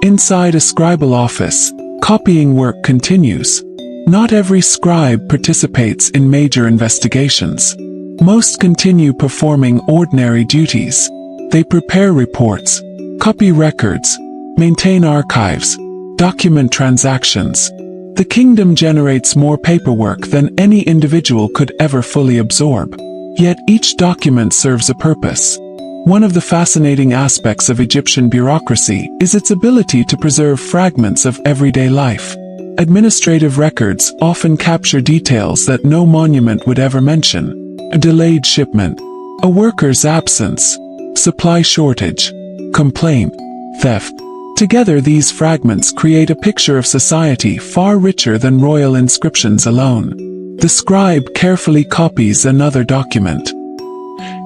Inside a scribal office, copying work continues. Not every scribe participates in major investigations. Most continue performing ordinary duties. They prepare reports, copy records, maintain archives, document transactions. The kingdom generates more paperwork than any individual could ever fully absorb. Yet each document serves a purpose. One of the fascinating aspects of Egyptian bureaucracy is its ability to preserve fragments of everyday life. Administrative records often capture details that no monument would ever mention. A delayed shipment, a worker's absence, supply shortage, complaint, theft. Together these fragments create a picture of society far richer than royal inscriptions alone. The scribe carefully copies another document.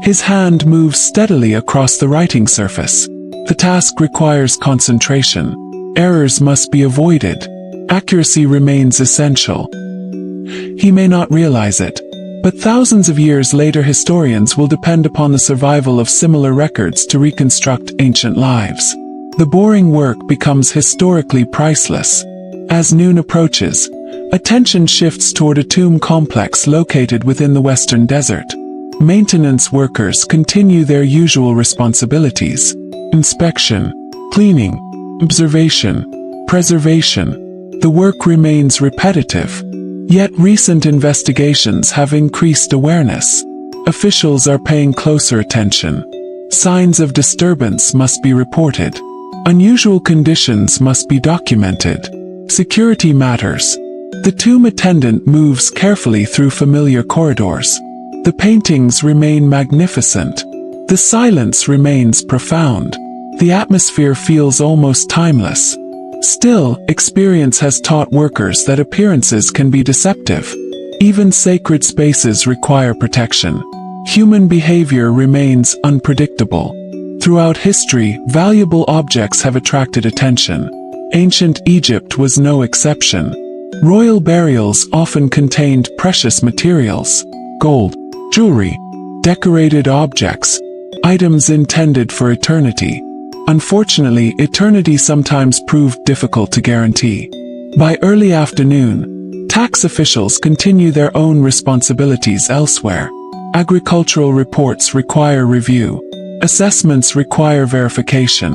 His hand moves steadily across the writing surface. The task requires concentration. Errors must be avoided. Accuracy remains essential. He may not realize it, but thousands of years later historians will depend upon the survival of similar records to reconstruct ancient lives. The boring work becomes historically priceless. As noon approaches, attention shifts toward a tomb complex located within the Western Desert. Maintenance workers continue their usual responsibilities: inspection, cleaning, observation, preservation. The work remains repetitive. Yet recent investigations have increased awareness. Officials are paying closer attention. Signs of disturbance must be reported. Unusual conditions must be documented. Security matters. The tomb attendant moves carefully through familiar corridors. The paintings remain magnificent. The silence remains profound. The atmosphere feels almost timeless. Still, experience has taught workers that appearances can be deceptive. Even sacred spaces require protection. Human behavior remains unpredictable. Throughout history, valuable objects have attracted attention. Ancient Egypt was no exception. Royal burials often contained precious materials: gold, jewelry, decorated objects, items intended for eternity. Unfortunately, eternity sometimes proved difficult to guarantee. By early afternoon, tax officials continue their own responsibilities elsewhere. Agricultural reports require review. Assessments require verification.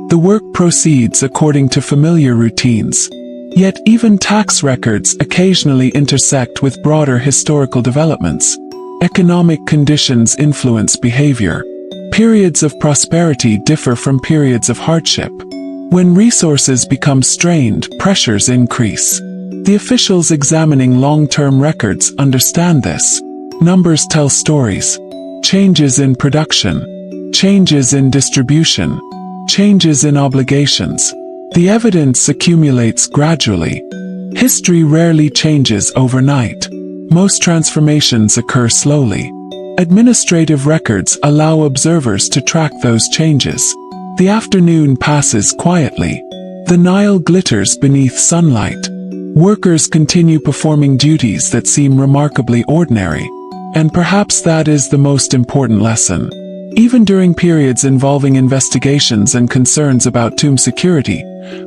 The work proceeds according to familiar routines. Yet even tax records occasionally intersect with broader historical developments. Economic conditions influence behavior. Periods of prosperity differ from periods of hardship. When resources become strained, pressures increase. The officials examining long-term records understand this. Numbers tell stories. Changes in production, changes in distribution, changes in obligations. The evidence accumulates gradually. History rarely changes overnight. Most transformations occur slowly. Administrative records allow observers to track those changes. The afternoon passes quietly. The Nile glitters beneath sunlight. Workers continue performing duties that seem remarkably ordinary. And perhaps that is the most important lesson. Even during periods involving investigations and concerns about tomb security,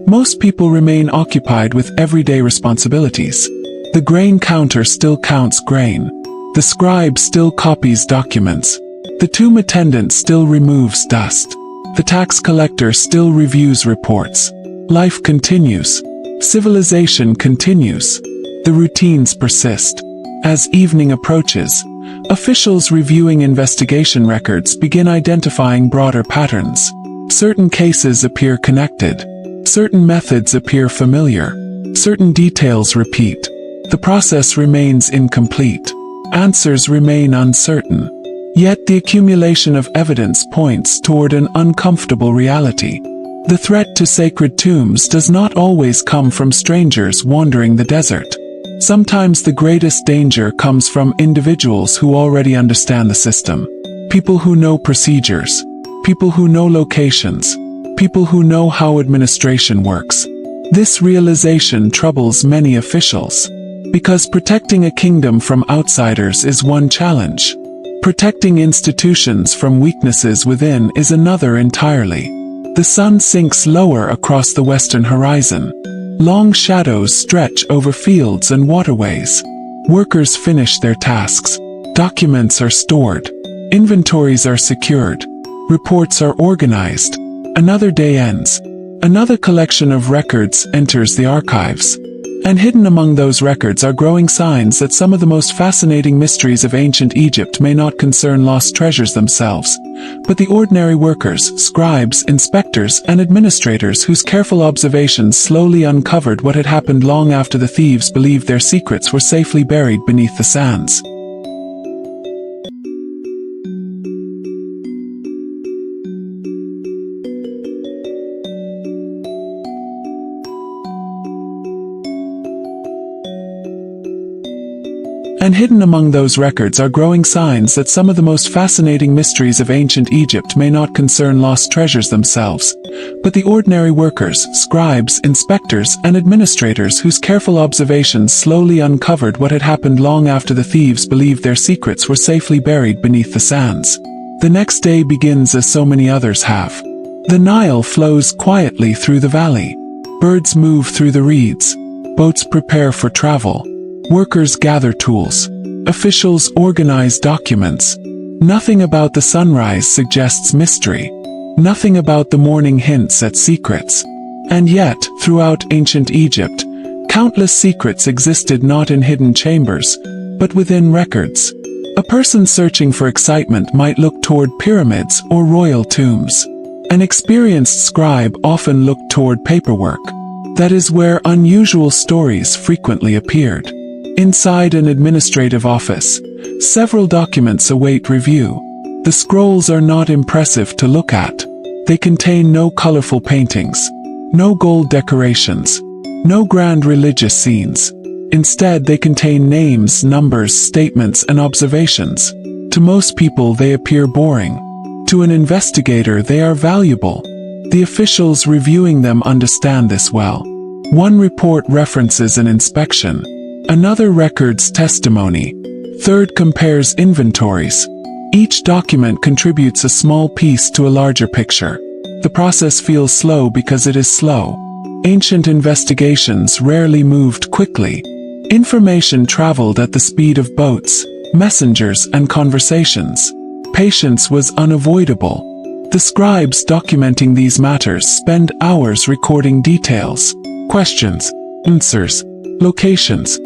most people remain occupied with everyday responsibilities. The grain counter still counts grain. The scribe still copies documents. The tomb attendant still removes dust. The tax collector still reviews reports. Life continues. Civilization continues. The routines persist. As evening approaches, officials reviewing investigation records begin identifying broader patterns. Certain cases appear connected. Certain methods appear familiar. Certain details repeat. The process remains incomplete. Answers remain uncertain. Yet the accumulation of evidence points toward an uncomfortable reality. The threat to sacred tombs does not always come from strangers wandering the desert. Sometimes the greatest danger comes from individuals who already understand the system. People who know procedures. People who know locations. People who know how administration works. This realization troubles many officials. Because protecting a kingdom from outsiders is one challenge. Protecting institutions from weaknesses within is another entirely. The sun sinks lower across the western horizon. Long shadows stretch over fields and waterways. Workers finish their tasks. Documents are stored. Inventories are secured. Reports are organized. Another day ends. Another collection of records enters the archives. And hidden among those records are growing signs that some of the most fascinating mysteries of ancient Egypt may not concern lost treasures themselves, but the ordinary workers, scribes, inspectors, and administrators whose careful observations slowly uncovered what had happened long after the thieves believed their secrets were safely buried beneath the sands. And hidden among those records are growing signs that some of the most fascinating mysteries of ancient Egypt may not concern lost treasures themselves, but the ordinary workers, scribes, inspectors, and administrators whose careful observations slowly uncovered what had happened long after the thieves believed their secrets were safely buried beneath the sands. The next day begins as so many others have. The Nile flows quietly through the valley. Birds move through the reeds. Boats prepare for travel. Workers gather tools. Officials organize documents. Nothing about the sunrise suggests mystery. Nothing about the morning hints at secrets. And yet, throughout ancient Egypt, countless secrets existed not in hidden chambers, but within records. A person searching for excitement might look toward pyramids or royal tombs. An experienced scribe often looked toward paperwork. That is where unusual stories frequently appeared. Inside an administrative office, several documents await review. The scrolls are not impressive to look at. They contain no colorful paintings, no gold decorations, no grand religious scenes. Instead, they contain names, numbers, statements, and observations. To most people, they appear boring. To an investigator, they are valuable. The officials reviewing them understand this well. One report references an inspection. Another records testimony. Third compares inventories. Each document contributes a small piece to a larger picture. The process feels slow because it is slow. Ancient investigations rarely moved quickly. Information traveled at the speed of boats, messengers, and conversations. Patience was unavoidable. The scribes documenting these matters spend hours recording details, questions, answers, locations,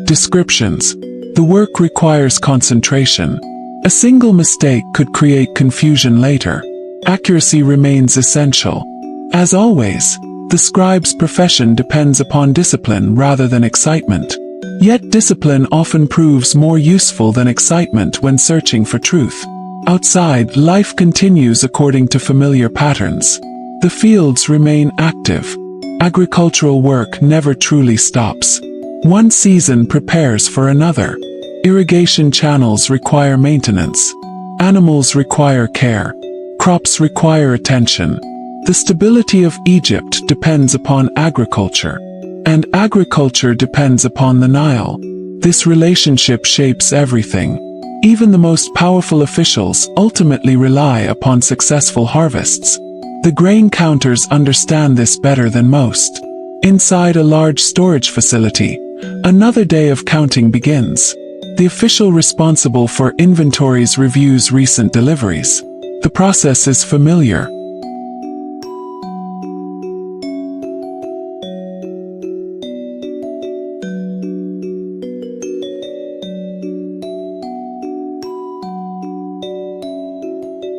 descriptions. The work requires concentration. A single mistake could create confusion later. Accuracy remains essential. As always, the scribe's profession depends upon discipline rather than excitement. Yet discipline often proves more useful than excitement when searching for truth. Outside, life continues according to familiar patterns. The fields remain active. Agricultural work never truly stops. One season prepares for another. Irrigation channels require maintenance. Animals require care. Crops require attention. The stability of Egypt depends upon agriculture. And agriculture depends upon the Nile. This relationship shapes everything. Even the most powerful officials ultimately rely upon successful harvests. The grain counters understand this better than most. Inside a large storage facility, another day of counting begins. The official responsible for inventories reviews recent deliveries. The process is familiar.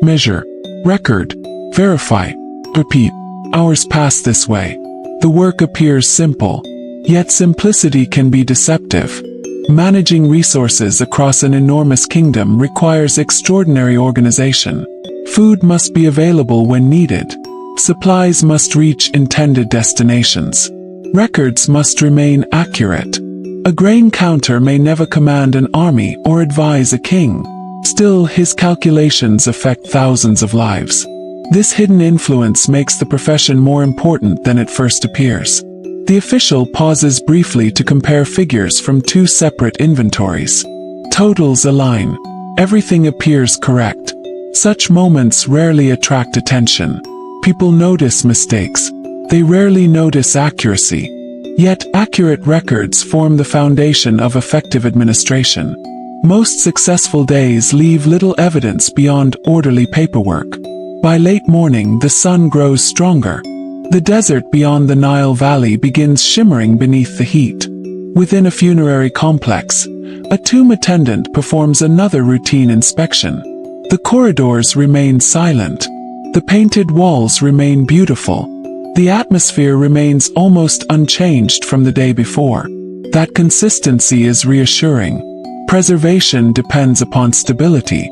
Measure, record, verify, repeat. Hours pass this way. The work appears simple, yet simplicity can be deceptive. Managing resources across an enormous kingdom requires extraordinary organization. Food must be available when needed. Supplies must reach intended destinations. Records must remain accurate. A grain counter may never command an army or advise a king. Still, his calculations affect thousands of lives. This hidden influence makes the profession more important than it first appears. The official pauses briefly to compare figures from two separate inventories. Totals align. Everything appears correct. Such moments rarely attract attention. People notice mistakes. They rarely notice accuracy. Yet, accurate records form the foundation of effective administration. Most successful days leave little evidence beyond orderly paperwork. By late morning, the sun grows stronger. The desert beyond the Nile Valley begins shimmering beneath the heat. Within a funerary complex, a tomb attendant performs another routine inspection. The corridors remain silent. The painted walls remain beautiful. The atmosphere remains almost unchanged from the day before. That consistency is reassuring. Preservation depends upon stability.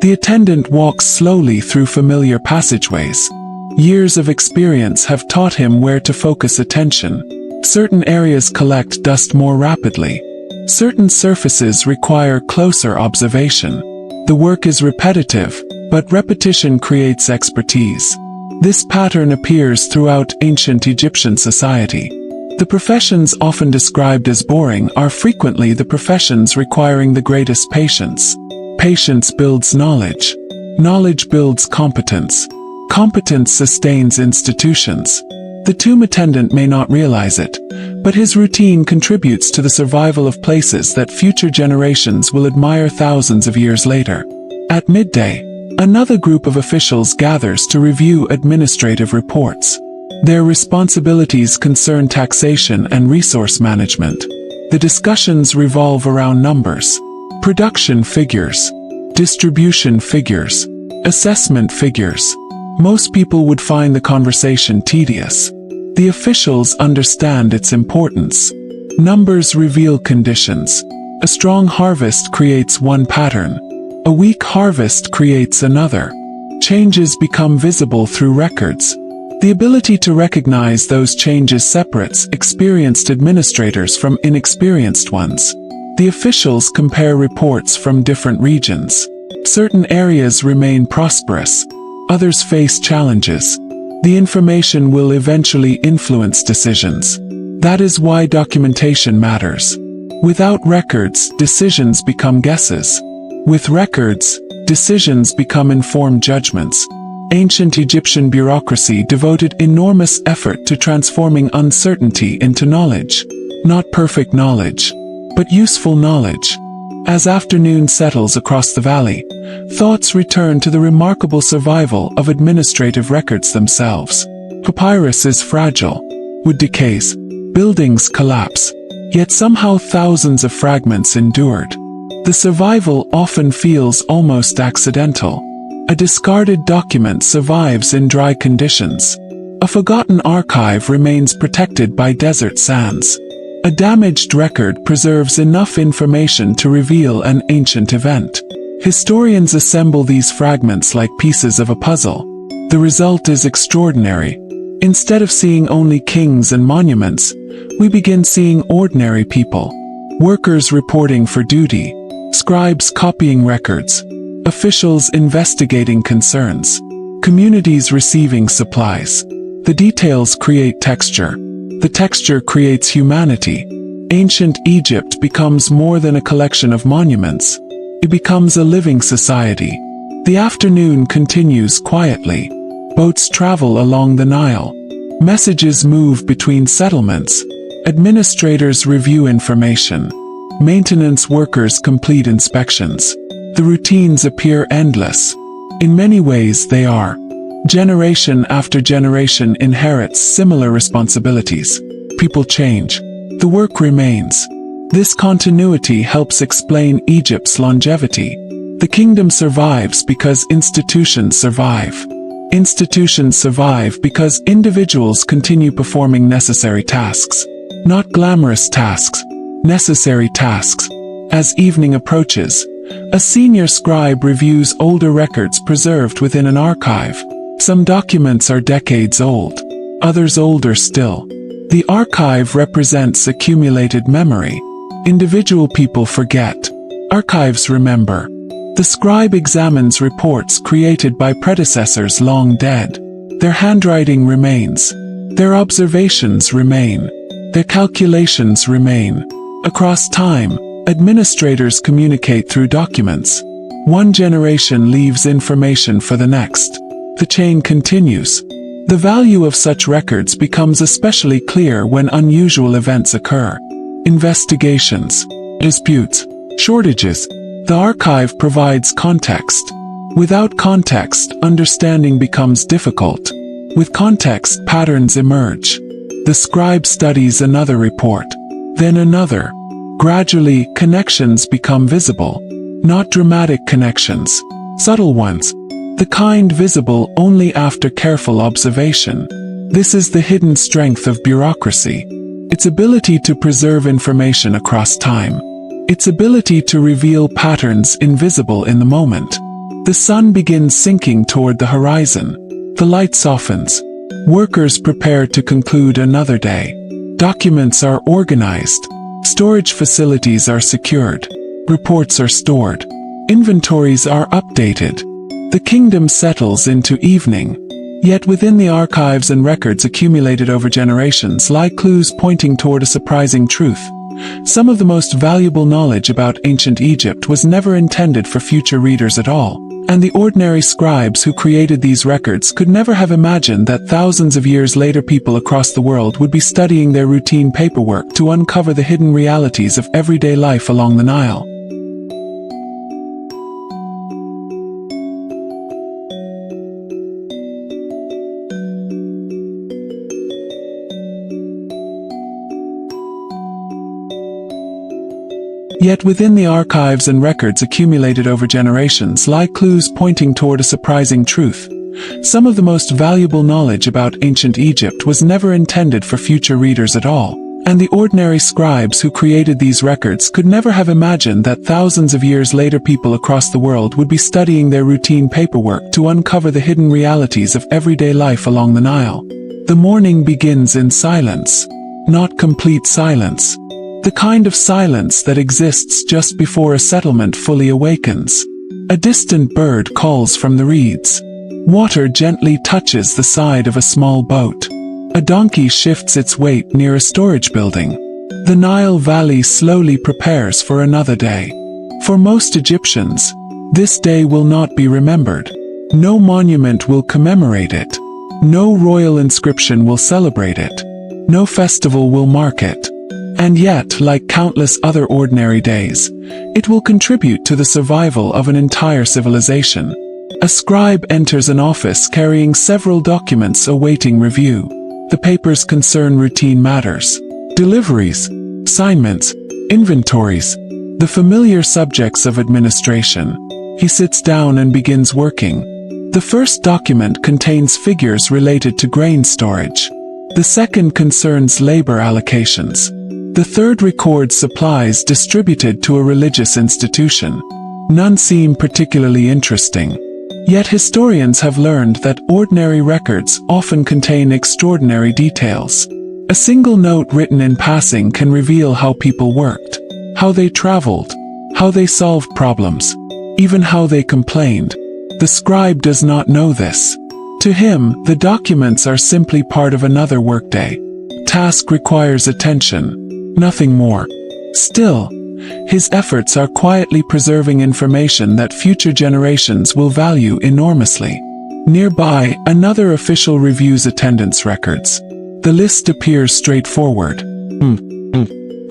The attendant walks slowly through familiar passageways. Years of experience have taught him where to focus attention. Certain areas collect dust more rapidly. Certain surfaces require closer observation. The work is repetitive, but repetition creates expertise. This pattern appears throughout ancient Egyptian society. The professions often described as boring are frequently the professions requiring the greatest patience. Patience builds knowledge. Knowledge builds competence. Competence sustains institutions. The tomb attendant may not realize it, but his routine contributes to the survival of places that future generations will admire thousands of years later. At midday, another group of officials gathers to review administrative reports. Their responsibilities concern taxation and resource management. The discussions revolve around numbers, production figures, distribution figures, assessment figures. Most people would find the conversation tedious. The officials understand its importance. Numbers reveal conditions. A strong harvest creates one pattern. A weak harvest creates another. Changes become visible through records. The ability to recognize those changes separates experienced administrators from inexperienced ones. The officials compare reports from different regions. Certain areas remain prosperous. Others face challenges. The information will eventually influence decisions. That is why documentation matters. Without records, decisions become guesses. With records, decisions become informed judgments. Ancient Egyptian bureaucracy devoted enormous effort to transforming uncertainty into knowledge. Not perfect knowledge, but useful knowledge. As afternoon settles across the valley, thoughts return to the remarkable survival of administrative records themselves. Papyrus is fragile. Wood decays, buildings collapse, yet somehow thousands of fragments endured. The survival often feels almost accidental. A discarded document survives in dry conditions. A forgotten archive remains protected by desert sands. A damaged record preserves enough information to reveal an ancient event. Historians assemble these fragments like pieces of a puzzle. The result is extraordinary. Instead of seeing only kings and monuments, we begin seeing ordinary people. Workers reporting for duty, scribes copying records, officials investigating concerns, communities receiving supplies. The details create texture. The texture creates humanity. Ancient Egypt becomes more than a collection of monuments. It becomes a living society. The afternoon continues quietly. Boats travel along the Nile. Messages move between settlements. Administrators review information. Maintenance workers complete inspections. The routines appear endless. In many ways they are. Generation after generation inherits similar responsibilities. People change. The work remains. This continuity helps explain Egypt's longevity. The kingdom survives because institutions survive. Institutions survive because individuals continue performing necessary tasks. Not glamorous tasks, necessary tasks. As evening approaches, a senior scribe reviews older records preserved within an archive. Some documents are decades old, others older still. The archive represents accumulated memory. Individual people forget. Archives remember. The scribe examines reports created by predecessors long dead. Their handwriting remains. Their observations remain. Their calculations remain. Across time, administrators communicate through documents. One generation leaves information for the next. The chain continues. The value of such records becomes especially clear when unusual events occur. Investigations, disputes, shortages. The archive provides context. Without context, understanding becomes difficult. With context, patterns emerge. The scribe studies another report, then another. Gradually, connections become visible. Not dramatic connections, subtle ones. The kind visible only after careful observation. This is the hidden strength of bureaucracy. Its ability to preserve information across time. Its ability to reveal patterns invisible in the moment. The sun begins sinking toward the horizon. The light softens. Workers prepare to conclude another day. Documents are organized. Storage facilities are secured. Reports are stored. Inventories are updated. The kingdom settles into evening. Yet within the archives and records accumulated over generations lie clues pointing toward a surprising truth. Some of the most valuable knowledge about ancient Egypt was never intended for future readers at all. And the ordinary scribes who created these records could never have imagined that thousands of years later people across the world would be studying their routine paperwork to uncover the hidden realities of everyday life along the Nile. Yet within the archives and records accumulated over generations lie clues pointing toward a surprising truth. Some of the most valuable knowledge about ancient Egypt was never intended for future readers at all, and the ordinary scribes who created these records could never have imagined that thousands of years later people across the world would be studying their routine paperwork to uncover the hidden realities of everyday life along the Nile. The morning begins in silence. Not complete silence. The kind of silence that exists just before a settlement fully awakens. A distant bird calls from the reeds. Water gently touches the side of a small boat. A donkey shifts its weight near a storage building. The Nile Valley slowly prepares for another day. For most Egyptians, this day will not be remembered. No monument will commemorate it. No royal inscription will celebrate it. No festival will mark it. And yet, like countless other ordinary days, it will contribute to the survival of an entire civilization. A scribe enters an office carrying several documents awaiting review. The papers concern routine matters. Deliveries, assignments, inventories, the familiar subjects of administration. He sits down and begins working. The first document contains figures related to grain storage. The second concerns labor allocations. The third records supplies distributed to a religious institution. None seem particularly interesting. Yet historians have learned that ordinary records often contain extraordinary details. A single note written in passing can reveal how people worked, how they traveled, how they solved problems, even how they complained. The scribe does not know this. To him, the documents are simply part of another workday. Task requires attention. Nothing more. Still, his efforts are quietly preserving information that future generations will value enormously. Nearby, another official reviews attendance records. The list appears straightforward.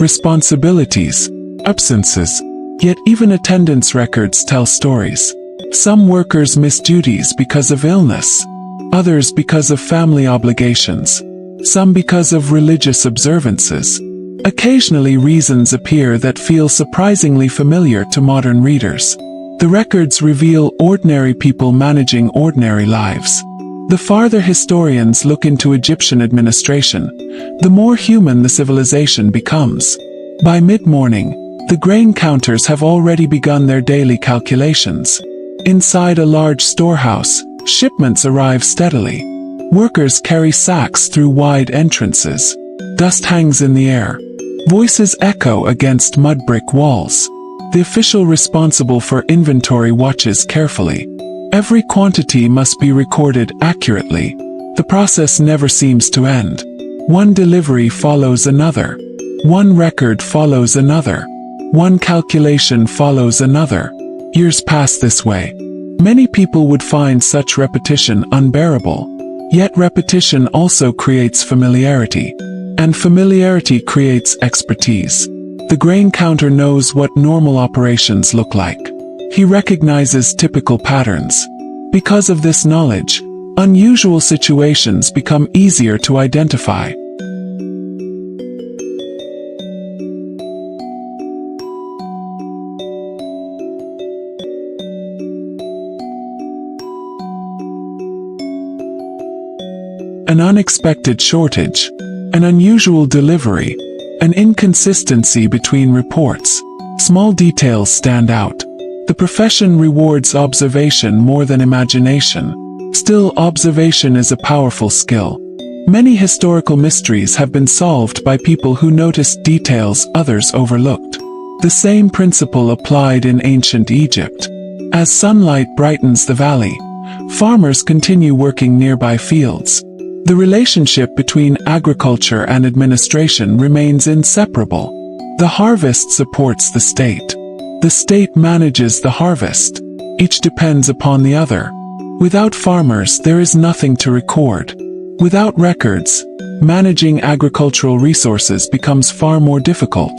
Responsibilities, absences. Yet even attendance records tell stories. Some workers miss duties because of illness. Others because of family obligations. Some because of religious observances. Occasionally reasons appear that feel surprisingly familiar to modern readers. The records reveal ordinary people managing ordinary lives. The farther historians look into Egyptian administration, the more human the civilization becomes. By mid-morning, the grain counters have already begun their daily calculations. Inside a large storehouse, shipments arrive steadily. Workers carry sacks through wide entrances. Dust hangs in the air. Voices echo against mud brick walls. The official responsible for inventory watches carefully. Every quantity must be recorded accurately. The process never seems to end. One delivery follows another. One record follows another. One calculation follows another. Years pass this way. Many people would find such repetition unbearable. Yet repetition also creates familiarity. And familiarity creates expertise. The grain counter knows what normal operations look like. He recognizes typical patterns. Because of this knowledge, unusual situations become easier to identify. An unexpected shortage. An unusual delivery. An inconsistency between reports. Small details stand out. The profession rewards observation more than imagination. Still, observation is a powerful skill. Many historical mysteries have been solved by people who noticed details others overlooked. The same principle applied in ancient Egypt. As sunlight brightens the valley, farmers continue working nearby fields. The relationship between agriculture and administration remains inseparable. The harvest supports the state. The state manages the harvest. Each depends upon the other. Without farmers, there is nothing to record. Without records, managing agricultural resources becomes far more difficult.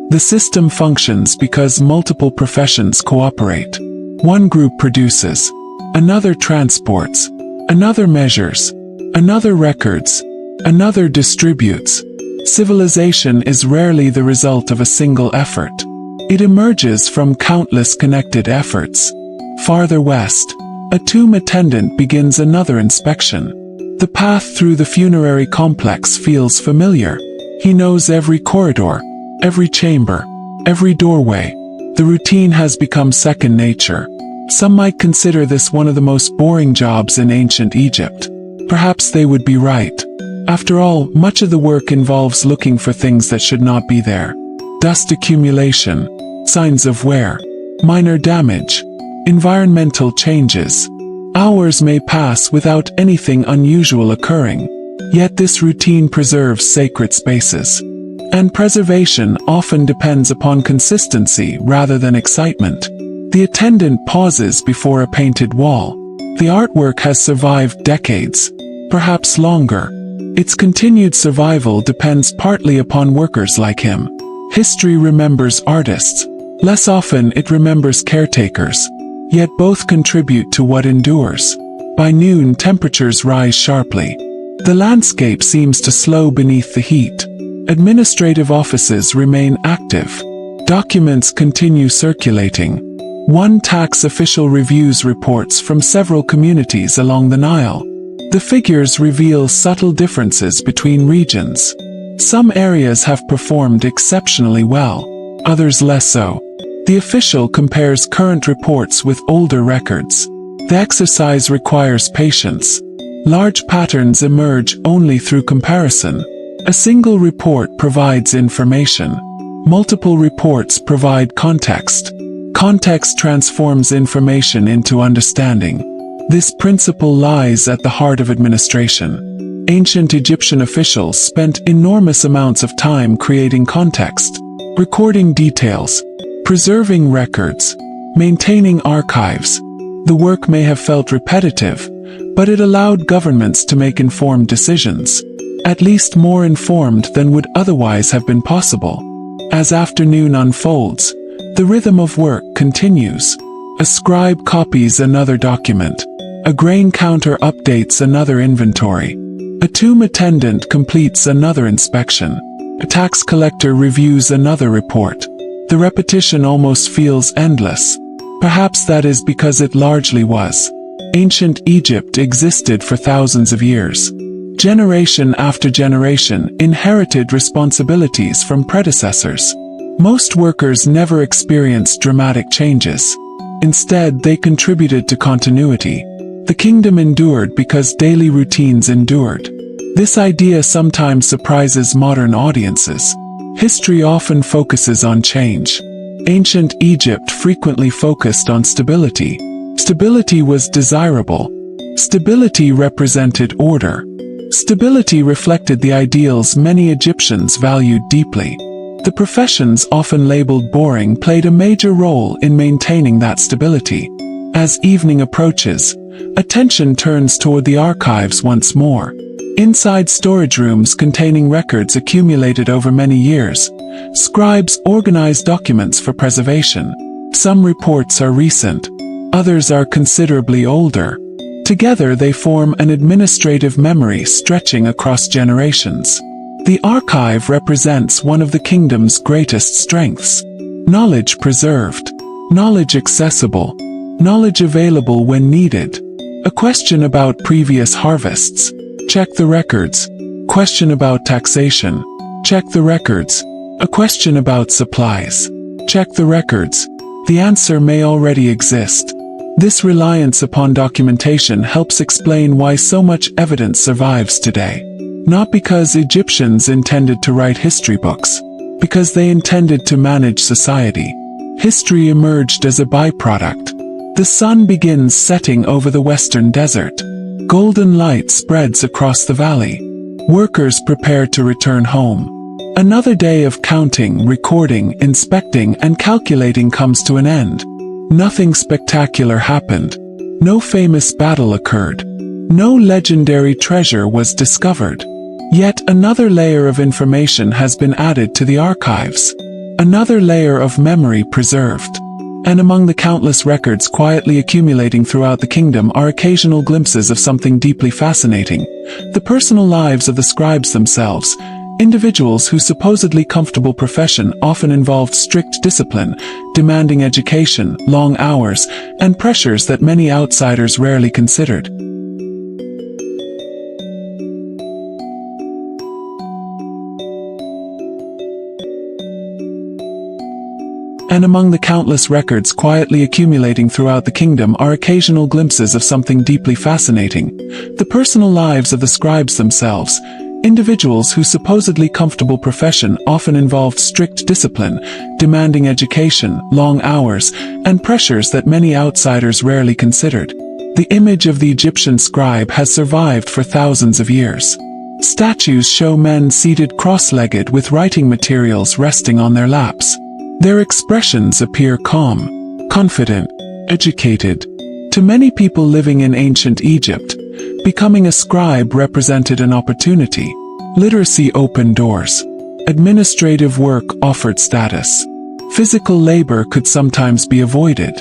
The system functions because multiple professions cooperate. One group produces, another transports, another measures, another records, another distributes. Civilization is rarely the result of a single effort. It emerges from countless connected efforts. Farther west, a tomb attendant begins another inspection. The path through the funerary complex feels familiar. He knows every corridor, every chamber, every doorway. The routine has become second nature. Some might consider this one of the most boring jobs in ancient Egypt. Perhaps they would be right. After all, much of the work involves looking for things that should not be there. Dust accumulation, signs of wear, minor damage, environmental changes. Hours may pass without anything unusual occurring. Yet this routine preserves sacred spaces. And preservation often depends upon consistency rather than excitement. The attendant pauses before a painted wall. The artwork has survived decades, perhaps longer. Its continued survival depends partly upon workers like him. History remembers artists. Less often it remembers caretakers. Yet both contribute to what endures. By noon, temperatures rise sharply. The landscape seems to slow beneath the heat. Administrative offices remain active. Documents continue circulating. One tax official reviews reports from several communities along the Nile. The figures reveal subtle differences between regions. Some areas have performed exceptionally well, others less so. The official compares current reports with older records. The exercise requires patience. Large patterns emerge only through comparison. A single report provides information. Multiple reports provide context. Context transforms information into understanding. This principle lies at the heart of administration. Ancient Egyptian officials spent enormous amounts of time creating context, recording details, preserving records, maintaining archives. The work may have felt repetitive, but it allowed governments to make informed decisions, at least more informed than would otherwise have been possible. As afternoon unfolds, the rhythm of work continues. A scribe copies another document. A grain counter updates another inventory. A tomb attendant completes another inspection. A tax collector reviews another report. The repetition almost feels endless. Perhaps that is because it largely was. Ancient Egypt existed for thousands of years. Generation after generation inherited responsibilities from predecessors. Most workers never experienced dramatic changes. Instead, they contributed to continuity. The kingdom endured because daily routines endured. This idea sometimes surprises modern audiences. History often focuses on change. Ancient Egypt frequently focused on stability. Stability was desirable. Stability represented order. Stability reflected the ideals many Egyptians valued deeply. The professions often labeled boring played a major role in maintaining that stability. As evening approaches, attention turns toward the archives once more. Inside storage rooms containing records accumulated over many years, scribes organize documents for preservation. Some reports are recent, others are considerably older. Together they form an administrative memory stretching across generations. The archive represents one of the kingdom's greatest strengths. Knowledge preserved, knowledge accessible, knowledge available when needed. A question about previous harvests. Check the records. Question about taxation. Check the records. A question about supplies. Check the records. The answer may already exist. This reliance upon documentation helps explain why so much evidence survives today. Not because Egyptians intended to write history books, because they intended to manage society. History emerged as a byproduct. The sun begins setting over the western desert. Golden light spreads across the valley. Workers prepare to return home. Another day of counting, recording, inspecting, and calculating comes to an end. Nothing spectacular happened. No famous battle occurred. No legendary treasure was discovered. Yet another layer of information has been added to the archives. Another layer of memory preserved. And among the countless records quietly accumulating throughout the kingdom are occasional glimpses of something deeply fascinating: the personal lives of the scribes themselves. Individuals whose supposedly comfortable profession often involved strict discipline, demanding education, long hours, and pressures that many outsiders rarely considered. And among the countless records quietly accumulating throughout the kingdom are occasional glimpses of something deeply fascinating: the personal lives of the scribes themselves. Individuals whose supposedly comfortable profession often involved strict discipline, demanding education, long hours, and pressures that many outsiders rarely considered. The image of the Egyptian scribe has survived for thousands of years. Statues show men seated cross-legged with writing materials resting on their laps. Their expressions appear calm, confident, educated. To many people living in ancient Egypt, becoming a scribe represented an opportunity. Literacy opened doors. Administrative work offered status. Physical labor could sometimes be avoided.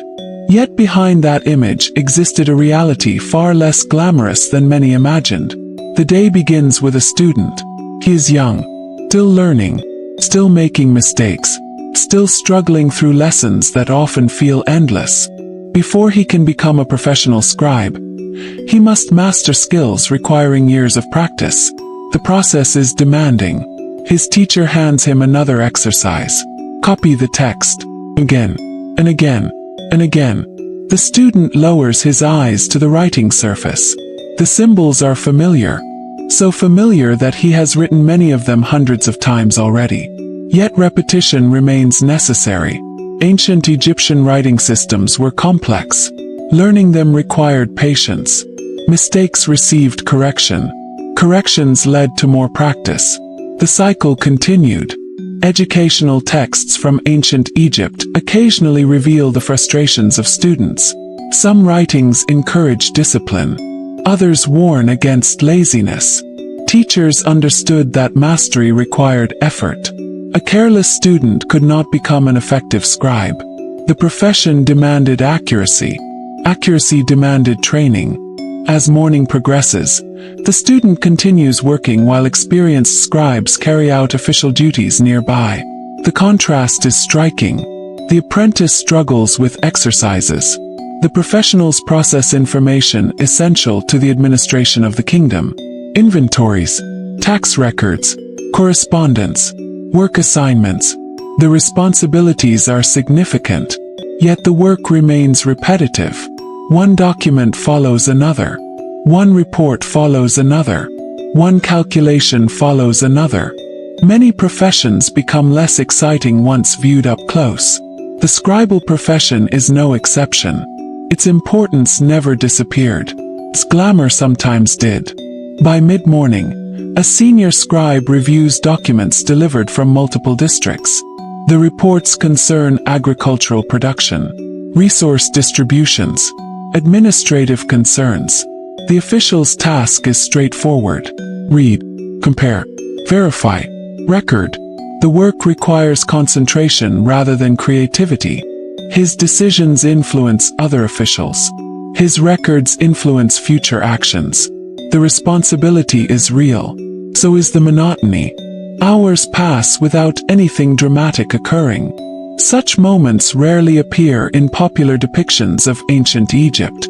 Yet behind that image existed a reality far less glamorous than many imagined. The day begins with a student. He is young, still learning, still making mistakes, still struggling through lessons that often feel endless. Before he can become a professional scribe, he must master skills requiring years of practice. The process is demanding. His teacher hands him another exercise. Copy the text. Again, and again, and again. The student lowers his eyes to the writing surface. The symbols are familiar. So familiar that he has written many of them hundreds of times already. Yet repetition remains necessary. Ancient Egyptian writing systems were complex. Learning them required patience. Mistakes received correction. Corrections led to more practice. The cycle continued. Educational texts from ancient Egypt occasionally reveal the frustrations of students. Some writings encourage discipline. Others warn against laziness. Teachers understood that mastery required effort. A careless student could not become an effective scribe. The profession demanded accuracy. Accuracy demanded training. As morning progresses, the student continues working while experienced scribes carry out official duties nearby. The contrast is striking. The apprentice struggles with exercises. The professionals process information essential to the administration of the kingdom. Inventories, tax records, correspondence, work assignments. The responsibilities are significant, yet the work remains repetitive. One document follows another. One report follows another. One calculation follows another. Many professions become less exciting once viewed up close. The scribal profession is no exception. Its importance never disappeared. Its glamour sometimes did. By mid-morning, a senior scribe reviews documents delivered from multiple districts. The reports concern agricultural production, resource distributions, administrative concerns. The official's task is straightforward. Read, compare, verify, record. The work requires concentration rather than creativity. His decisions influence other officials. His records influence future actions. The responsibility is real. So is the monotony. Hours pass without anything dramatic occurring. Such moments rarely appear in popular depictions of ancient Egypt.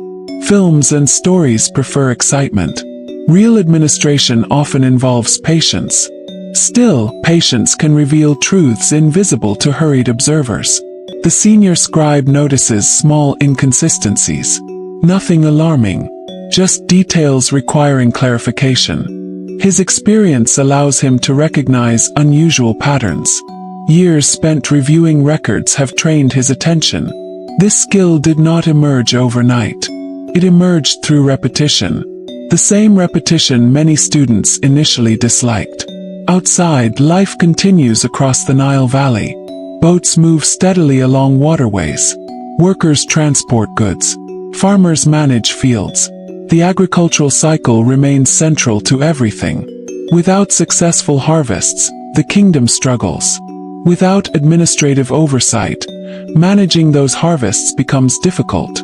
Films and stories prefer excitement. Real administration often involves patience. Still, patience can reveal truths invisible to hurried observers. The senior scribe notices small inconsistencies. Nothing alarming, just details requiring clarification. His experience allows him to recognize unusual patterns. Years spent reviewing records have trained his attention. This skill did not emerge overnight. It emerged through repetition. The same repetition many students initially disliked. Outside, life continues across the Nile Valley. Boats move steadily along waterways. Workers transport goods. Farmers manage fields. The agricultural cycle remains central to everything. Without successful harvests, the kingdom struggles. Without administrative oversight, managing those harvests becomes difficult.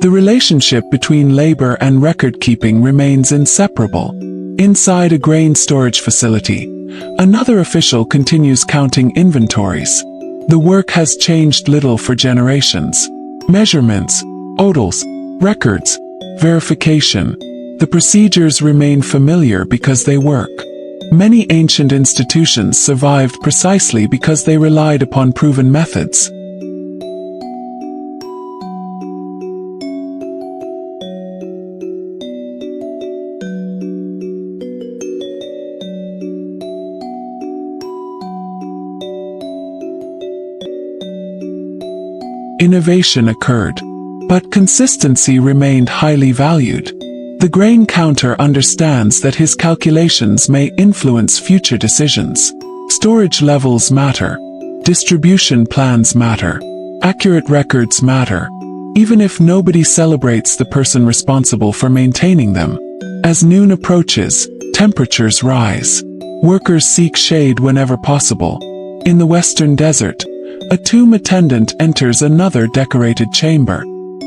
The relationship between labor and record-keeping remains inseparable. Inside a grain storage facility, another official continues counting inventories. The work has changed little for generations. Measurements, totals, records, verification. The procedures remain familiar because they work. Many ancient institutions survived precisely because they relied upon proven methods. Innovation occurred, but consistency remained highly valued. The grain counter understands that his calculations may influence future decisions. Storage levels matter. Distribution plans matter. Accurate records matter, even if nobody celebrates the person responsible for maintaining them. As noon approaches, temperatures rise. Workers seek shade whenever possible. In the western desert, a tomb attendant enters another decorated chamber.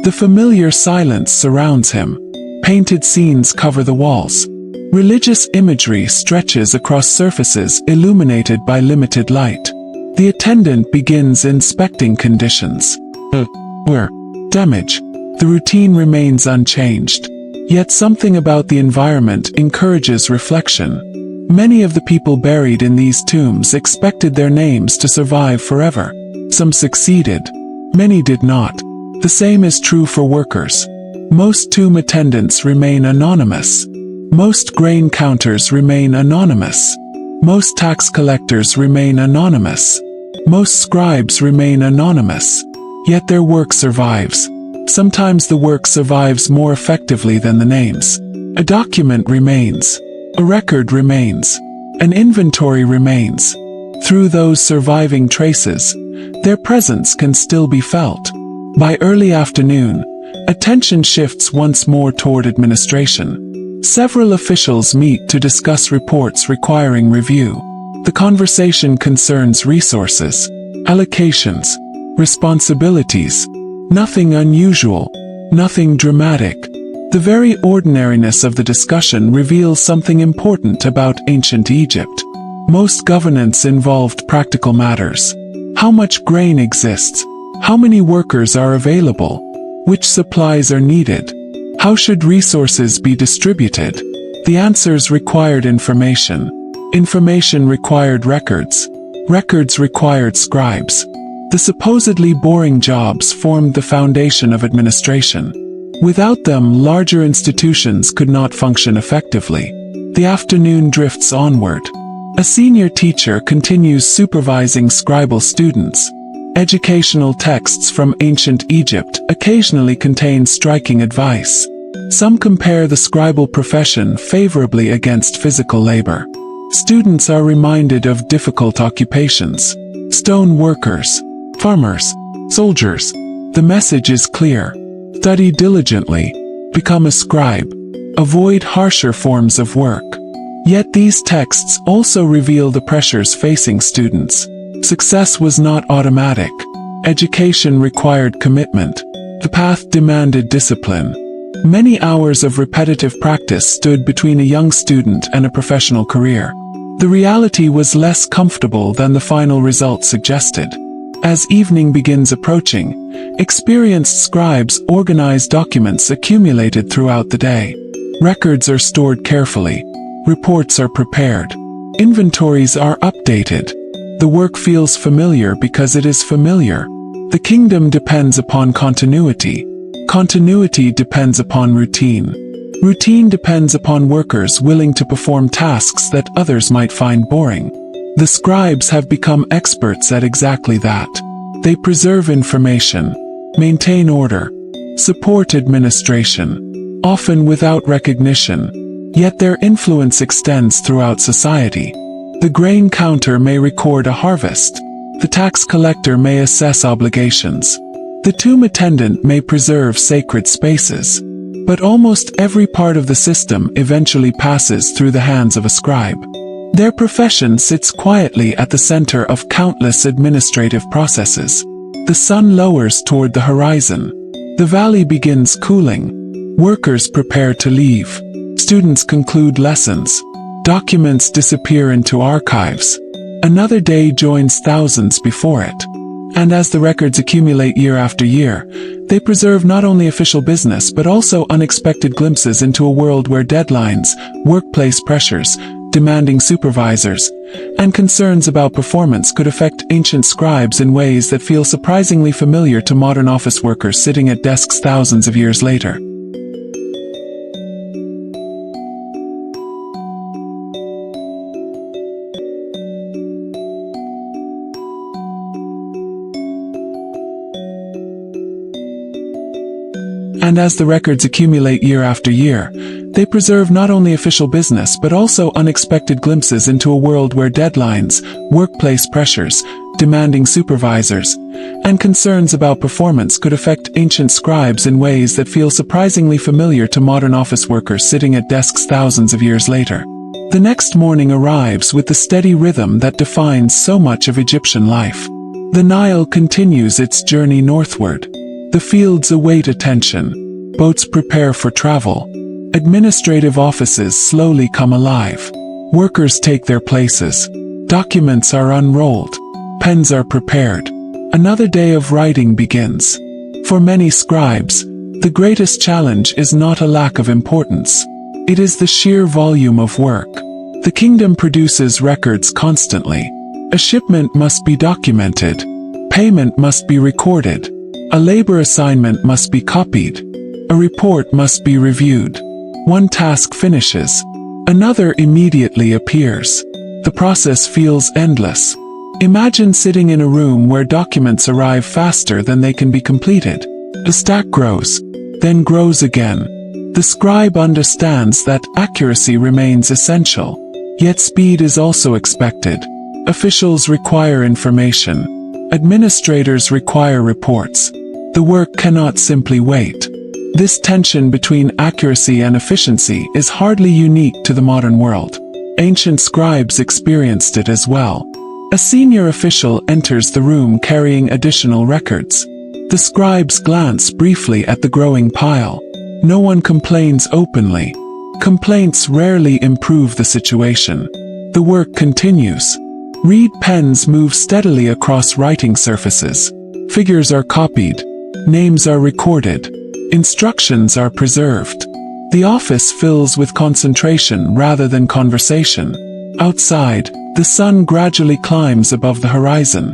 The familiar silence surrounds him. Painted scenes cover the walls. Religious imagery stretches across surfaces illuminated by limited light. The attendant begins inspecting conditions. Wear. Damage. The routine remains unchanged. Yet something about the environment encourages reflection. Many of the people buried in these tombs expected their names to survive forever. Some succeeded. Many did not. The same is true for workers. Most tomb attendants remain anonymous. Most grain counters remain anonymous. Most tax collectors remain anonymous. Most scribes remain anonymous. Yet their work survives. Sometimes the work survives more effectively than the names. A document remains. A record remains. An inventory remains. Through those surviving traces, their presence can still be felt. By early afternoon, attention shifts once more toward administration. Several officials meet to discuss reports requiring review. The conversation concerns resources, allocations, responsibilities. Nothing unusual, nothing dramatic. The very ordinariness of the discussion reveals something important about ancient Egypt. Most governance involved practical matters. How much grain exists? How many workers are available? Which supplies are needed? How should resources be distributed? The answers required information. Information required records. Records required scribes. The supposedly boring jobs formed the foundation of administration. Without them, larger institutions could not function effectively. The afternoon drifts onward. A senior teacher continues supervising scribal students. Educational texts from ancient Egypt occasionally contain striking advice. Some compare the scribal profession favorably against physical labor. Students are reminded of difficult occupations. Stone workers, farmers, soldiers. The message is clear. Study diligently. Become a scribe. Avoid harsher forms of work. Yet these texts also reveal the pressures facing students. Success was not automatic. Education required commitment. The path demanded discipline. Many hours of repetitive practice stood between a young student and a professional career. The reality was less comfortable than the final result suggested. As evening begins approaching, experienced scribes organize documents accumulated throughout the day. Records are stored carefully. Reports are prepared. Inventories are updated. The work feels familiar because it is familiar. The kingdom depends upon continuity. Continuity depends upon routine. Routine depends upon workers willing to perform tasks that others might find boring. The scribes have become experts at exactly that. They preserve information, maintain order, support administration, often without recognition, yet their influence extends throughout society. The grain counter may record a harvest. The tax collector may assess obligations. The tomb attendant may preserve sacred spaces, but almost every part of the system eventually passes through the hands of a scribe. Their profession sits quietly at the center of countless administrative processes. The sun lowers toward the horizon. The valley begins cooling. Workers prepare to leave. Students conclude lessons. Documents disappear into archives. Another day joins thousands before it. And as the records accumulate year after year, they preserve not only official business but also unexpected glimpses into a world where deadlines, workplace pressures, demanding supervisors, and concerns about performance could affect ancient scribes in ways that feel surprisingly familiar to modern office workers sitting at desks thousands of years later. And as the records accumulate year after year, they preserve not only official business but also unexpected glimpses into a world where deadlines, workplace pressures, demanding supervisors, and concerns about performance could affect ancient scribes in ways that feel surprisingly familiar to modern office workers sitting at desks thousands of years later. The next morning arrives with the steady rhythm that defines so much of Egyptian life. The Nile continues its journey northward. The fields await attention. Boats prepare for travel. Administrative offices slowly come alive. Workers take their places. Documents are unrolled. Pens are prepared. Another day of writing begins. For many scribes, the greatest challenge is not a lack of importance. It is the sheer volume of work. The kingdom produces records constantly. A shipment must be documented. Payment must be recorded. A labor assignment must be copied. A report must be reviewed. One task finishes. Another immediately appears. The process feels endless. Imagine sitting in a room where documents arrive faster than they can be completed. The stack grows, then grows again. The scribe understands that accuracy remains essential. Yet speed is also expected. Officials require information. Administrators require reports. The work cannot simply wait. This tension between accuracy and efficiency is hardly unique to the modern world. Ancient scribes experienced it as well. A senior official enters the room carrying additional records. The scribes glance briefly at the growing pile. No one complains openly. Complaints rarely improve the situation. The work continues. Reed pens move steadily across writing surfaces. Figures are copied. Names are recorded. Instructions are preserved. The office fills with concentration rather than conversation. Outside, the sun gradually climbs above the horizon.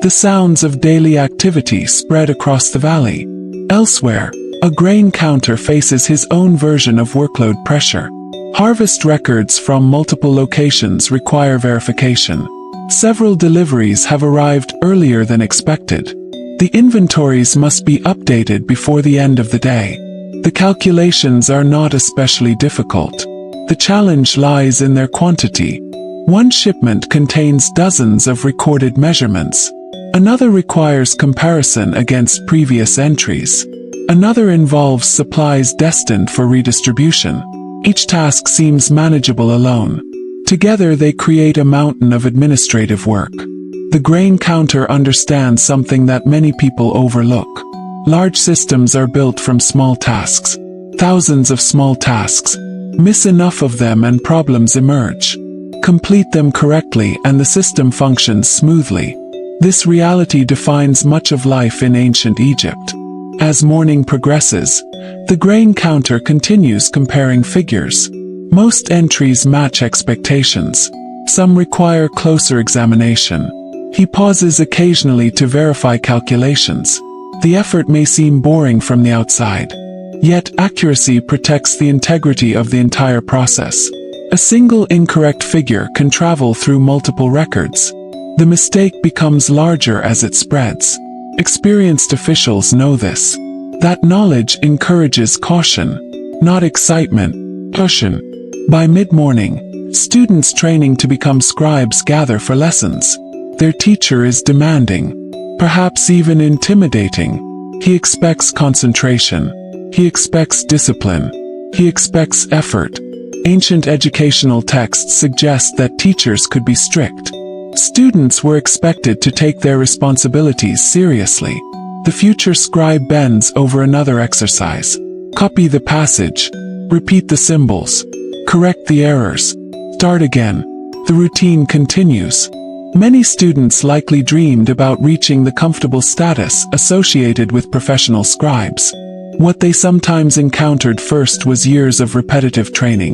The sounds of daily activity spread across the valley. Elsewhere, a grain counter faces his own version of workload pressure. Harvest records from multiple locations require verification. Several deliveries have arrived earlier than expected. The inventories must be updated before the end of the day. The calculations are not especially difficult. The challenge lies in their quantity. One shipment contains dozens of recorded measurements. Another requires comparison against previous entries. Another involves supplies destined for redistribution. Each task seems manageable alone. Together they create a mountain of administrative work. The grain counter understands something that many people overlook. Large systems are built from small tasks. Thousands of small tasks. Miss enough of them and problems emerge. Complete them correctly and the system functions smoothly. This reality defines much of life in ancient Egypt. As morning progresses, the grain counter continues comparing figures. Most entries match expectations. Some require closer examination. He pauses occasionally to verify calculations. The effort may seem boring from the outside. Yet accuracy protects the integrity of the entire process. A single incorrect figure can travel through multiple records. The mistake becomes larger as it spreads. Experienced officials know this. That knowledge encourages caution, not excitement, caution. By mid-morning, students training to become scribes gather for lessons. Their teacher is demanding, perhaps even intimidating. He expects concentration. He expects discipline. He expects effort. Ancient educational texts suggest that teachers could be strict. Students were expected to take their responsibilities seriously. The future scribe bends over another exercise. Copy the passage. Repeat the symbols. Correct the errors. Start again. The routine continues. Many students likely dreamed about reaching the comfortable status associated with professional scribes. What they sometimes encountered first was years of repetitive training.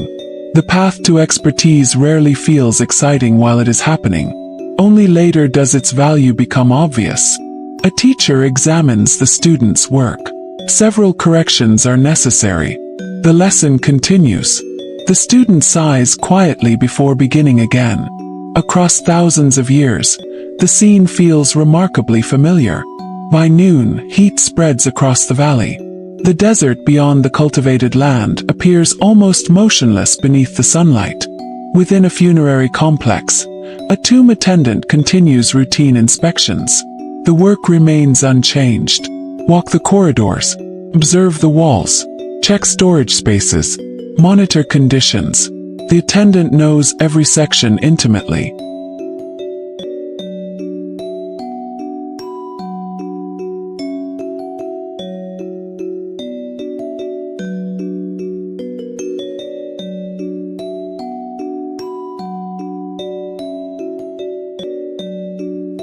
The path to expertise rarely feels exciting while it is happening. Only later does its value become obvious. A teacher examines the student's work. Several corrections are necessary. The lesson continues. The student sighs quietly before beginning again. Across thousands of years, the scene feels remarkably familiar. By noon, heat spreads across the valley. The desert beyond the cultivated land appears almost motionless beneath the sunlight. Within a funerary complex, a tomb attendant continues routine inspections. The work remains unchanged. Walk the corridors. Observe the walls. Check storage spaces. Monitor conditions. The attendant knows every section intimately.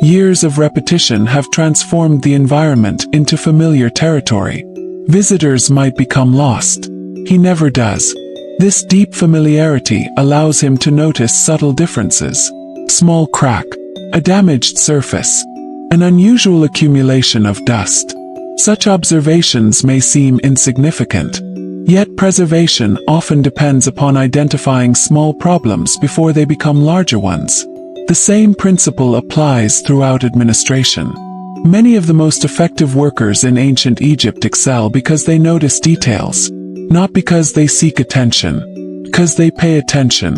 Years of repetition have transformed the environment into familiar territory. Visitors might become lost. He never does. This deep familiarity allows him to notice subtle differences. Small crack, a damaged surface, an unusual accumulation of dust. Such observations may seem insignificant. Yet preservation often depends upon identifying small problems before they become larger ones. The same principle applies throughout administration. Many of the most effective workers in ancient Egypt excel because they notice details, not because they seek attention, because they pay attention.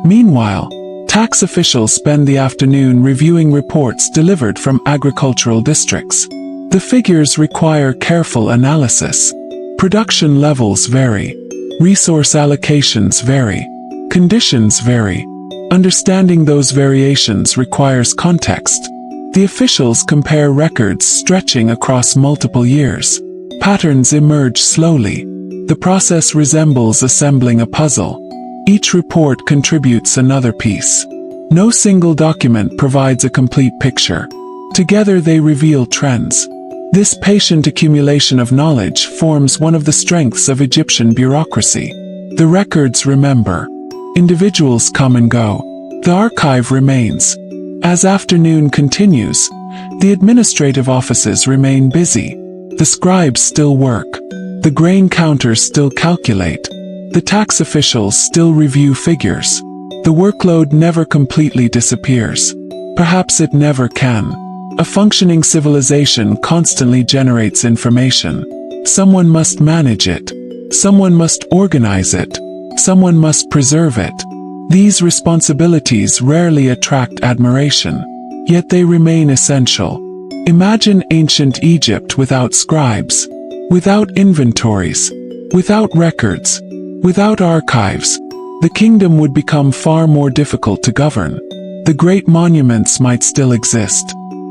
Meanwhile, tax officials spend the afternoon reviewing reports delivered from agricultural districts. The figures require careful analysis. Production levels vary. Resource allocations vary. Conditions vary. Understanding those variations requires context. The officials compare records stretching across multiple years. Patterns emerge slowly. The process resembles assembling a puzzle. Each report contributes another piece. No single document provides a complete picture. Together they reveal trends. This patient accumulation of knowledge forms one of the strengths of Egyptian bureaucracy. The records remember. Individuals come and go. The archive remains. As afternoon continues, the administrative offices remain busy. The scribes still work. The grain counters still calculate. The tax officials still review figures. The workload never completely disappears. Perhaps it never can. A functioning civilization constantly generates information. Someone must manage it. Someone must organize it. Someone must preserve it. These responsibilities rarely attract admiration, yet they remain essential. Imagine ancient Egypt without scribes, without inventories, without records, without archives. The kingdom would become far more difficult to govern. The great monuments might still exist.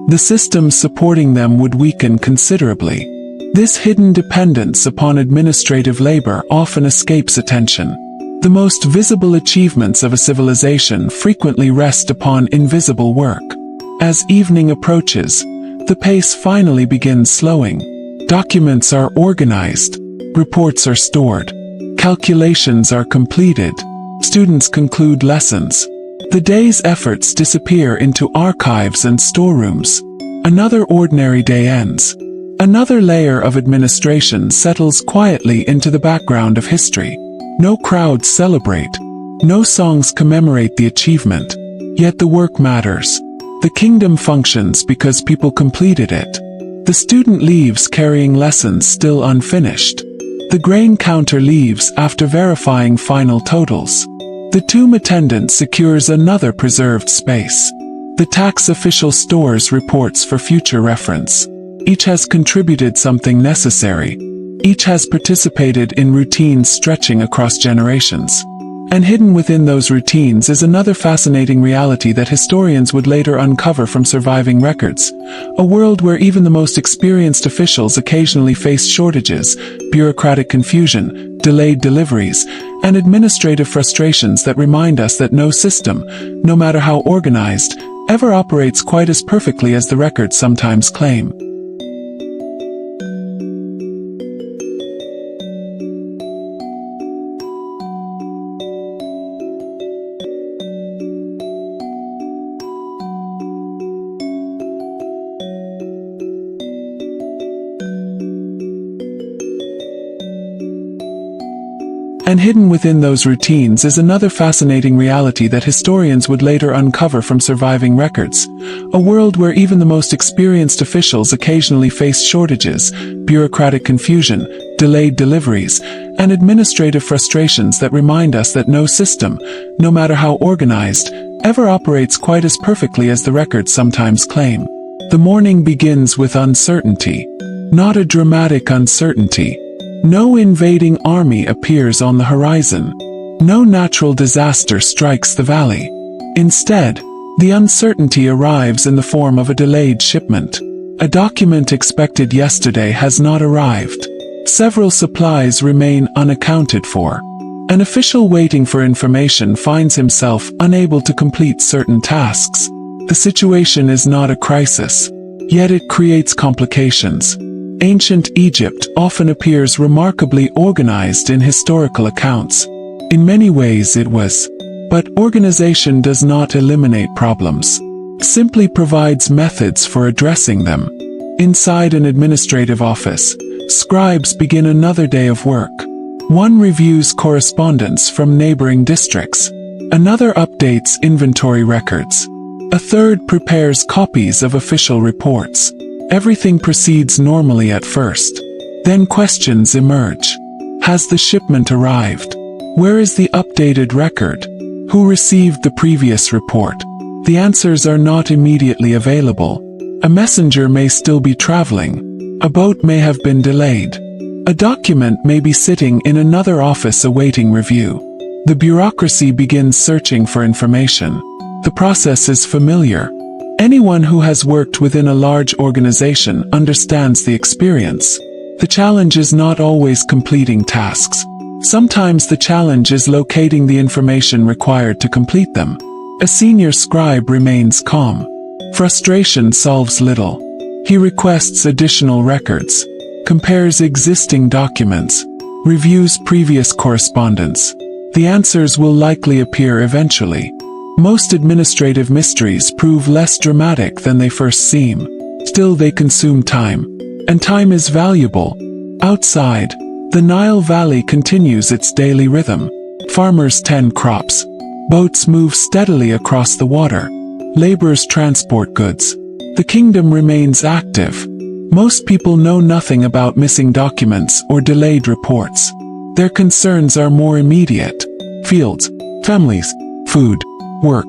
The systems supporting them would weaken considerably. This hidden dependence upon administrative labor often escapes attention. The most visible achievements of a civilization frequently rest upon invisible work. As evening approaches, the pace finally begins slowing. Documents are organized. Reports are stored. Calculations are completed. Students conclude lessons. The day's efforts disappear into archives and storerooms. Another ordinary day ends. Another layer of administration settles quietly into the background of history. No crowds celebrate. No songs commemorate the achievement. Yet the work matters. The kingdom functions because people completed it. The student leaves carrying lessons still unfinished. The grain counter leaves after verifying final totals. The tomb attendant secures another preserved space. The tax official stores reports for future reference. Each has contributed something necessary. Each has participated in routines stretching across generations. And hidden within those routines is another fascinating reality that historians would later uncover from surviving records. A world where even the most experienced officials occasionally face shortages, bureaucratic confusion, delayed deliveries, and administrative frustrations that remind us that no system, no matter how organized, ever operates quite as perfectly as the records sometimes claim. And hidden within those routines is another fascinating reality that historians would later uncover from surviving records. A world where even the most experienced officials occasionally face shortages, bureaucratic confusion, delayed deliveries, and administrative frustrations that remind us that no system, no matter how organized, ever operates quite as perfectly as the records sometimes claim. The morning begins with uncertainty. Not a dramatic uncertainty. No invading army appears on the horizon. No natural disaster strikes the valley. Instead, the uncertainty arrives in the form of a delayed shipment. A document expected yesterday has not arrived. Several supplies remain unaccounted for. An official waiting for information finds himself unable to complete certain tasks. The situation is not a crisis, yet it creates complications. Ancient Egypt often appears remarkably organized in historical accounts. In many ways it was. But organization does not eliminate problems. It simply provides methods for addressing them. Inside an administrative office, scribes begin another day of work. One reviews correspondence from neighboring districts. Another updates inventory records. A third prepares copies of official reports. Everything proceeds normally at first. Then questions emerge. Has the shipment arrived? Where is the updated record? Who received the previous report? The answers are not immediately available. A messenger may still be traveling. A boat may have been delayed. A document may be sitting in another office awaiting review. The bureaucracy begins searching for information. The process is familiar. Anyone who has worked within a large organization understands the experience. The challenge is not always completing tasks. Sometimes the challenge is locating the information required to complete them. A senior scribe remains calm. Frustration solves little. He requests additional records, compares existing documents, reviews previous correspondence. The answers will likely appear eventually. Most administrative mysteries prove less dramatic than they first seem. Still, they consume time. And time is valuable. Outside, the Nile Valley continues its daily rhythm. Farmers tend crops. Boats move steadily across the water. Laborers transport goods. The kingdom remains active. Most people know nothing about missing documents or delayed reports. Their concerns are more immediate. Fields, families, food, work.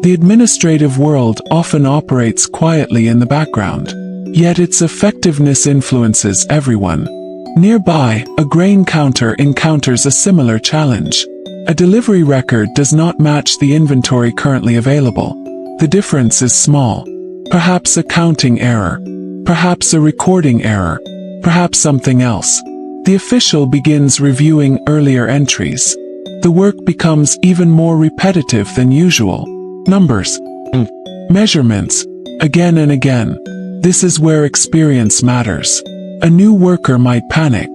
The administrative world often operates quietly in the background, yet its effectiveness influences everyone. Nearby, a grain counter encounters a similar challenge. A delivery record does not match the inventory currently available. The difference is small. Perhaps a counting error. Perhaps a recording error. Perhaps something else. The official begins reviewing earlier entries. The work becomes even more repetitive than usual. Numbers. Measurements. Again and again. This is where experience matters. A new worker might panic.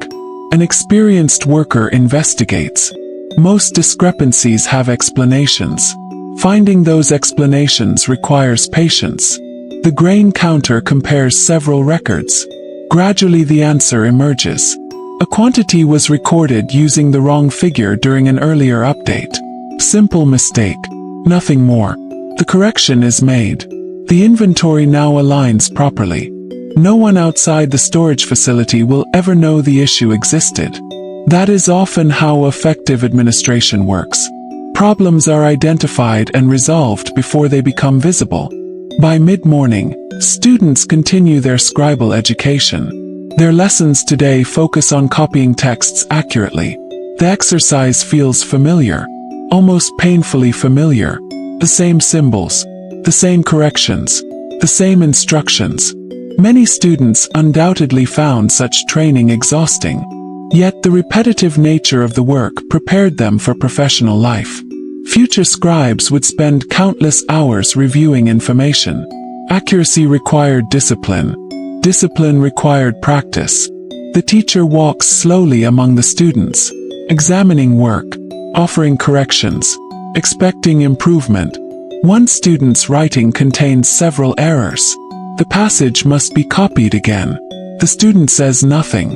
An experienced worker investigates. Most discrepancies have explanations. Finding those explanations requires patience. The grain counter compares several records. Gradually the answer emerges. A quantity was recorded using the wrong figure during an earlier update. Simple mistake. Nothing more. The correction is made. The inventory now aligns properly. No one outside the storage facility will ever know the issue existed. That is often how effective administration works. Problems are identified and resolved before they become visible. By mid-morning, students continue their scribal education. Their lessons today focus on copying texts accurately. The exercise feels familiar, almost painfully familiar. The same symbols, the same corrections, the same instructions. Many students undoubtedly found such training exhausting. Yet the repetitive nature of the work prepared them for professional life. Future scribes would spend countless hours reviewing information. Accuracy required discipline. Discipline required practice. The teacher walks slowly among the students, examining work, offering corrections, expecting improvement. One student's writing contains several errors. The passage must be copied again. The student says nothing.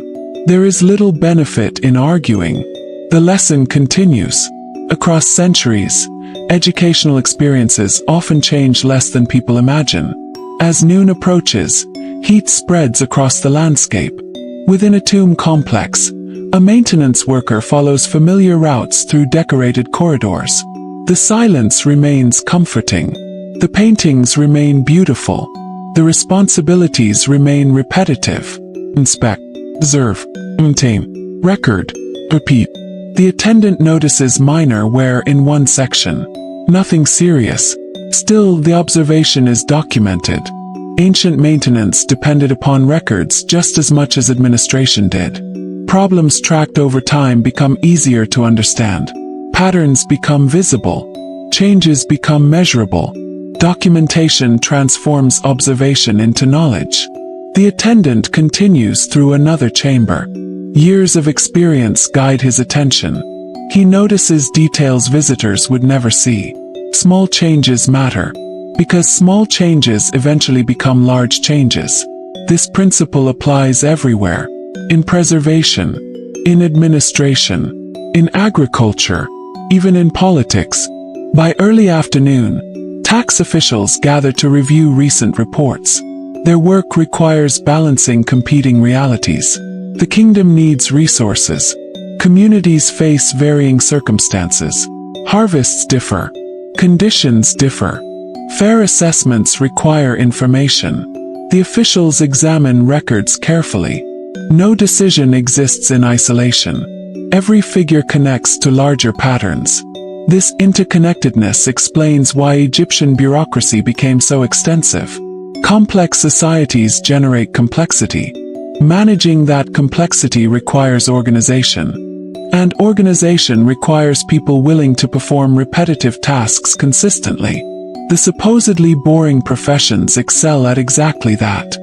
There is little benefit in arguing. The lesson continues. Across centuries, educational experiences often change less than people imagine. As noon approaches, heat spreads across the landscape. Within a tomb complex, a maintenance worker follows familiar routes through decorated corridors. The silence remains comforting. The paintings remain beautiful. The responsibilities remain repetitive. Inspect, observe, maintain, record, repeat. The attendant notices minor wear in one section. Nothing serious. Still, the observation is documented. Ancient maintenance depended upon records just as much as administration did. Problems tracked over time become easier to understand. Patterns become visible. Changes become measurable. Documentation transforms observation into knowledge. The attendant continues through another chamber. Years of experience guide his attention. He notices details visitors would never see. Small changes matter, because small changes eventually become large changes. This principle applies everywhere. In preservation, in administration, in agriculture, even in politics. By early afternoon, tax officials gather to review recent reports. Their work requires balancing competing realities. The kingdom needs resources. Communities face varying circumstances. Harvests differ. Conditions differ. Fair assessments require information. The officials examine records carefully. No decision exists in isolation. Every figure connects to larger patterns. This interconnectedness explains why Egyptian bureaucracy became so extensive. Complex societies generate complexity. Managing that complexity requires organization. And organization requires people willing to perform repetitive tasks consistently. The supposedly boring professions excel at exactly that.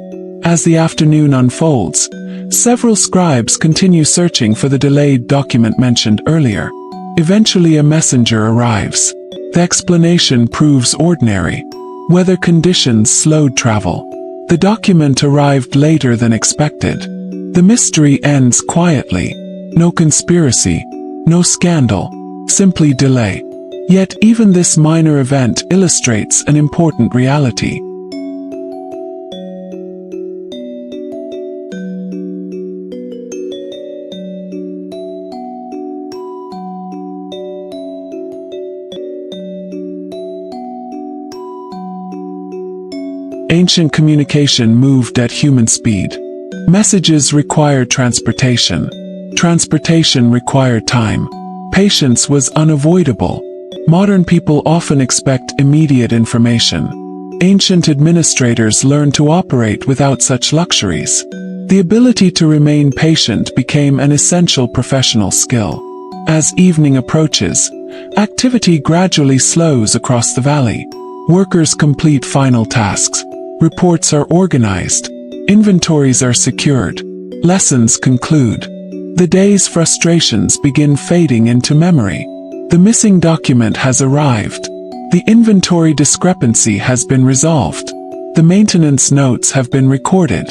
As the afternoon unfolds, several scribes continue searching for the delayed document mentioned earlier. Eventually a messenger arrives. The explanation proves ordinary. Weather conditions slowed travel. The document arrived later than expected. The mystery ends quietly. No conspiracy, no scandal, simply delay. Yet even this minor event illustrates an important reality. Ancient communication moved at human speed. Messages required transportation. Transportation required time. Patience was unavoidable. Modern people often expect immediate information. Ancient administrators learned to operate without such luxuries. The ability to remain patient became an essential professional skill. As evening approaches, activity gradually slows across the valley. Workers complete final tasks. Reports are organized. Inventories are secured. Lessons conclude. The day's frustrations begin fading into memory. The missing document has arrived. The inventory discrepancy has been resolved. The maintenance notes have been recorded.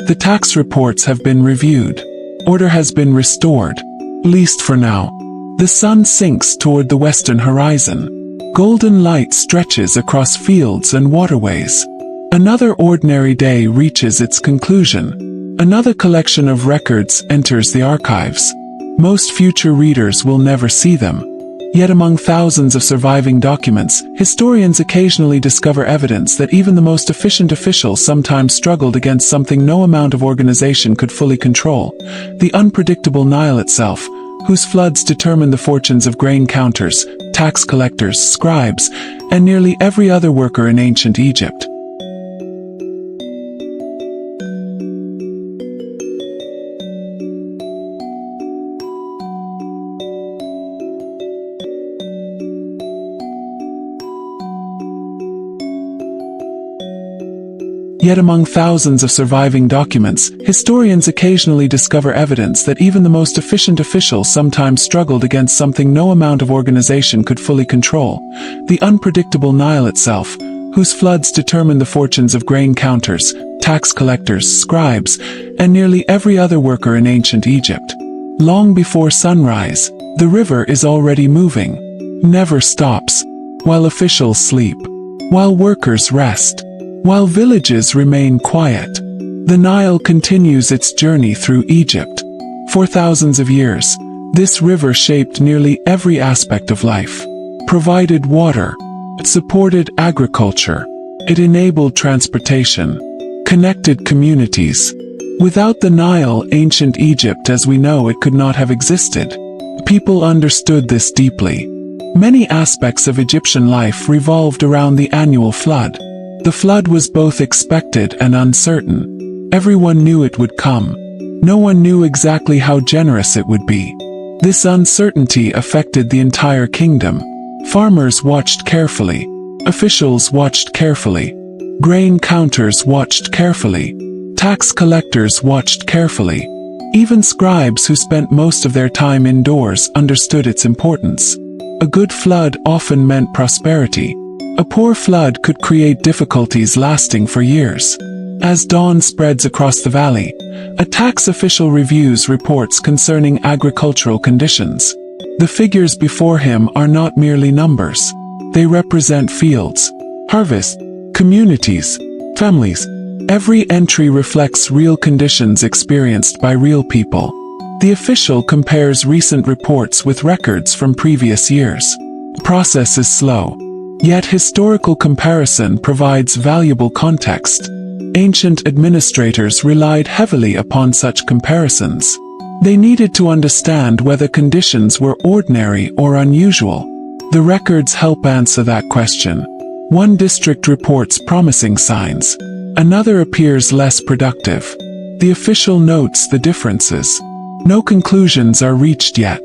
The tax reports have been reviewed. Order has been restored. At least for now. The sun sinks toward the western horizon. Golden light stretches across fields and waterways. Another ordinary day reaches its conclusion. Another collection of records enters the archives. Most future readers will never see them. Yet among thousands of surviving documents, historians occasionally discover evidence that even the most efficient officials sometimes struggled against something no amount of organization could fully control: the unpredictable Nile itself, whose floods determined the fortunes of grain counters, tax collectors, scribes, and nearly every other worker in ancient Egypt. Yet among thousands of surviving documents, historians occasionally discover evidence that even the most efficient officials sometimes struggled against something no amount of organization could fully control: the unpredictable Nile itself, whose floods determined the fortunes of grain counters, tax collectors, scribes, and nearly every other worker in ancient Egypt. Long before sunrise, the river is already moving, never stops, while officials sleep, while workers rest, while villages remain quiet. The Nile continues its journey through Egypt. For thousands of years, this river shaped nearly every aspect of life, provided water, it supported agriculture, it enabled transportation, connected communities. Without the Nile, ancient Egypt as we know it could not have existed. People understood this deeply. Many aspects of Egyptian life revolved around the annual flood. The flood was both expected and uncertain. Everyone knew it would come. No one knew exactly how generous it would be. This uncertainty affected the entire kingdom. Farmers watched carefully. Officials watched carefully. Grain counters watched carefully. Tax collectors watched carefully. Even scribes who spent most of their time indoors understood its importance. A good flood often meant prosperity. A poor flood could create difficulties lasting for years. As dawn spreads across the valley, a tax official reviews reports concerning agricultural conditions. The figures before him are not merely numbers. They represent fields, harvests, communities, families. Every entry reflects real conditions experienced by real people. The official compares recent reports with records from previous years. The process is slow. Yet historical comparison provides valuable context. Ancient administrators relied heavily upon such comparisons. They needed to understand whether conditions were ordinary or unusual. The records help answer that question. One district reports promising signs. Another appears less productive. The official notes the differences. No conclusions are reached yet.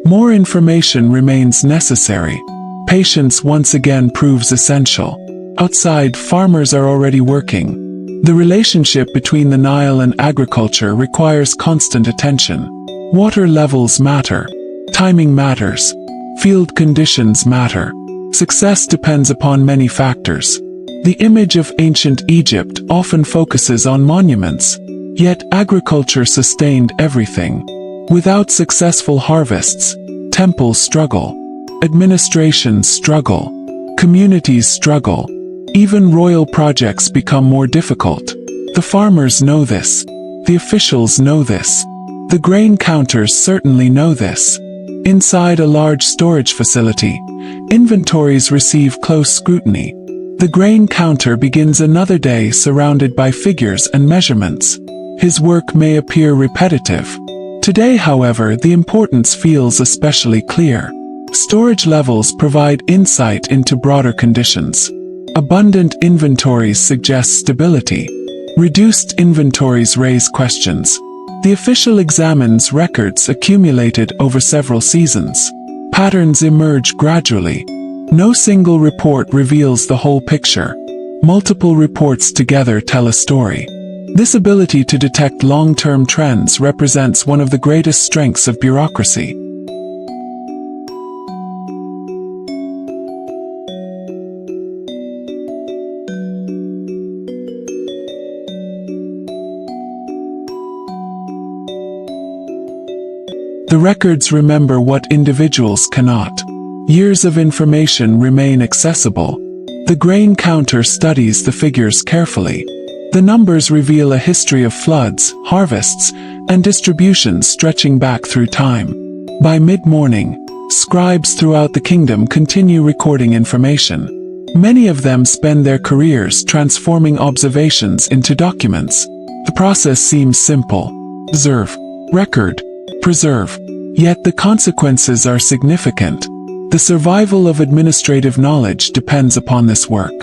More information remains necessary. Patience once again proves essential. Outside, farmers are already working. The relationship between the Nile and agriculture requires constant attention. Water levels matter. Timing matters. Field conditions matter. Success depends upon many factors. The image of ancient Egypt often focuses on monuments. Yet agriculture sustained everything. Without successful harvests, temples struggle. Administrations struggle. Communities struggle. Even royal projects become more difficult. The farmers know this. The officials know this. The grain counters certainly know this. Inside a large storage facility, inventories receive close scrutiny. The grain counter begins another day surrounded by figures and measurements. His work may appear repetitive. Today, however, the importance feels especially clear. Storage levels provide insight into broader conditions. Abundant inventories suggest stability. Reduced inventories raise questions. The official examines records accumulated over several seasons. Patterns emerge gradually. No single report reveals the whole picture. Multiple reports together tell a story. This ability to detect long-term trends represents one of the greatest strengths of bureaucracy. The records remember what individuals cannot. Years of information remain accessible. The grain counter studies the figures carefully. The numbers reveal a history of floods, harvests, and distributions stretching back through time. By mid-morning, scribes throughout the kingdom continue recording information. Many of them spend their careers transforming observations into documents. The process seems simple: observe, record, preserve. Yet the consequences are significant. The survival of administrative knowledge depends upon this work.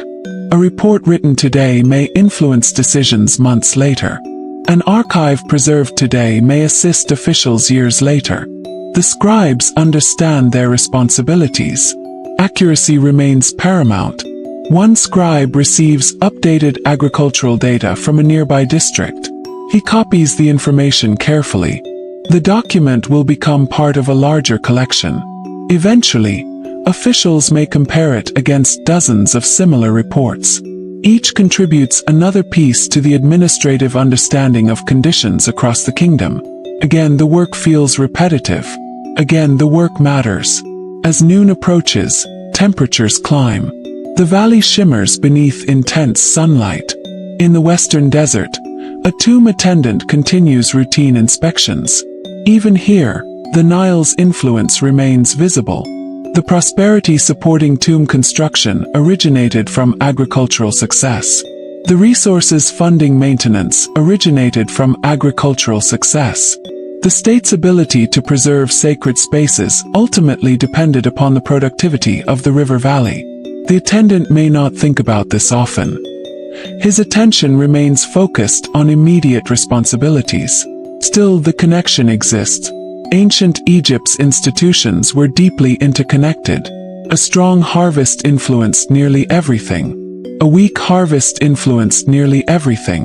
A report written today may influence decisions months later. An archive preserved today may assist officials years later. The scribes understand their responsibilities. Accuracy remains paramount. One scribe receives updated agricultural data from a nearby district. He copies the information carefully. The document will become part of a larger collection. Eventually, officials may compare it against dozens of similar reports. Each contributes another piece to the administrative understanding of conditions across the kingdom. Again, the work feels repetitive. Again, the work matters. As noon approaches, temperatures climb. The valley shimmers beneath intense sunlight. In the western desert, a tomb attendant continues routine inspections. Even here, the Nile's influence remains visible. The prosperity supporting tomb construction originated from agricultural success. The resources funding maintenance originated from agricultural success. The state's ability to preserve sacred spaces ultimately depended upon the productivity of the river valley. The attendant may not think about this often. His attention remains focused on immediate responsibilities. Still, the connection exists. Ancient Egypt's institutions were deeply interconnected. A strong harvest influenced nearly everything. A weak harvest influenced nearly everything.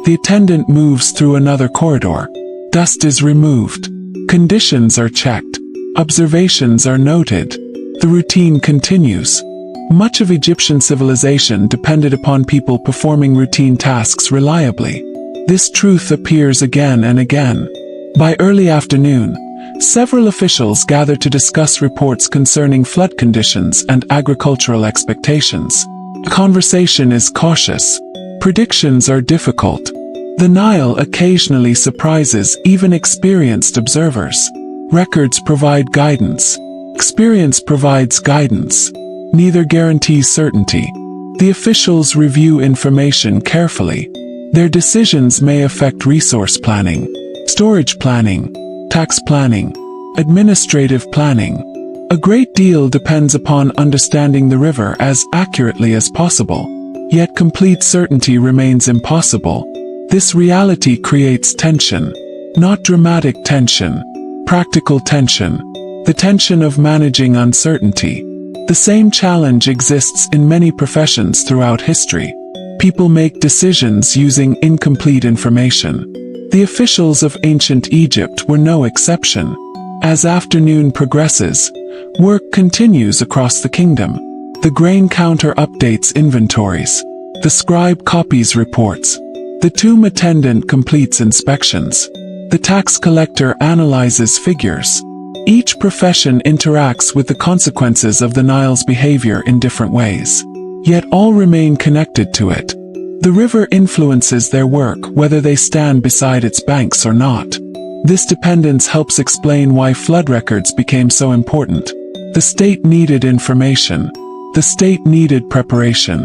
The attendant moves through another corridor. Dust is removed. Conditions are checked. Observations are noted. The routine continues. Much of Egyptian civilization depended upon people performing routine tasks reliably. This truth appears again and again. By early afternoon, several officials gather to discuss reports concerning flood conditions and agricultural expectations. The conversation is cautious. Predictions are difficult. The Nile occasionally surprises even experienced observers. Records provide guidance. Experience provides guidance. Neither guarantees certainty. The officials review information carefully. Their decisions may affect resource planning, storage planning, tax planning, administrative planning. A great deal depends upon understanding the river as accurately as possible. Yet complete certainty remains impossible. This reality creates tension. Not dramatic tension, practical tension. The tension of managing uncertainty. The same challenge exists in many professions throughout history. People make decisions using incomplete information. The officials of ancient Egypt were no exception. As afternoon progresses, work continues across the kingdom. The grain counter updates inventories. The scribe copies reports. The tomb attendant completes inspections. The tax collector analyzes figures. Each profession interacts with the consequences of the Nile's behavior in different ways. Yet all remain connected to it. The river influences their work whether they stand beside its banks or not. This dependence helps explain why flood records became so important. The state needed information. The state needed preparation.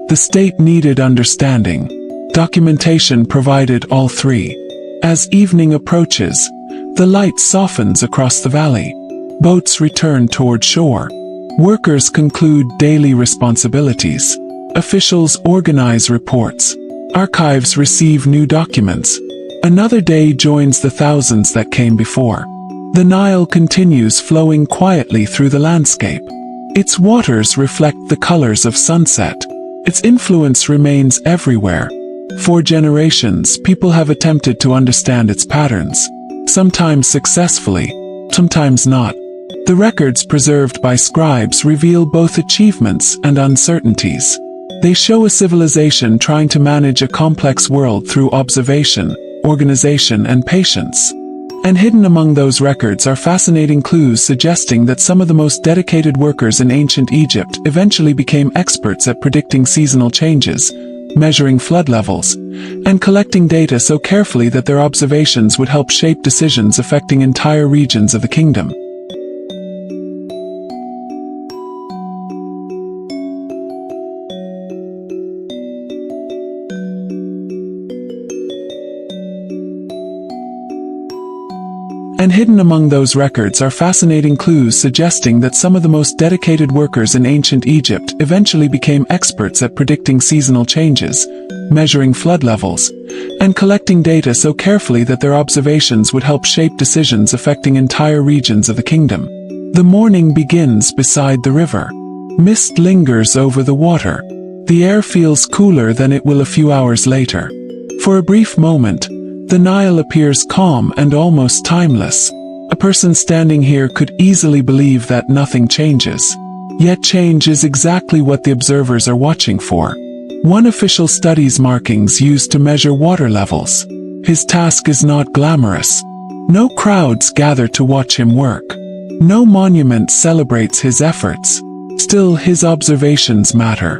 The state needed understanding. Documentation provided all three. As evening approaches, the light softens across the valley. Boats return toward shore. Workers conclude daily responsibilities. Officials organize reports. Archives receive new documents. Another day joins the thousands that came before. The Nile continues flowing quietly through the landscape. Its waters reflect the colors of sunset. Its influence remains everywhere. For generations, people have attempted to understand its patterns. Sometimes successfully, sometimes not. The records preserved by scribes reveal both achievements and uncertainties. They show a civilization trying to manage a complex world through observation, organization, and patience. And hidden among those records are fascinating clues suggesting that some of the most dedicated workers in ancient Egypt eventually became experts at predicting seasonal changes, measuring flood levels, and collecting data so carefully that their observations would help shape decisions affecting entire regions of the kingdom. And hidden among those records are fascinating clues suggesting that some of the most dedicated workers in ancient Egypt eventually became experts at predicting seasonal changes, measuring flood levels, and collecting data so carefully that their observations would help shape decisions affecting entire regions of the kingdom. The morning begins beside the river. Mist lingers over the water. The air feels cooler than it will a few hours later. For a brief moment, the Nile appears calm and almost timeless. A person standing here could easily believe that nothing changes. Yet change is exactly what the observers are watching for. One official studies markings used to measure water levels. His task is not glamorous. No crowds gather to watch him work. No monument celebrates his efforts. Still, his observations matter.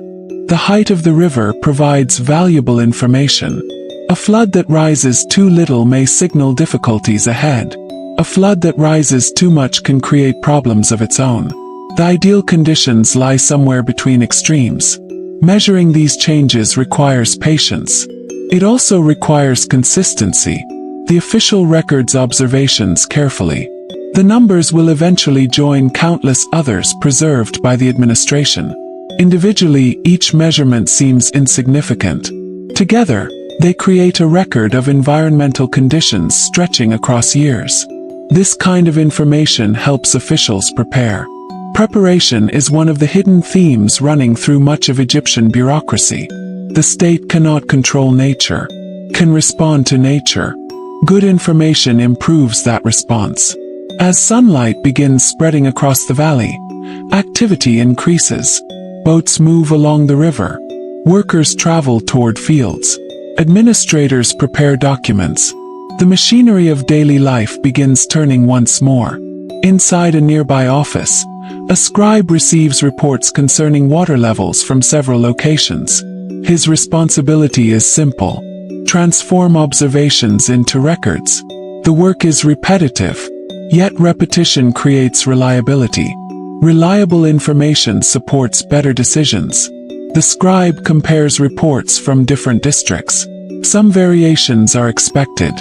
The height of the river provides valuable information. A flood that rises too little may signal difficulties ahead. A flood that rises too much can create problems of its own. The ideal conditions lie somewhere between extremes. Measuring these changes requires patience. It also requires consistency. The official records observations carefully. The numbers will eventually join countless others preserved by the administration. Individually, each measurement seems insignificant. Together, they create a record of environmental conditions stretching across years. This kind of information helps officials prepare. Preparation is one of the hidden themes running through much of Egyptian bureaucracy. The state cannot control nature, can respond to nature. Good information improves that response. As sunlight begins spreading across the valley, activity increases. Boats move along the river. Workers travel toward fields. Administrators prepare documents. The machinery of daily life begins turning once more. Inside a nearby office, a scribe receives reports concerning water levels from several locations. His responsibility is simple: transform observations into records. The work is repetitive, yet repetition creates reliability. Reliable information supports better decisions. The scribe compares reports from different districts. Some variations are expected.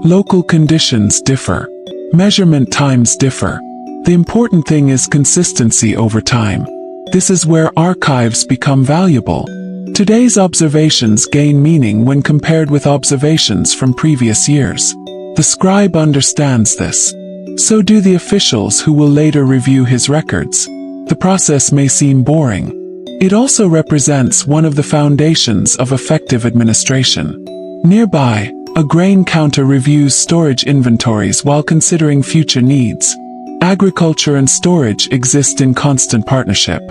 Local conditions differ. Measurement times differ. The important thing is consistency over time. This is where archives become valuable. Today's observations gain meaning when compared with observations from previous years. The scribe understands this. So do the officials who will later review his records. The process may seem boring. It also represents one of the foundations of effective administration. Nearby, a grain counter reviews storage inventories while considering future needs. Agriculture and storage exist in constant partnership.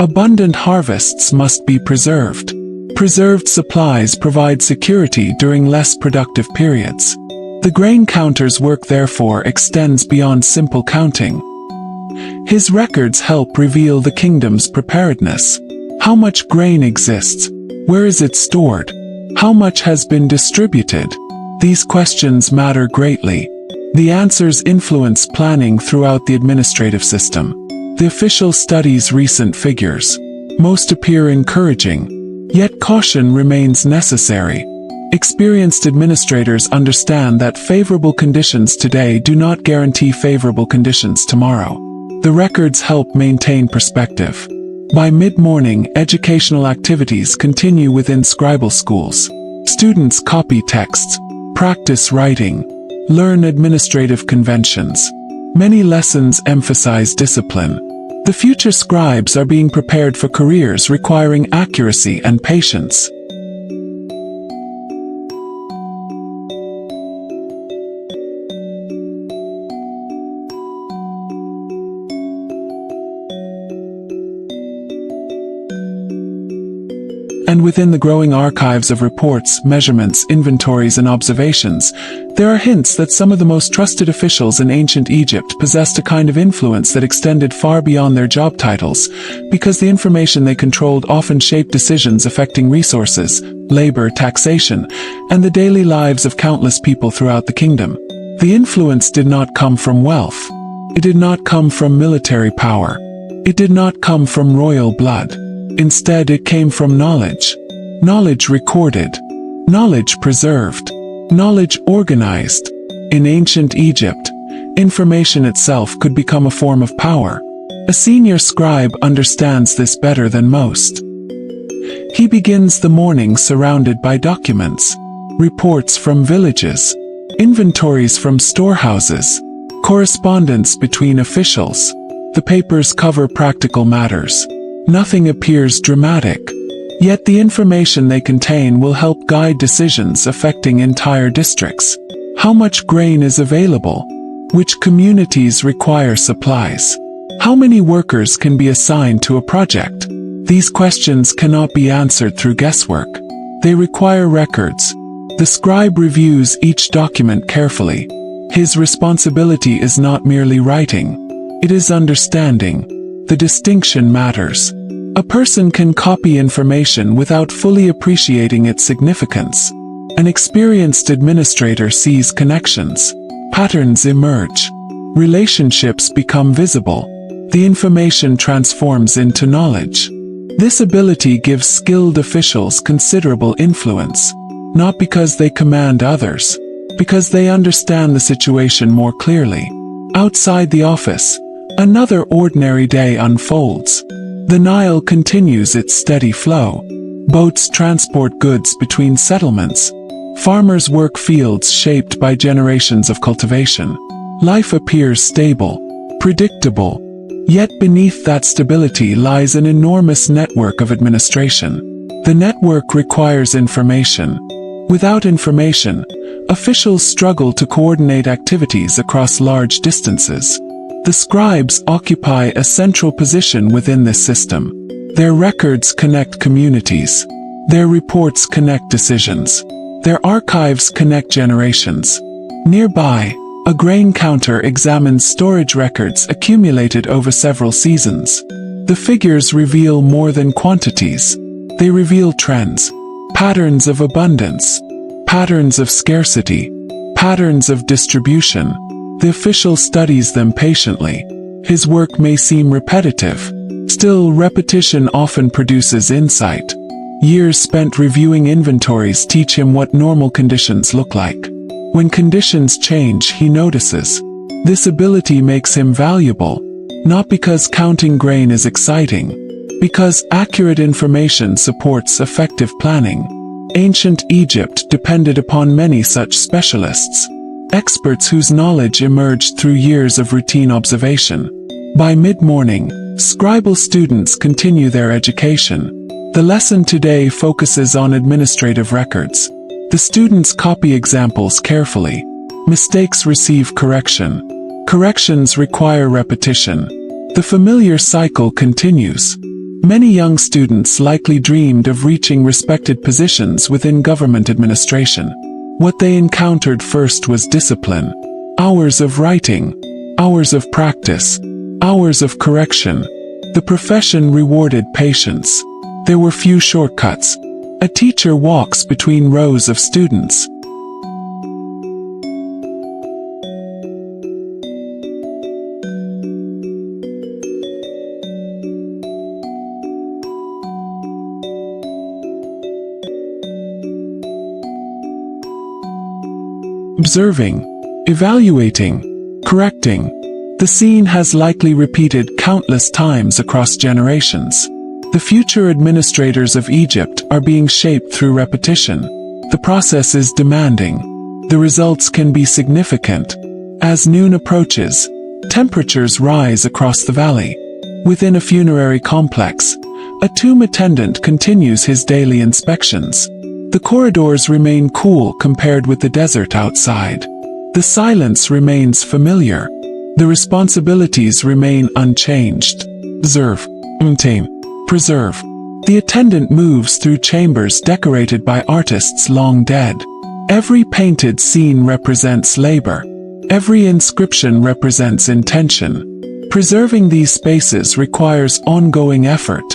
Abundant harvests must be preserved. Preserved supplies provide security during less productive periods. The grain counter's work therefore extends beyond simple counting. His records help reveal the kingdom's preparedness. How much grain exists? Where is it stored? How much has been distributed? These questions matter greatly. The answers influence planning throughout the administrative system. The official studies recent figures. Most appear encouraging, yet caution remains necessary. Experienced administrators understand that favorable conditions today do not guarantee favorable conditions tomorrow. The records help maintain perspective. By mid-morning, educational activities continue within scribal schools. Students copy texts, practice writing, learn administrative conventions. Many lessons emphasize discipline. The future scribes are being prepared for careers requiring accuracy and patience. And within the growing archives of reports, measurements, inventories, and observations, there are hints that some of the most trusted officials in ancient Egypt possessed a kind of influence that extended far beyond their job titles, because the information they controlled often shaped decisions affecting resources, labor, taxation, and the daily lives of countless people throughout the kingdom. The influence did not come from wealth. It did not come from military power. It did not come from royal blood. Instead, it came from knowledge. Knowledge recorded. Knowledge preserved. Knowledge organized. In ancient Egypt, Information itself could become a form of power. A senior scribe understands this better than most. He begins the morning surrounded by documents, reports from villages, inventories from storehouses, correspondence between officials. The papers cover practical matters. Nothing appears dramatic. Yet the information they contain will help guide decisions affecting entire districts. How much grain is available? Which communities require supplies? How many workers can be assigned to a project? These questions cannot be answered through guesswork. They require records. The scribe reviews each document carefully. His responsibility is not merely writing. It is understanding. The distinction matters. A person can copy information without fully appreciating its significance. An experienced administrator sees connections. Patterns emerge. Relationships become visible. The information transforms into knowledge. This ability gives skilled officials considerable influence, not because they command others, because they understand the situation more clearly. Outside the office, another ordinary day unfolds. The Nile continues its steady flow. Boats transport goods between settlements. Farmers work fields shaped by generations of cultivation. Life appears stable, predictable. Yet beneath that stability lies an enormous network of administration. The network requires information. Without information, officials struggle to coordinate activities across large distances. The scribes occupy a central position within this system. Their records connect communities. Their reports connect decisions. Their archives connect generations. Nearby, a grain counter examines storage records accumulated over several seasons. The figures reveal more than quantities. They reveal trends, patterns of abundance, patterns of scarcity, patterns of distribution. The official studies them patiently. His work may seem repetitive. Still, repetition often produces insight. Years spent reviewing inventories teach him what normal conditions look like. When conditions change, he notices. This ability makes him valuable, not because counting grain is exciting, because accurate information supports effective planning. Ancient Egypt depended upon many such specialists, experts whose knowledge emerged through years of routine observation. By mid-morning, scribal students continue their education. The lesson today focuses on administrative records. The students copy examples carefully. Mistakes receive correction. Corrections require repetition. The familiar cycle continues. Many young students likely dreamed of reaching respected positions within government administration. What they encountered first was discipline. Hours of writing. Hours of practice. Hours of correction. The profession rewarded patience. There were few shortcuts. A teacher walks between rows of students. Observing, evaluating, correcting. The scene has likely repeated countless times across generations. The future administrators of Egypt are being shaped through repetition. The process is demanding. The results can be significant. As noon approaches, temperatures rise across the valley. Within a funerary complex, a tomb attendant continues his daily inspections. The corridors remain cool compared with the desert outside. The silence remains familiar. The responsibilities remain unchanged. Observe, maintain, preserve. The attendant moves through chambers decorated by artists long dead. Every painted scene represents labor. Every inscription represents intention. Preserving these spaces requires ongoing effort.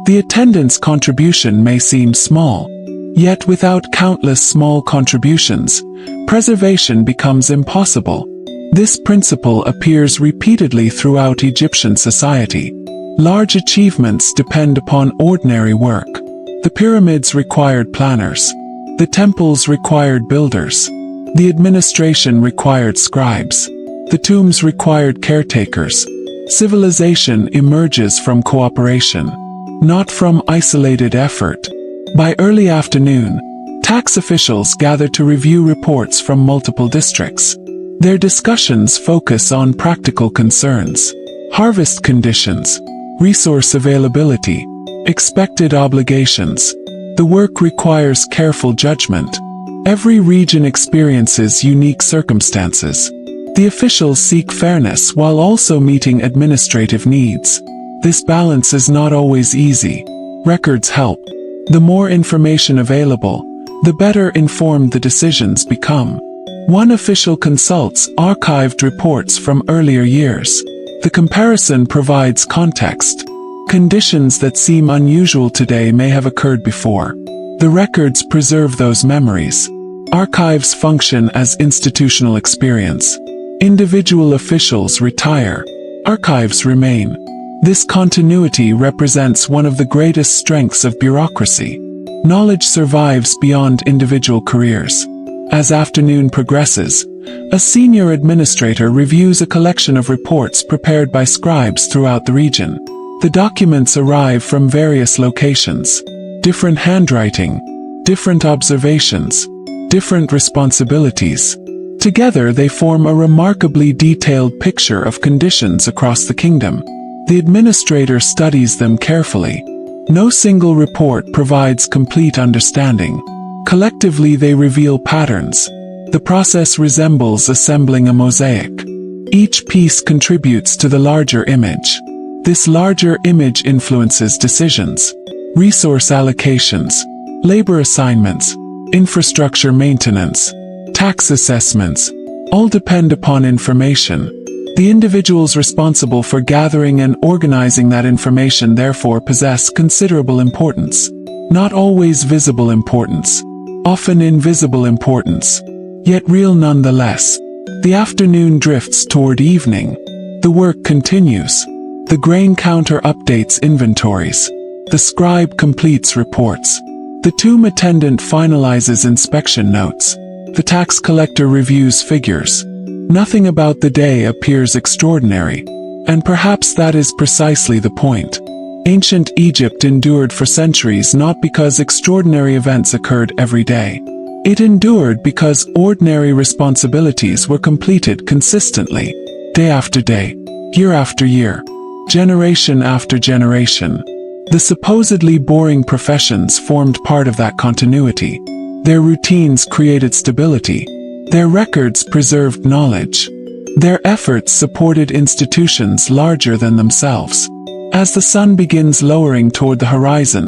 The attendant's contribution may seem small. Yet without countless small contributions, preservation becomes impossible. This principle appears repeatedly throughout Egyptian society. Large achievements depend upon ordinary work. The pyramids required planners. The temples required builders. The administration required scribes. The tombs required caretakers. Civilization emerges from cooperation, not from isolated effort. By early afternoon, tax officials gather to review reports from multiple districts. Their discussions focus on practical concerns: harvest conditions, resource availability, expected obligations. The work requires careful judgment. Every region experiences unique circumstances. The officials seek fairness while also meeting administrative needs. This balance is not always easy. Records help. The more information available, the better informed the decisions become. One official consults archived reports from earlier years. The comparison provides context. Conditions that seem unusual today may have occurred before. The records preserve those memories. Archives function as institutional experience. Individual officials retire. Archives remain. This continuity represents one of the greatest strengths of bureaucracy. Knowledge survives beyond individual careers. As afternoon progresses, a senior administrator reviews a collection of reports prepared by scribes throughout the region. The documents arrive from various locations. Different handwriting, different observations, different responsibilities. Together they form a remarkably detailed picture of conditions across the kingdom. The administrator studies them carefully. No single report provides complete understanding. Collectively they reveal patterns. The process resembles assembling a mosaic. Each piece contributes to the larger image. This larger image influences decisions, resource allocations, labor assignments, infrastructure maintenance, tax assessments, all depend upon information. The individuals responsible for gathering and organizing that information therefore possess considerable importance. Not always visible importance, often invisible importance, yet real nonetheless. The afternoon drifts toward evening. The work continues. The grain counter updates inventories. The scribe completes reports. The tomb attendant finalizes inspection notes. The tax collector reviews figures. Nothing about the day appears extraordinary. And perhaps that is precisely the point. Ancient Egypt endured for centuries not because extraordinary events occurred every day. It endured because ordinary responsibilities were completed consistently, day after day, year after year, generation after generation. The supposedly boring professions formed part of that continuity. Their routines created stability. Their records preserved knowledge. Their efforts supported institutions larger than themselves. As the sun begins lowering toward the horizon,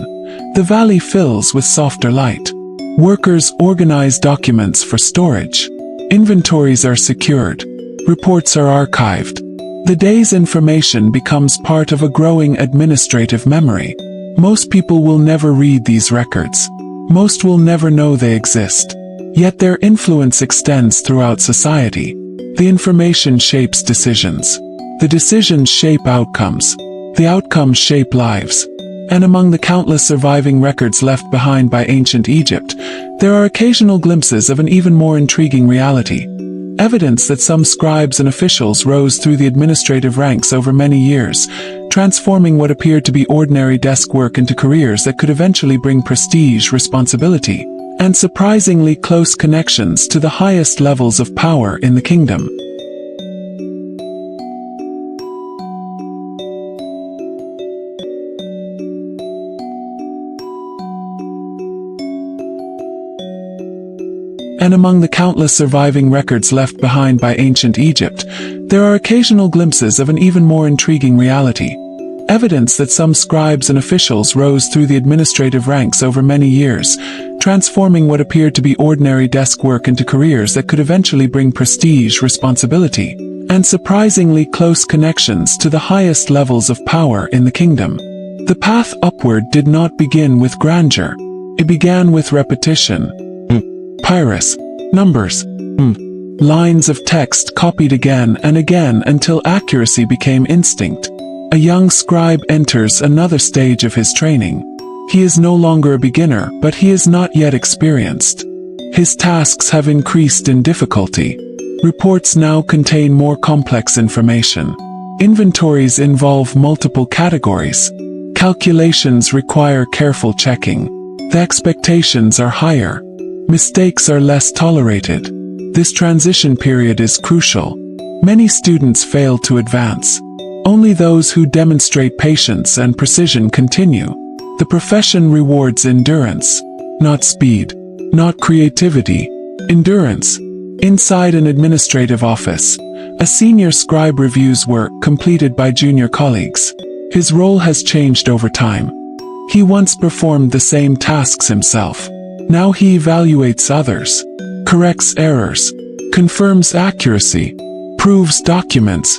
the valley fills with softer light. Workers organize documents for storage. Inventories are secured. Reports are archived. The day's information becomes part of a growing administrative memory. Most people will never read these records. Most will never know they exist. Yet their influence extends throughout society. The information shapes decisions. The decisions shape outcomes. The outcomes shape lives. And among the countless surviving records left behind by ancient Egypt, there are occasional glimpses of an even more intriguing reality. Evidence that some scribes and officials rose through the administrative ranks over many years, transforming what appeared to be ordinary desk work into careers that could eventually bring prestige, responsibility, and surprisingly close connections to the highest levels of power in the kingdom. And among the countless surviving records left behind by ancient Egypt, there are occasional glimpses of an even more intriguing reality. Evidence that some scribes and officials rose through the administrative ranks over many years, transforming what appeared to be ordinary desk work into careers that could eventually bring prestige, responsibility, and surprisingly close connections to the highest levels of power in the kingdom. The path upward did not begin with grandeur. It began with repetition. Papyrus, numbers, lines of text copied again and again until accuracy became instinct. A young scribe enters another stage of his training. He is no longer a beginner, but he is not yet experienced. His tasks have increased in difficulty. Reports now contain more complex information. Inventories involve multiple categories. Calculations require careful checking. The expectations are higher. Mistakes are less tolerated. This transition period is crucial. Many students fail to advance. Only those who demonstrate patience and precision continue. The profession rewards endurance, not speed, not creativity, endurance. Inside an administrative office, a senior scribe reviews work completed by junior colleagues. His role has changed over time. He once performed the same tasks himself. Now he evaluates others, corrects errors, confirms accuracy, proves documents.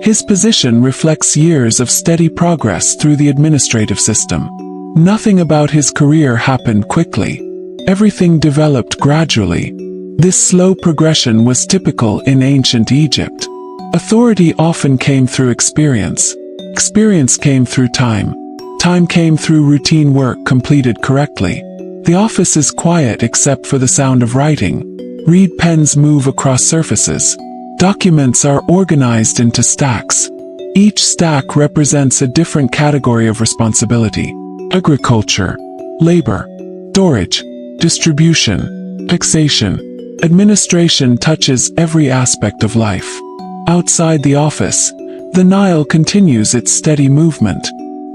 His position reflects years of steady progress through the administrative system. Nothing about his career happened quickly. Everything developed gradually. This slow progression was typical in ancient Egypt. Authority often came through experience. Experience came through time. Time came through routine work completed correctly. The office is quiet except for the sound of writing. Reed pens move across surfaces. Documents are organized into stacks. Each stack represents a different category of responsibility. Agriculture, labor, storage, distribution, taxation. Administration touches every aspect of life. Outside the office, the Nile continues its steady movement.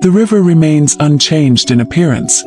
The river remains unchanged in appearance,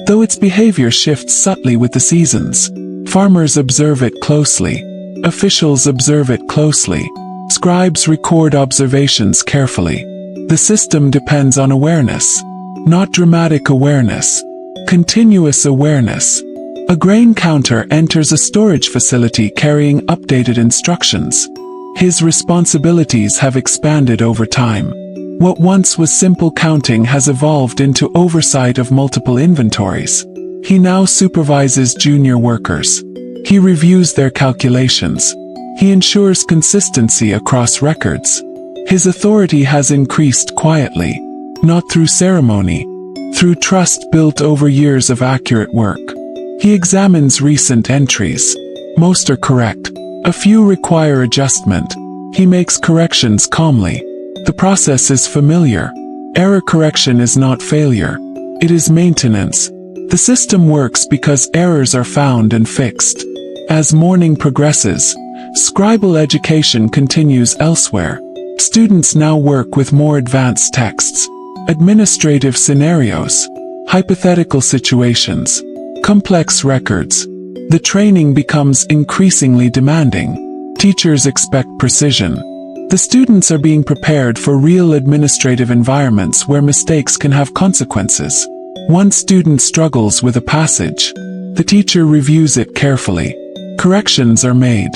though its behavior shifts subtly with the seasons. Farmers observe it closely. Officials observe it closely. Scribes record observations carefully. The system depends on awareness, not dramatic awareness, continuous awareness. A grain counter enters a storage facility carrying updated instructions. His responsibilities have expanded over time. What once was simple counting has evolved into oversight of multiple inventories. He now supervises junior workers. He reviews their calculations. He ensures consistency across records. His authority has increased quietly, not through ceremony, through trust built over years of accurate work. He examines recent entries. Most are correct. A few require adjustment. He makes corrections calmly. The process is familiar. Error correction is not failure. It is maintenance. The system works because errors are found and fixed. As morning progresses, scribal education continues elsewhere. Students now work with more advanced texts, administrative scenarios, hypothetical situations, complex records. The training becomes increasingly demanding. Teachers expect precision. The students are being prepared for real administrative environments where mistakes can have consequences. One student struggles with a passage. The teacher reviews it carefully. Corrections are made.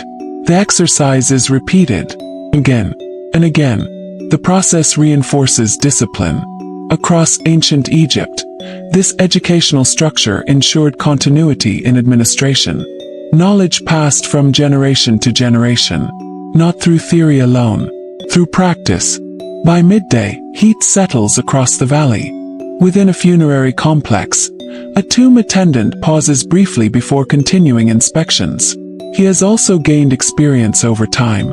The exercise is repeated again and again. The process reinforces discipline. Across ancient Egypt, this educational structure ensured continuity in administration. Knowledge passed from generation to generation, not through theory alone, through practice. By midday, heat settles across the valley. Within a funerary complex, a tomb attendant pauses briefly before continuing inspections. He has also gained experience over time.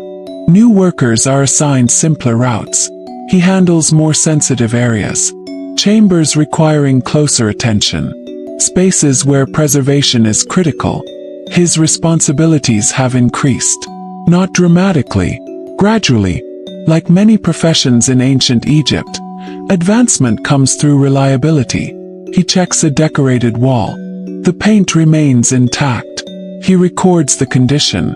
New workers are assigned simpler routes. He handles more sensitive areas. Chambers requiring closer attention. Spaces where preservation is critical. His responsibilities have increased. Not dramatically, gradually. Like many professions in ancient Egypt, advancement comes through reliability. He checks a decorated wall. The paint remains intact. He records the condition.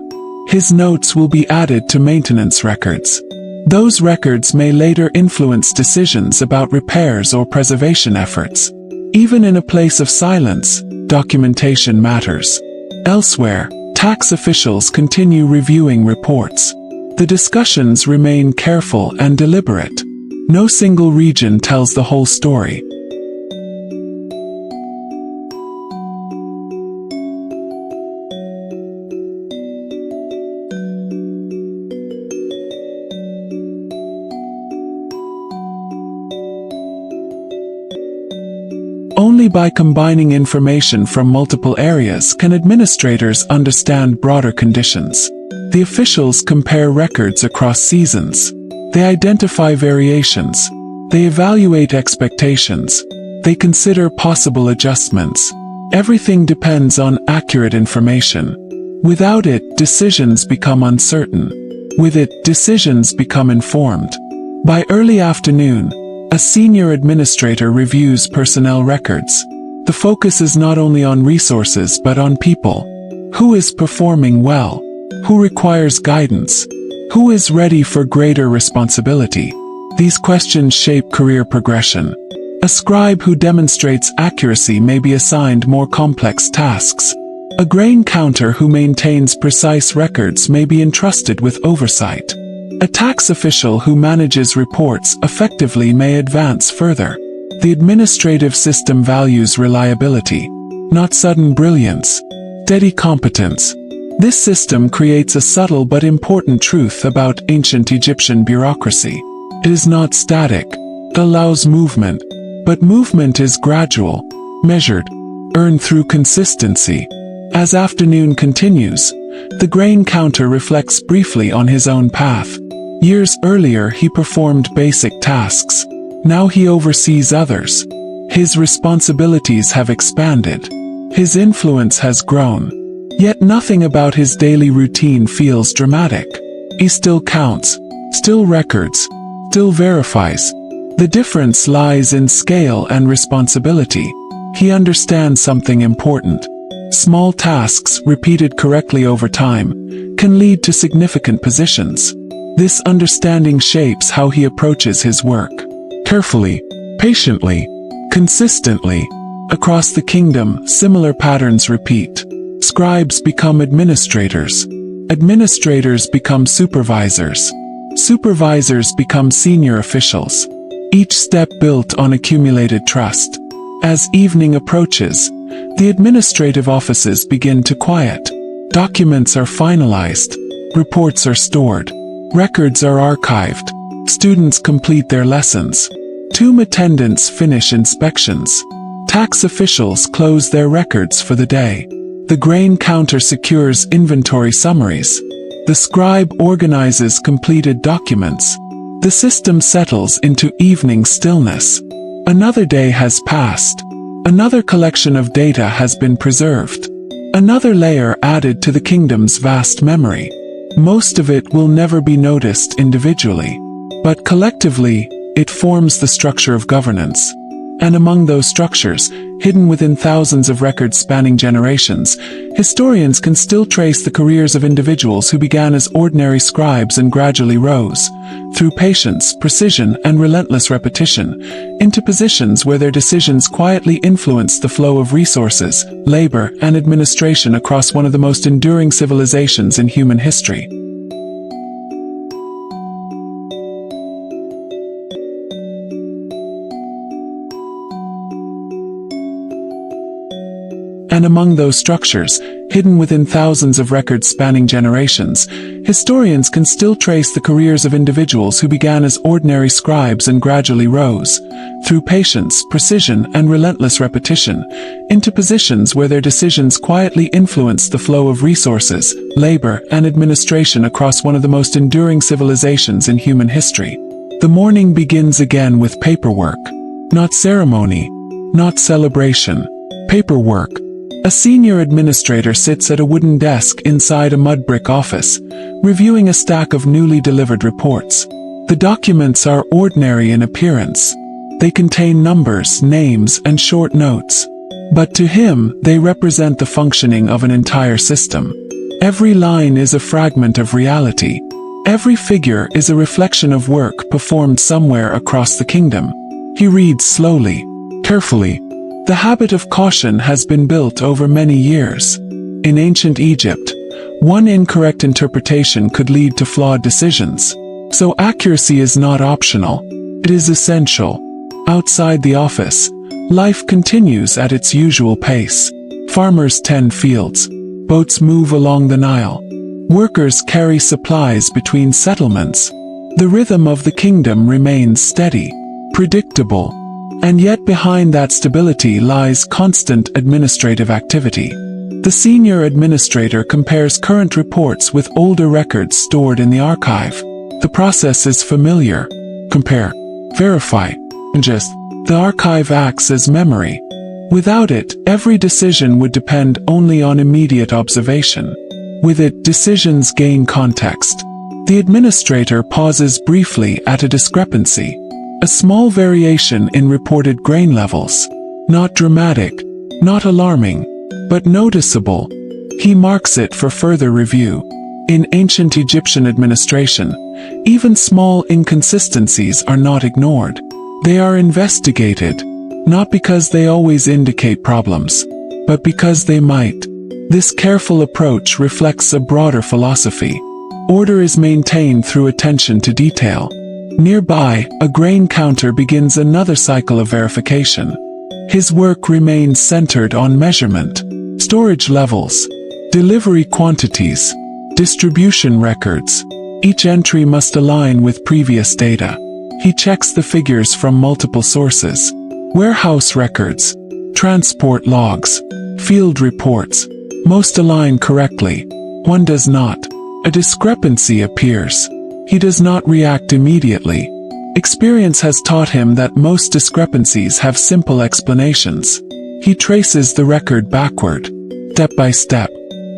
His notes will be added to maintenance records. Those records may later influence decisions about repairs or preservation efforts. Even in a place of silence, documentation matters. Elsewhere, tax officials continue reviewing reports. The discussions remain careful and deliberate. No single region tells the whole story. Only by combining information from multiple areas can administrators understand broader conditions. The officials compare records across seasons. They identify variations. They evaluate expectations. They consider possible adjustments. Everything depends on accurate information. Without it, decisions become uncertain. With it, decisions become informed. By early afternoon, a senior administrator reviews personnel records. The focus is not only on resources but on people. Who is performing well? Who requires guidance? Who is ready for greater responsibility? These questions shape career progression. A scribe who demonstrates accuracy may be assigned more complex tasks. A grain counter who maintains precise records may be entrusted with oversight. A tax official who manages reports effectively may advance further. The administrative system values reliability, not sudden brilliance, steady competence. This system creates a subtle but important truth about ancient Egyptian bureaucracy. It is not static. It allows movement. But movement is gradual, measured, earned through consistency. As afternoon continues, the grain counter reflects briefly on his own path. Years earlier he performed basic tasks. Now he oversees others. His responsibilities have expanded. His influence has grown. Yet nothing about his daily routine feels dramatic. He still counts, still records, still verifies. The difference lies in scale and responsibility. He understands something important. Small tasks, repeated correctly over time, can lead to significant positions. This understanding shapes how he approaches his work. Carefully, patiently, consistently. Across the kingdom, similar patterns repeat. Scribes become administrators. Administrators become supervisors. Supervisors become senior officials. Each step built on accumulated trust. As evening approaches, the administrative offices begin to quiet. Documents are finalized. Reports are stored. Records are archived. Students complete their lessons. Tomb attendants finish inspections. Tax officials close their records for the day. The grain counter secures inventory summaries. The scribe organizes completed documents. The system settles into evening stillness. Another day has passed. Another collection of data has been preserved. Another layer added to the kingdom's vast memory. Most of it will never be noticed individually, but collectively, it forms the structure of governance. And among those structures, hidden within thousands of records spanning generations, historians can still trace the careers of individuals who began as ordinary scribes and gradually rose, through patience, precision, and relentless repetition, into positions where their decisions quietly influenced the flow of resources, labor, and administration across one of the most enduring civilizations in human history. And among those structures, hidden within thousands of records spanning generations, historians can still trace the careers of individuals who began as ordinary scribes and gradually rose, through patience, precision, and relentless repetition, into positions where their decisions quietly influenced the flow of resources, labor, and administration across one of the most enduring civilizations in human history. The morning begins again with paperwork. Not ceremony, not celebration. Paperwork. A senior administrator sits at a wooden desk inside a mud brick office, reviewing a stack of newly delivered reports. The documents are ordinary in appearance. They contain numbers, names, and short notes. But to him, they represent the functioning of an entire system. Every line is a fragment of reality. Every figure is a reflection of work performed somewhere across the kingdom. He reads slowly, carefully. The habit of caution has been built over many years. In ancient Egypt, one incorrect interpretation could lead to flawed decisions. So accuracy is not optional. It is essential. Outside the office, life continues at its usual pace. Farmers tend fields. Boats move along the Nile. Workers carry supplies between settlements. The rhythm of the kingdom remains steady, predictable. And yet behind that stability lies constant administrative activity. The senior administrator compares current reports with older records stored in the archive. The process is familiar. Compare, verify, ingest. The archive acts as memory. Without it, every decision would depend only on immediate observation. With it, decisions gain context. The administrator pauses briefly at a discrepancy. A small variation in reported grain levels. Not dramatic, not alarming, but noticeable. He marks it for further review. In ancient Egyptian administration, even small inconsistencies are not ignored. They are investigated, not because they always indicate problems, but because they might. This careful approach reflects a broader philosophy. Order is maintained through attention to detail. Nearby, a grain counter begins another cycle of verification. His work remains centered on measurement, storage levels, delivery quantities, distribution records. Each entry must align with previous data. He checks the figures from multiple sources. Warehouse records, transport logs, field reports. Most align correctly. One does not. A discrepancy appears. He does not react immediately. Experience has taught him that most discrepancies have simple explanations. He traces the record backward, step by step.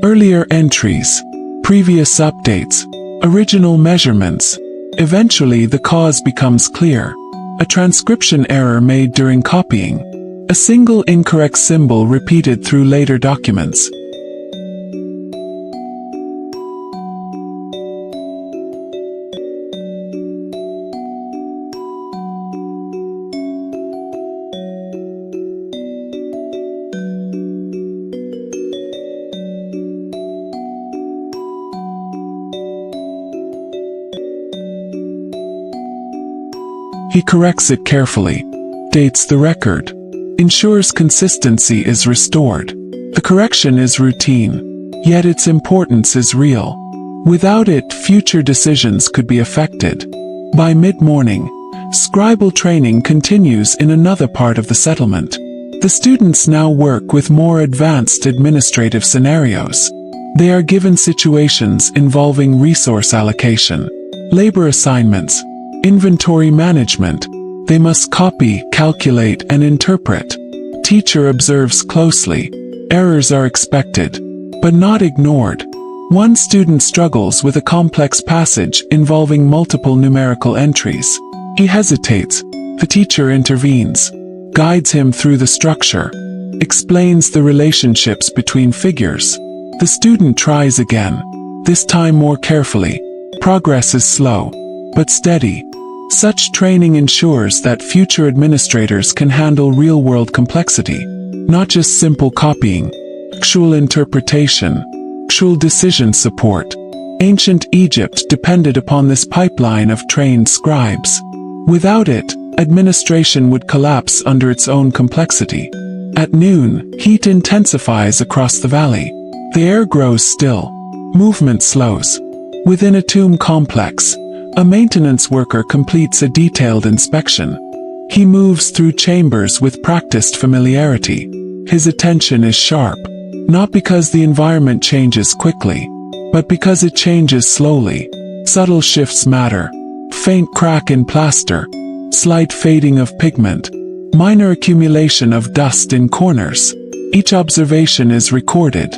Earlier entries, previous updates, original measurements. Eventually the cause becomes clear. A transcription error made during copying. A single incorrect symbol repeated through later documents. He corrects it carefully, dates the record, ensures consistency is restored. The correction is routine, yet its importance is real. Without it, future decisions could be affected. By mid-morning, scribal training continues in another part of the settlement. The students now work with more advanced administrative scenarios. They are given situations involving resource allocation, labor assignments, inventory management. They must copy, calculate, and interpret. Teacher observes closely. Errors are expected, but not ignored. One student struggles with a complex passage involving multiple numerical entries. He hesitates. The teacher intervenes, guides him through the structure, explains the relationships between figures. The student tries again, this time more carefully. Progress is slow, but steady. Such training ensures that future administrators can handle real-world complexity, not just simple copying, actual interpretation, actual decision support. Ancient Egypt depended upon this pipeline of trained scribes. Without it, administration would collapse under its own complexity. At noon, heat intensifies across the valley. The air grows still. Movement slows. Within a tomb complex, a maintenance worker completes a detailed inspection. He moves through chambers with practiced familiarity. His attention is sharp, not because the environment changes quickly, but because it changes slowly. Subtle shifts matter. Faint crack in plaster, slight fading of pigment, minor accumulation of dust in corners. Each observation is recorded.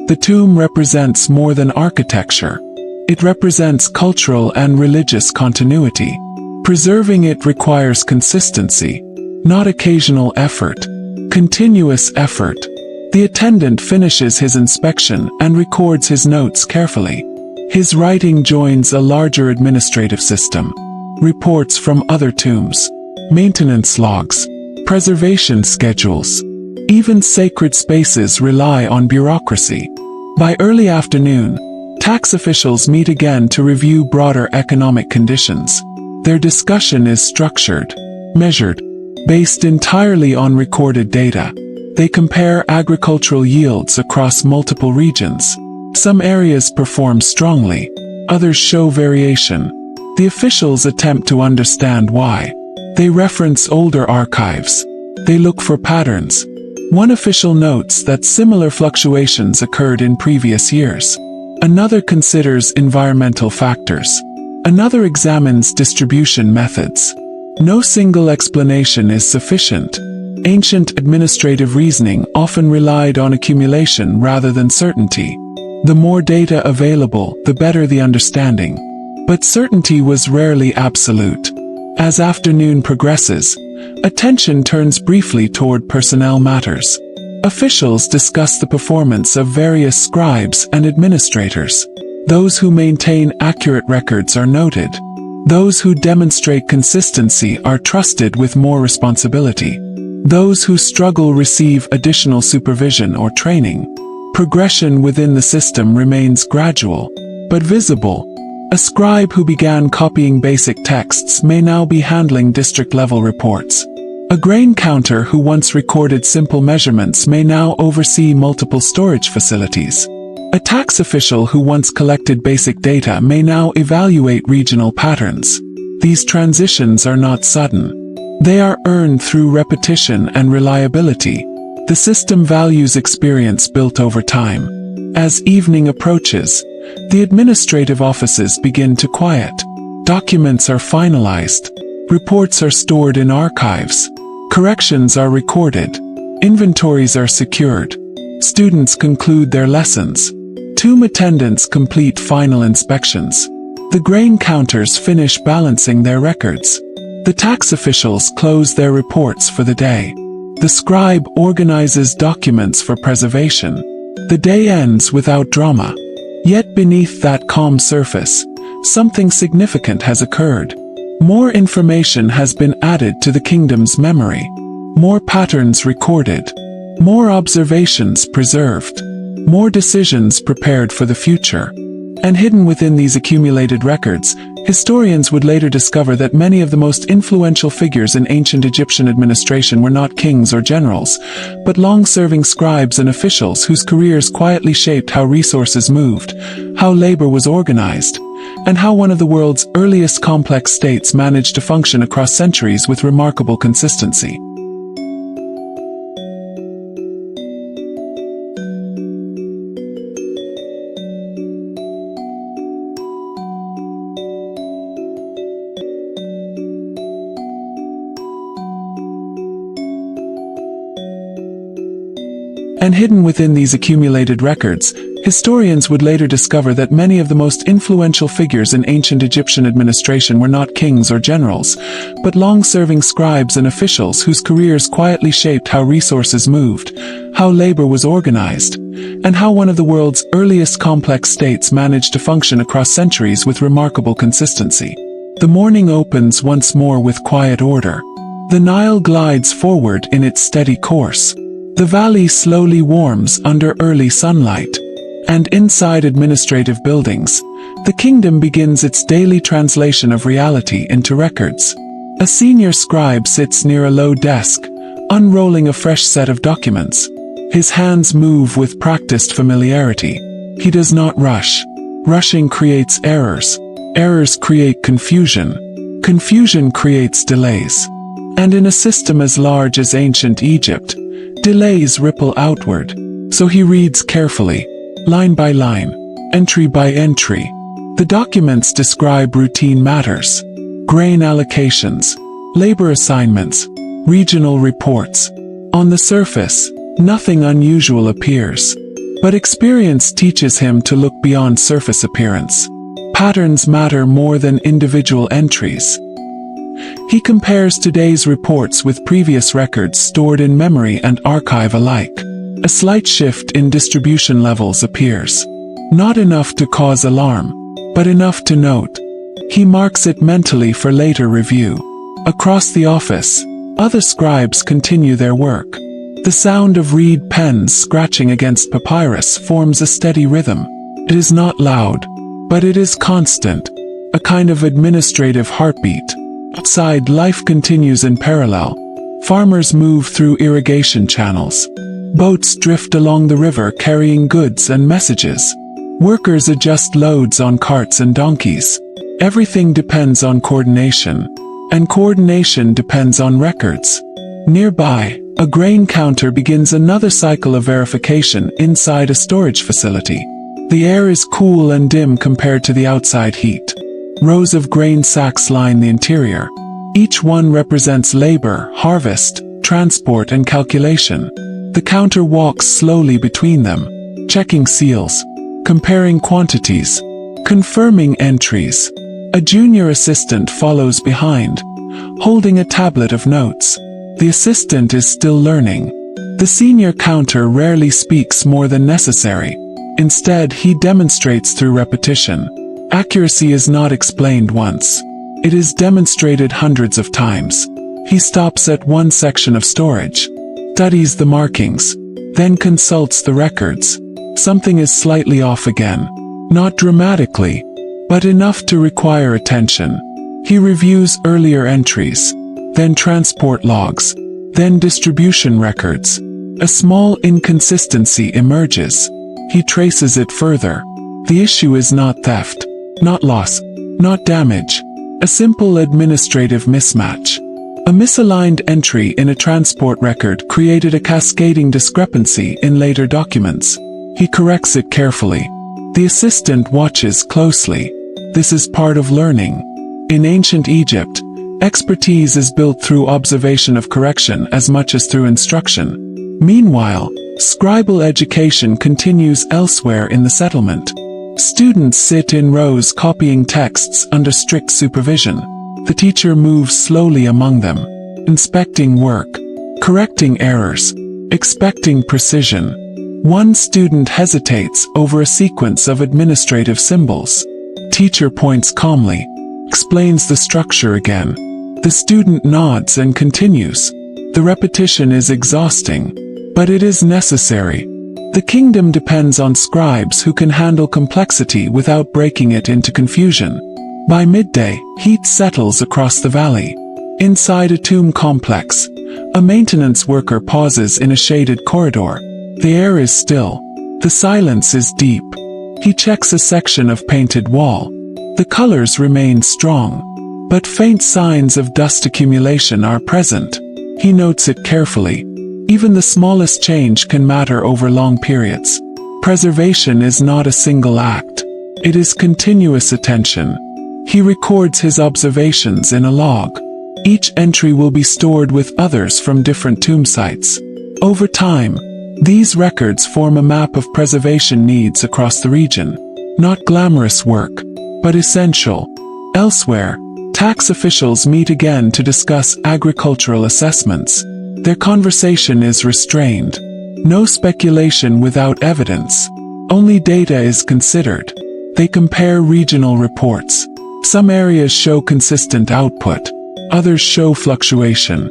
The tomb represents more than architecture. It represents cultural and religious continuity. Preserving it requires consistency, not occasional effort, continuous effort. The attendant finishes his inspection and records his notes carefully. His writing joins a larger administrative system. Reports from other tombs, maintenance logs, preservation schedules. Even sacred spaces rely on bureaucracy. By early afternoon, tax officials meet again to review broader economic conditions. Their discussion is structured, measured, based entirely on recorded data. They compare agricultural yields across multiple regions. Some areas perform strongly, others show variation. The officials attempt to understand why. They reference older archives. They look for patterns. One official notes that similar fluctuations occurred in previous years. Another considers environmental factors. Another examines distribution methods. No single explanation is sufficient. Ancient administrative reasoning often relied on accumulation rather than certainty. The more data available, the better the understanding. But certainty was rarely absolute. As afternoon progresses, attention turns briefly toward personnel matters. Officials discuss the performance of various scribes and administrators. Those who maintain accurate records are noted. Those who demonstrate consistency are trusted with more responsibility. Those who struggle receive additional supervision or training. Progression within the system remains gradual, but visible. A scribe who began copying basic texts may now be handling district-level reports. A grain counter who once recorded simple measurements may now oversee multiple storage facilities. A tax official who once collected basic data may now evaluate regional patterns. These transitions are not sudden. They are earned through repetition and reliability. The system values experience built over time. As evening approaches, the administrative offices begin to quiet. Documents are finalized. Reports are stored in archives. Corrections are recorded. Inventories are secured. Students conclude their lessons. Tomb attendants complete final inspections. The grain counters finish balancing their records. The tax officials close their reports for the day. The scribe organizes documents for preservation. The day ends without drama. Yet beneath that calm surface, something significant has occurred. More information has been added to the kingdom's memory. More patterns recorded. More observations preserved. More decisions prepared for the future. And hidden within these accumulated records, historians would later discover that many of the most influential figures in ancient Egyptian administration were not kings or generals, but long-serving scribes and officials whose careers quietly shaped how resources moved, how labor was organized, and how one of the world's earliest complex states managed to function across centuries with remarkable consistency. And hidden within these accumulated records, historians would later discover that many of the most influential figures in ancient Egyptian administration were not kings or generals, but long-serving scribes and officials whose careers quietly shaped how resources moved, how labor was organized, and how one of the world's earliest complex states managed to function across centuries with remarkable consistency. The morning opens once more with quiet order. The Nile glides forward in its steady course. The valley slowly warms under early sunlight. And inside administrative buildings, the kingdom begins its daily translation of reality into records. A senior scribe sits near a low desk, unrolling a fresh set of documents. His hands move with practiced familiarity. He does not rush. Rushing creates errors. Errors create confusion. Confusion creates delays. And in a system as large as ancient Egypt, delays ripple outward. So he reads carefully, line by line, entry by entry. The documents describe routine matters, grain allocations, labor assignments, regional reports. On the surface, nothing unusual appears. But experience teaches him to look beyond surface appearance. Patterns matter more than individual entries. He compares today's reports with previous records stored in memory and archive alike. A slight shift in distribution levels appears. Not enough to cause alarm, but enough to note. He marks it mentally for later review. Across the office, other scribes continue their work. The sound of reed pens scratching against papyrus forms a steady rhythm. It is not loud, but it is constant, a kind of administrative heartbeat. Outside, life continues in parallel. Farmers move through irrigation channels. Boats drift along the river carrying goods and messages. Workers adjust loads on carts and donkeys. Everything depends on coordination, and coordination depends on records. Nearby, A grain counter begins another cycle of verification inside a storage facility. The air is cool and dim compared to the outside heat. Rows of grain sacks line the interior. Each one represents labor, harvest, transport, and calculation. The counter walks slowly between them, checking seals, comparing quantities, confirming entries. A junior assistant follows behind, holding a tablet of notes. The assistant is still learning. The senior counter rarely speaks more than necessary. Instead, he demonstrates through repetition. Accuracy is not explained once. It is demonstrated hundreds of times. He stops at one section of storage, studies the markings, then consults the records. Something is slightly off again. Not dramatically, but enough to require attention. He reviews earlier entries, then transport logs, then distribution records. A small inconsistency emerges. He traces it further. The issue is not theft, not loss, not damage. A simple administrative mismatch. A misaligned entry in a transport record created a cascading discrepancy in later documents. He corrects it carefully. The assistant watches closely. This is part of learning. In ancient Egypt, expertise is built through observation of correction as much as through instruction. Meanwhile, scribal education continues elsewhere in the settlement. Students sit in rows copying texts under strict supervision. The teacher moves slowly among them, inspecting work, correcting errors, expecting precision. One student hesitates over a sequence of administrative symbols. Teacher points calmly, explains the structure again. The student nods and continues. The repetition is exhausting, but it is necessary. The kingdom depends on scribes who can handle complexity without breaking it into confusion. By midday, heat settles across the valley. Inside a tomb complex, a maintenance worker pauses in a shaded corridor. The air is still. The silence is deep. He checks a section of painted wall. The colors remain strong, but faint signs of dust accumulation are present. He notes it carefully. Even the smallest change can matter over long periods. Preservation is not a single act. It is continuous attention. He records his observations in a log. Each entry will be stored with others from different tomb sites. Over time, these records form a map of preservation needs across the region. Not glamorous work, but essential. Elsewhere, tax officials meet again to discuss agricultural assessments. Their conversation is restrained. No speculation without evidence. Only data is considered. They compare regional reports. Some areas show consistent output. Others show fluctuation.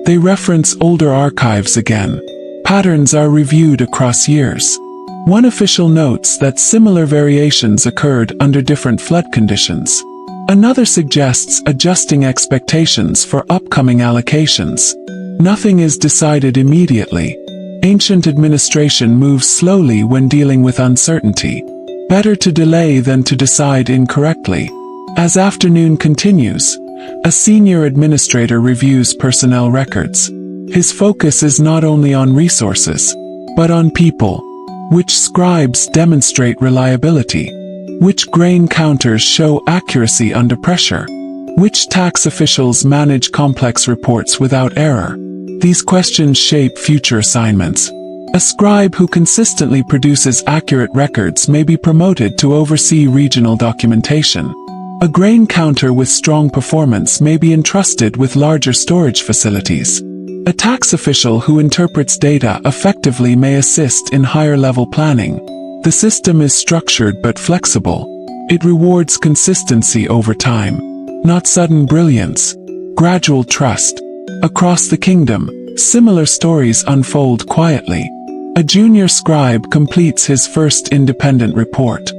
They reference older archives again. Patterns are reviewed across years. One official notes that similar variations occurred under different flood conditions. Another suggests adjusting expectations for upcoming allocations. Nothing is decided immediately. Ancient administration moves slowly when dealing with uncertainty. Better to delay than to decide incorrectly. As afternoon continues, a senior administrator reviews personnel records. His focus is not only on resources, but on people. Which scribes demonstrate reliability? Which grain counters show accuracy under pressure? Which tax officials manage complex reports without error? These questions shape future assignments. A scribe who consistently produces accurate records may be promoted to oversee regional documentation. A grain counter with strong performance may be entrusted with larger storage facilities. A tax official who interprets data effectively may assist in higher-level planning. The system is structured but flexible. It rewards consistency over time, not sudden brilliance, gradual trust. Across the kingdom, similar stories unfold quietly. A junior scribe completes his first independent report.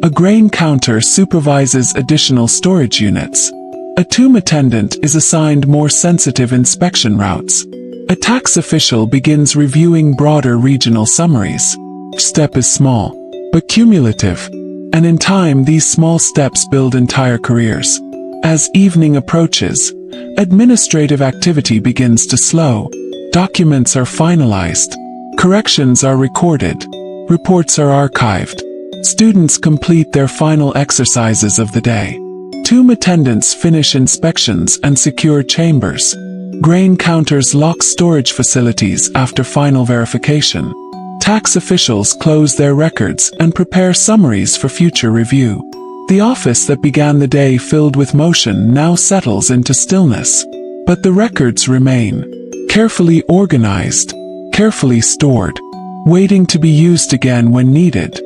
A grain counter supervises additional storage units. A tomb attendant is assigned more sensitive inspection routes. A tax official begins reviewing broader regional summaries. Each step is small, but cumulative, and in time these small steps build entire careers. As evening approaches, administrative activity begins to slow. Documents are finalized. Corrections are recorded. Reports are archived. Students complete their final exercises of the day. Tomb attendants finish inspections and secure chambers. Grain counters lock storage facilities after final verification. Tax officials close their records and prepare summaries for future review. The office that began the day filled with motion now settles into stillness. But the records remain, carefully organized, carefully stored, waiting to be used again when needed.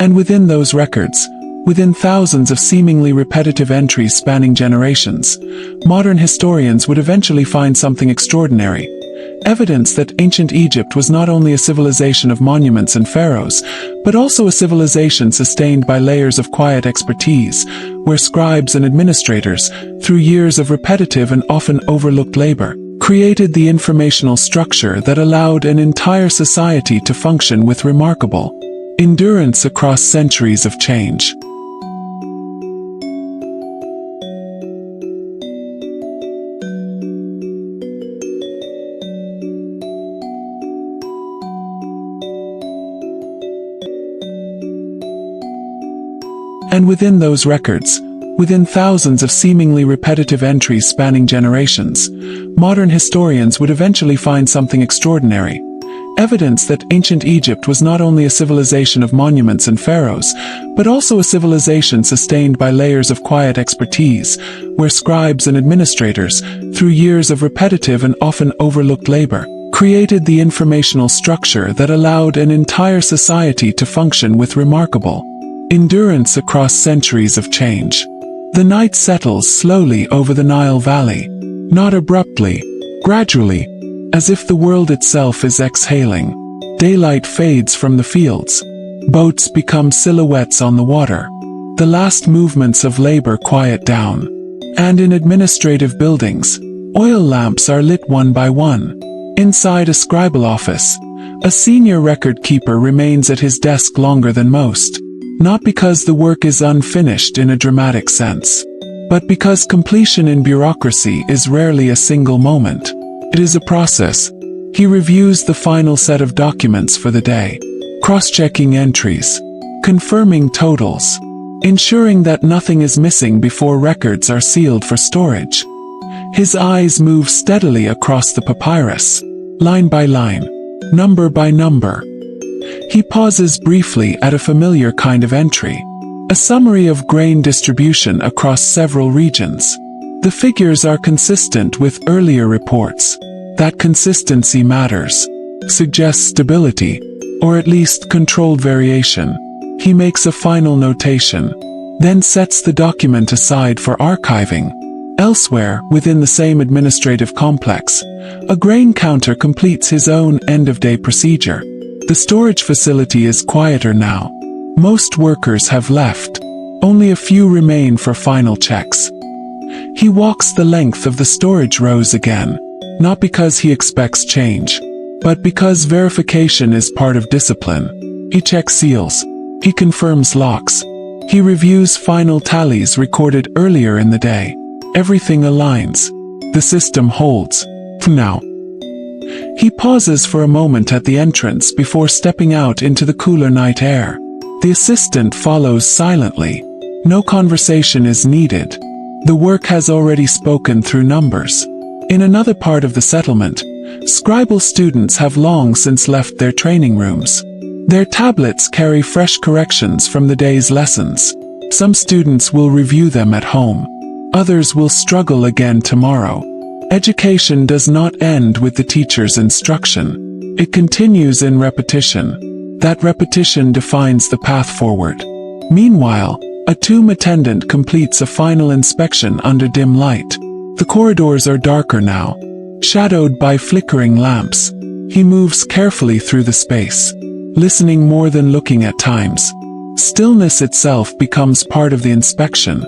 And within those records, within thousands of seemingly repetitive entries spanning generations, modern historians would eventually find something extraordinary. Evidence that ancient Egypt was not only a civilization of monuments and pharaohs, but also a civilization sustained by layers of quiet expertise, where scribes and administrators, through years of repetitive and often overlooked labor, created the informational structure that allowed an entire society to function with remarkable endurance across centuries of change. And within those records, within thousands of seemingly repetitive entries spanning generations, modern historians would eventually find something extraordinary. Evidence that ancient Egypt was not only a civilization of monuments and pharaohs, but also a civilization sustained by layers of quiet expertise, where scribes and administrators, through years of repetitive and often overlooked labor, created the informational structure that allowed an entire society to function with remarkable endurance across centuries of change. The night settles slowly over the Nile Valley, not abruptly, gradually, as if the world itself is exhaling. Daylight fades from the fields. Boats become silhouettes on the water. The last movements of labor quiet down. And in administrative buildings, oil lamps are lit one by one. Inside a scribal office, a senior record keeper remains at his desk longer than most. Not because the work is unfinished in a dramatic sense, but because completion in bureaucracy is rarely a single moment. It is a process. He reviews the final set of documents for the day, cross-checking entries, confirming totals, ensuring that nothing is missing before records are sealed for storage. His eyes move steadily across the papyrus, line by line, number by number. He pauses briefly at a familiar kind of entry, a summary of grain distribution across several regions. The figures are consistent with earlier reports. That consistency matters, suggests stability, or at least controlled variation. He makes a final notation, then sets the document aside for archiving. Elsewhere, within the same administrative complex, a grain counter completes his own end-of-day procedure. The storage facility is quieter now. Most workers have left. Only a few remain for final checks. He walks the length of the storage rows again, not because he expects change, but because verification is part of discipline. He checks seals. He confirms locks. He reviews final tallies recorded earlier in the day. Everything aligns. The system holds. For now. He pauses for a moment at the entrance before stepping out into the cooler night air. The assistant follows silently. No conversation is needed. The work has already spoken through numbers. In another part of the settlement, scribal students have long since left their training rooms. Their tablets carry fresh corrections from the day's lessons. Some students will review them at home. Others will struggle again tomorrow. Education does not end with the teacher's instruction. It continues in repetition. That repetition defines the path forward. Meanwhile, a tomb attendant completes a final inspection under dim light. The corridors are darker now, shadowed by flickering lamps. He moves carefully through the space, listening more than looking at times. Stillness itself becomes part of the inspection.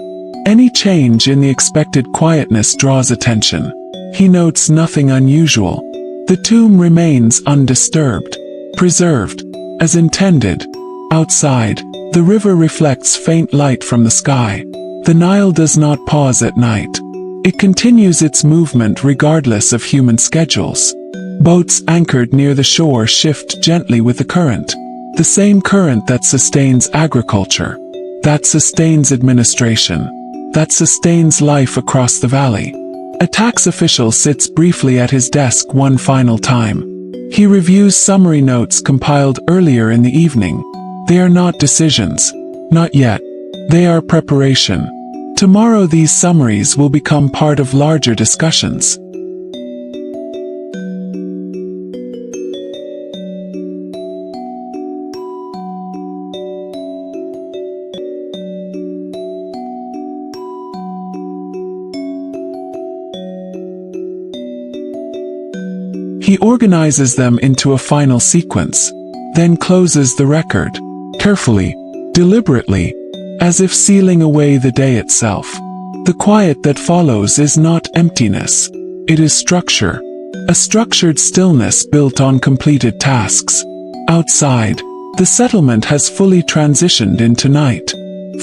Any change in the expected quietness draws attention. He notes nothing unusual. The tomb remains undisturbed, preserved, as intended. Outside, the river reflects faint light from the sky. The Nile does not pause at night. It continues its movement regardless of human schedules. Boats anchored near the shore shift gently with the current. The same current that sustains agriculture, that sustains administration, that sustains life across the valley. A tax official sits briefly at his desk one final time. He reviews summary notes compiled earlier in the evening. They are not decisions. Not yet. They are preparation. Tomorrow these summaries will become part of larger discussions. He organizes them into a final sequence, then closes the record, carefully, deliberately, as if sealing away the day itself. The quiet that follows is not emptiness. It is structure. A structured stillness built on completed tasks. Outside, the settlement has fully transitioned into night.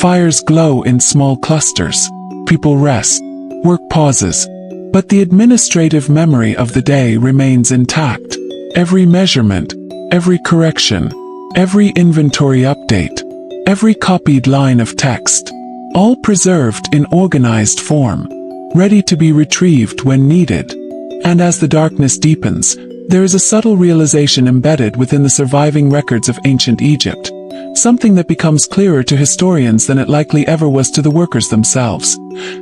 Fires glow in small clusters. People rest. Work pauses. But the administrative memory of the day remains intact. Every measurement, every correction, every inventory update, every copied line of text, all preserved in organized form, ready to be retrieved when needed. And as the darkness deepens, there is a subtle realization embedded within the surviving records of ancient Egypt, something that becomes clearer to historians than it likely ever was to the workers themselves.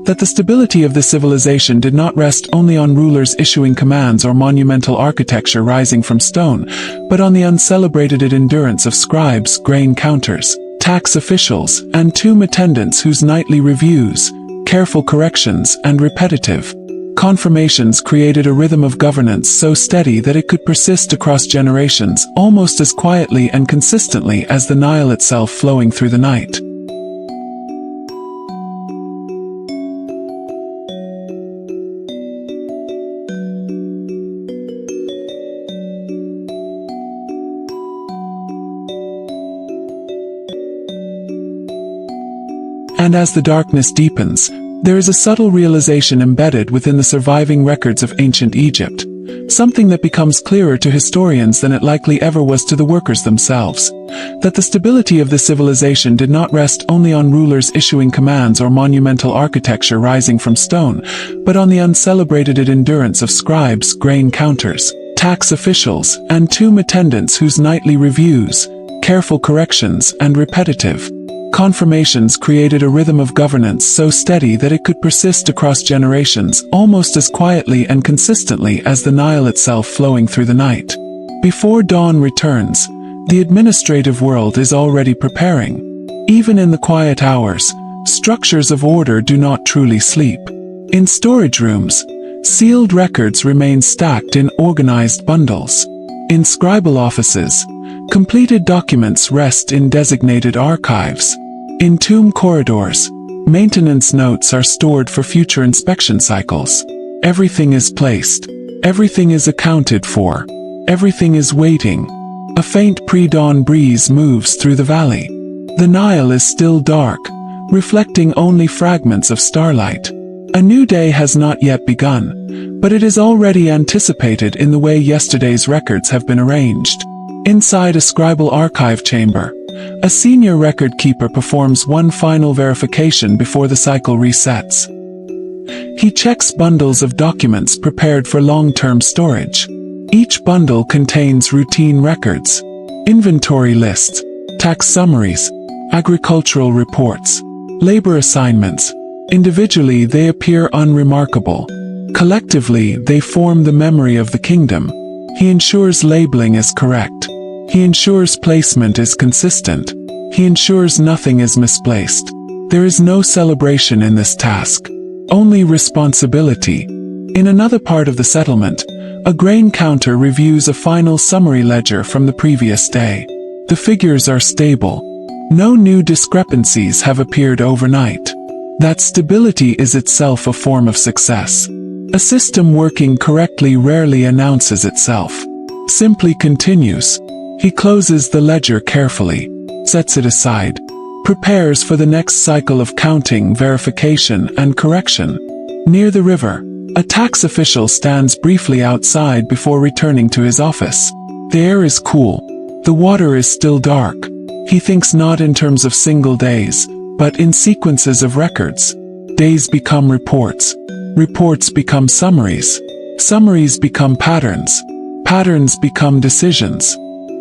That the stability of this civilization did not rest only on rulers issuing commands or monumental architecture rising from stone, but on the uncelebrated endurance of scribes, grain counters, tax officials, and tomb attendants whose nightly reviews, careful corrections, and repetitive confirmations created a rhythm of governance so steady that it could persist across generations almost as quietly and consistently as the Nile itself flowing through the night. And as the darkness deepens, there is a subtle realization embedded within the surviving records of ancient Egypt, something that becomes clearer to historians than it likely ever was to the workers themselves. That the stability of this civilization did not rest only on rulers issuing commands or monumental architecture rising from stone, but on the uncelebrated endurance of scribes, grain counters, tax officials, and tomb attendants whose nightly reviews, careful corrections, and repetitive confirmations created a rhythm of governance so steady that it could persist across generations almost as quietly and consistently as the Nile itself flowing through the night. Before dawn returns, the administrative world is already preparing. Even in the quiet hours, structures of order do not truly sleep. In storage rooms, sealed records remain stacked in organized bundles. In scribal offices, completed documents rest in designated archives. In tomb corridors, maintenance notes are stored for future inspection cycles. Everything is placed. Everything is accounted for. Everything is waiting. A faint pre-dawn breeze moves through the valley. The Nile is still dark, reflecting only fragments of starlight. A new day has not yet begun, but it is already anticipated in the way yesterday's records have been arranged. Inside a scribal archive chamber, a senior record keeper performs one final verification before the cycle resets. He checks bundles of documents prepared for long-term storage. Each bundle contains routine records, inventory lists, tax summaries, agricultural reports, labor assignments. Individually they appear unremarkable. Collectively they form the memory of the kingdom. He ensures labeling is correct. He ensures placement is consistent. He ensures nothing is misplaced. There is no celebration in this task, only responsibility. In another part of the settlement, a grain counter reviews a final summary ledger from the previous day. The figures are stable. No new discrepancies have appeared overnight. That stability is itself a form of success. A system working correctly rarely announces itself. Simply continues. He closes the ledger carefully, sets it aside, prepares for the next cycle of counting, verification, and correction. Near the river, a tax official stands briefly outside before returning to his office. The air is cool. The water is still dark. He thinks not in terms of single days, but in sequences of records. Days become reports. Reports become summaries. Summaries become patterns. Patterns become decisions.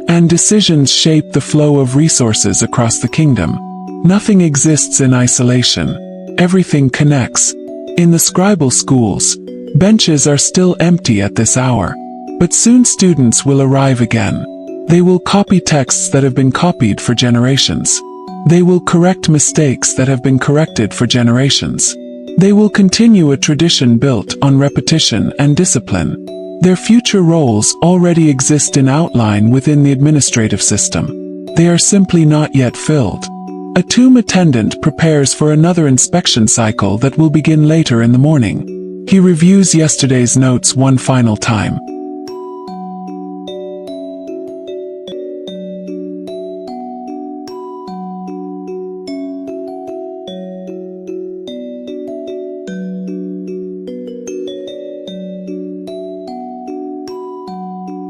And decisions shape the flow of resources across the kingdom. Nothing exists in isolation. Everything connects. In the scribal schools, benches are still empty at this hour. But soon students will arrive again. They will copy texts that have been copied for generations. They will correct mistakes that have been corrected for generations. They will continue a tradition built on repetition and discipline. Their future roles already exist in outline within the administrative system. They are simply not yet filled. A tomb attendant prepares for another inspection cycle that will begin later in the morning. He reviews yesterday's notes one final time.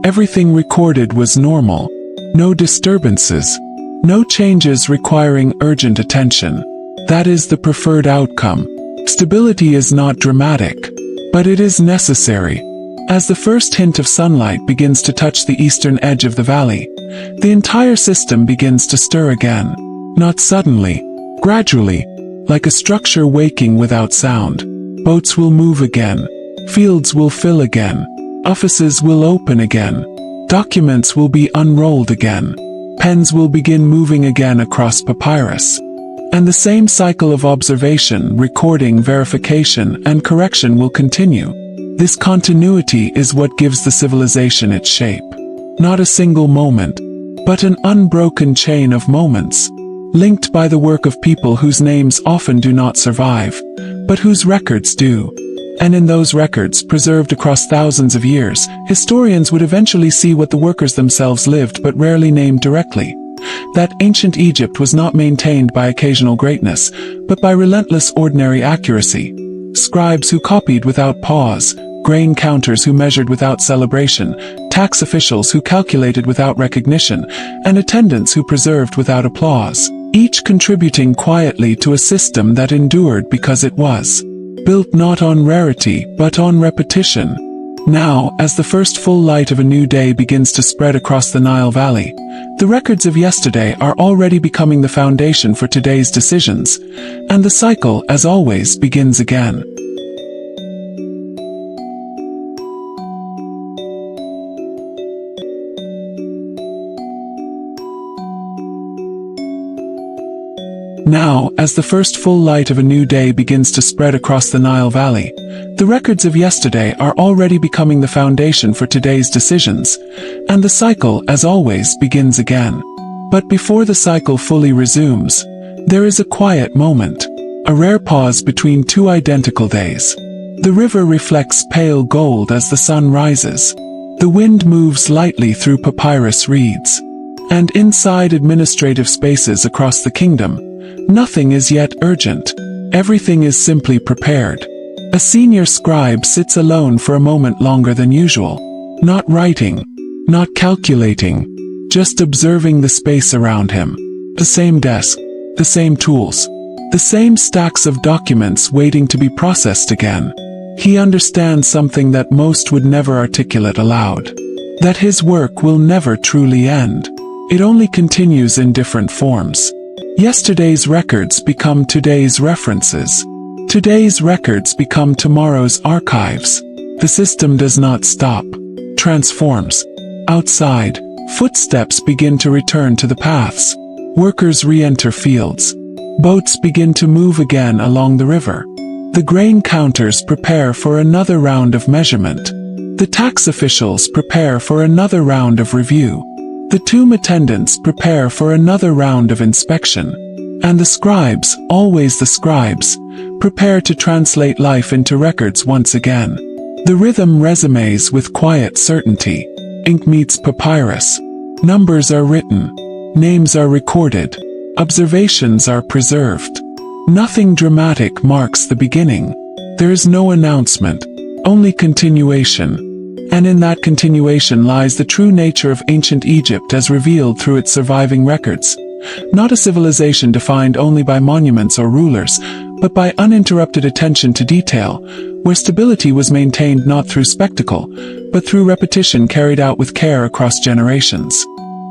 Everything recorded was normal. No disturbances. No changes requiring urgent attention. That is the preferred outcome. Stability is not dramatic, but it is necessary. As the first hint of sunlight begins to touch the eastern edge of the valley, the entire system begins to stir again. Not suddenly, gradually, like a structure waking without sound. Boats will move again. Fields will fill again. Offices will open again. Documents will be unrolled again. Pens will begin moving again across papyrus. And the same cycle of observation, recording, verification, and correction will continue. This continuity is what gives the civilization its shape. Not a single moment, but an unbroken chain of moments, linked by the work of people whose names often do not survive, but whose records do. And in those records, preserved across thousands of years, historians would eventually see what the workers themselves lived but rarely named directly. That ancient Egypt was not maintained by occasional greatness, but by relentless ordinary accuracy. Scribes who copied without pause, grain counters who measured without celebration, tax officials who calculated without recognition, and attendants who preserved without applause, each contributing quietly to a system that endured because it was built not on rarity, but on repetition. Now, as the first full light of a new day begins to spread across the Nile Valley, the records of yesterday are already becoming the foundation for today's decisions, and the cycle, as always, begins again. Now, as the first full light of a new day begins to spread across the Nile Valley, the records of yesterday are already becoming the foundation for today's decisions, and the cycle, as always, begins again. But before the cycle fully resumes, there is a quiet moment, a rare pause between two identical days. The river reflects pale gold as the sun rises. The wind moves lightly through papyrus reeds. And inside administrative spaces across the kingdom, nothing is yet urgent. Everything is simply prepared. A senior scribe sits alone for a moment longer than usual. Not writing, not calculating, just observing the space around him. The same desk, the same tools, the same stacks of documents waiting to be processed again. He understands something that most would never articulate aloud. That his work will never truly end. It only continues in different forms. Yesterday's records become today's references. Today's records become tomorrow's archives. The system does not stop, transforms. Outside, footsteps begin to return to the paths. Workers re-enter fields. Boats begin to move again along the river. The grain counters prepare for another round of measurement. The tax officials prepare for another round of review. The tomb attendants prepare for another round of inspection. And the scribes, always the scribes, prepare to translate life into records once again. The rhythm resumes with quiet certainty. Ink meets papyrus. Numbers are written. Names are recorded. Observations are preserved. Nothing dramatic marks the beginning. There is no announcement, only continuation. And in that continuation lies the true nature of ancient Egypt as revealed through its surviving records. Not a civilization defined only by monuments or rulers, but by uninterrupted attention to detail, where stability was maintained not through spectacle, but through repetition carried out with care across generations.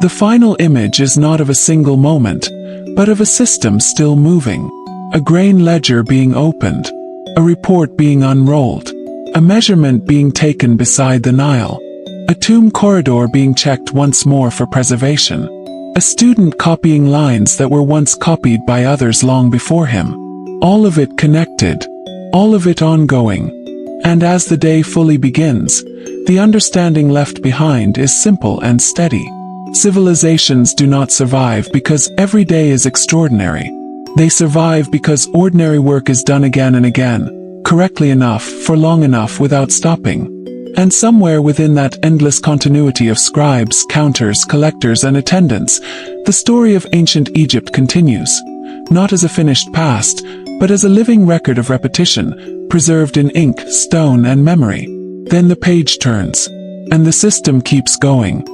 The final image is not of a single moment, but of a system still moving. A grain ledger being opened, a report being unrolled, a measurement being taken beside the Nile, a tomb corridor being checked once more for preservation, a student copying lines that were once copied by others long before him. All of it connected, all of it ongoing. And as the day fully begins, the understanding left behind is simple and steady. Civilizations do not survive because every day is extraordinary. They survive because ordinary work is done again and again, correctly enough, for long enough without stopping. And somewhere within that endless continuity of scribes, counters, collectors, and attendants, the story of ancient Egypt continues, not as a finished past, but as a living record of repetition, preserved in ink, stone, and memory. Then the page turns, and the system keeps going.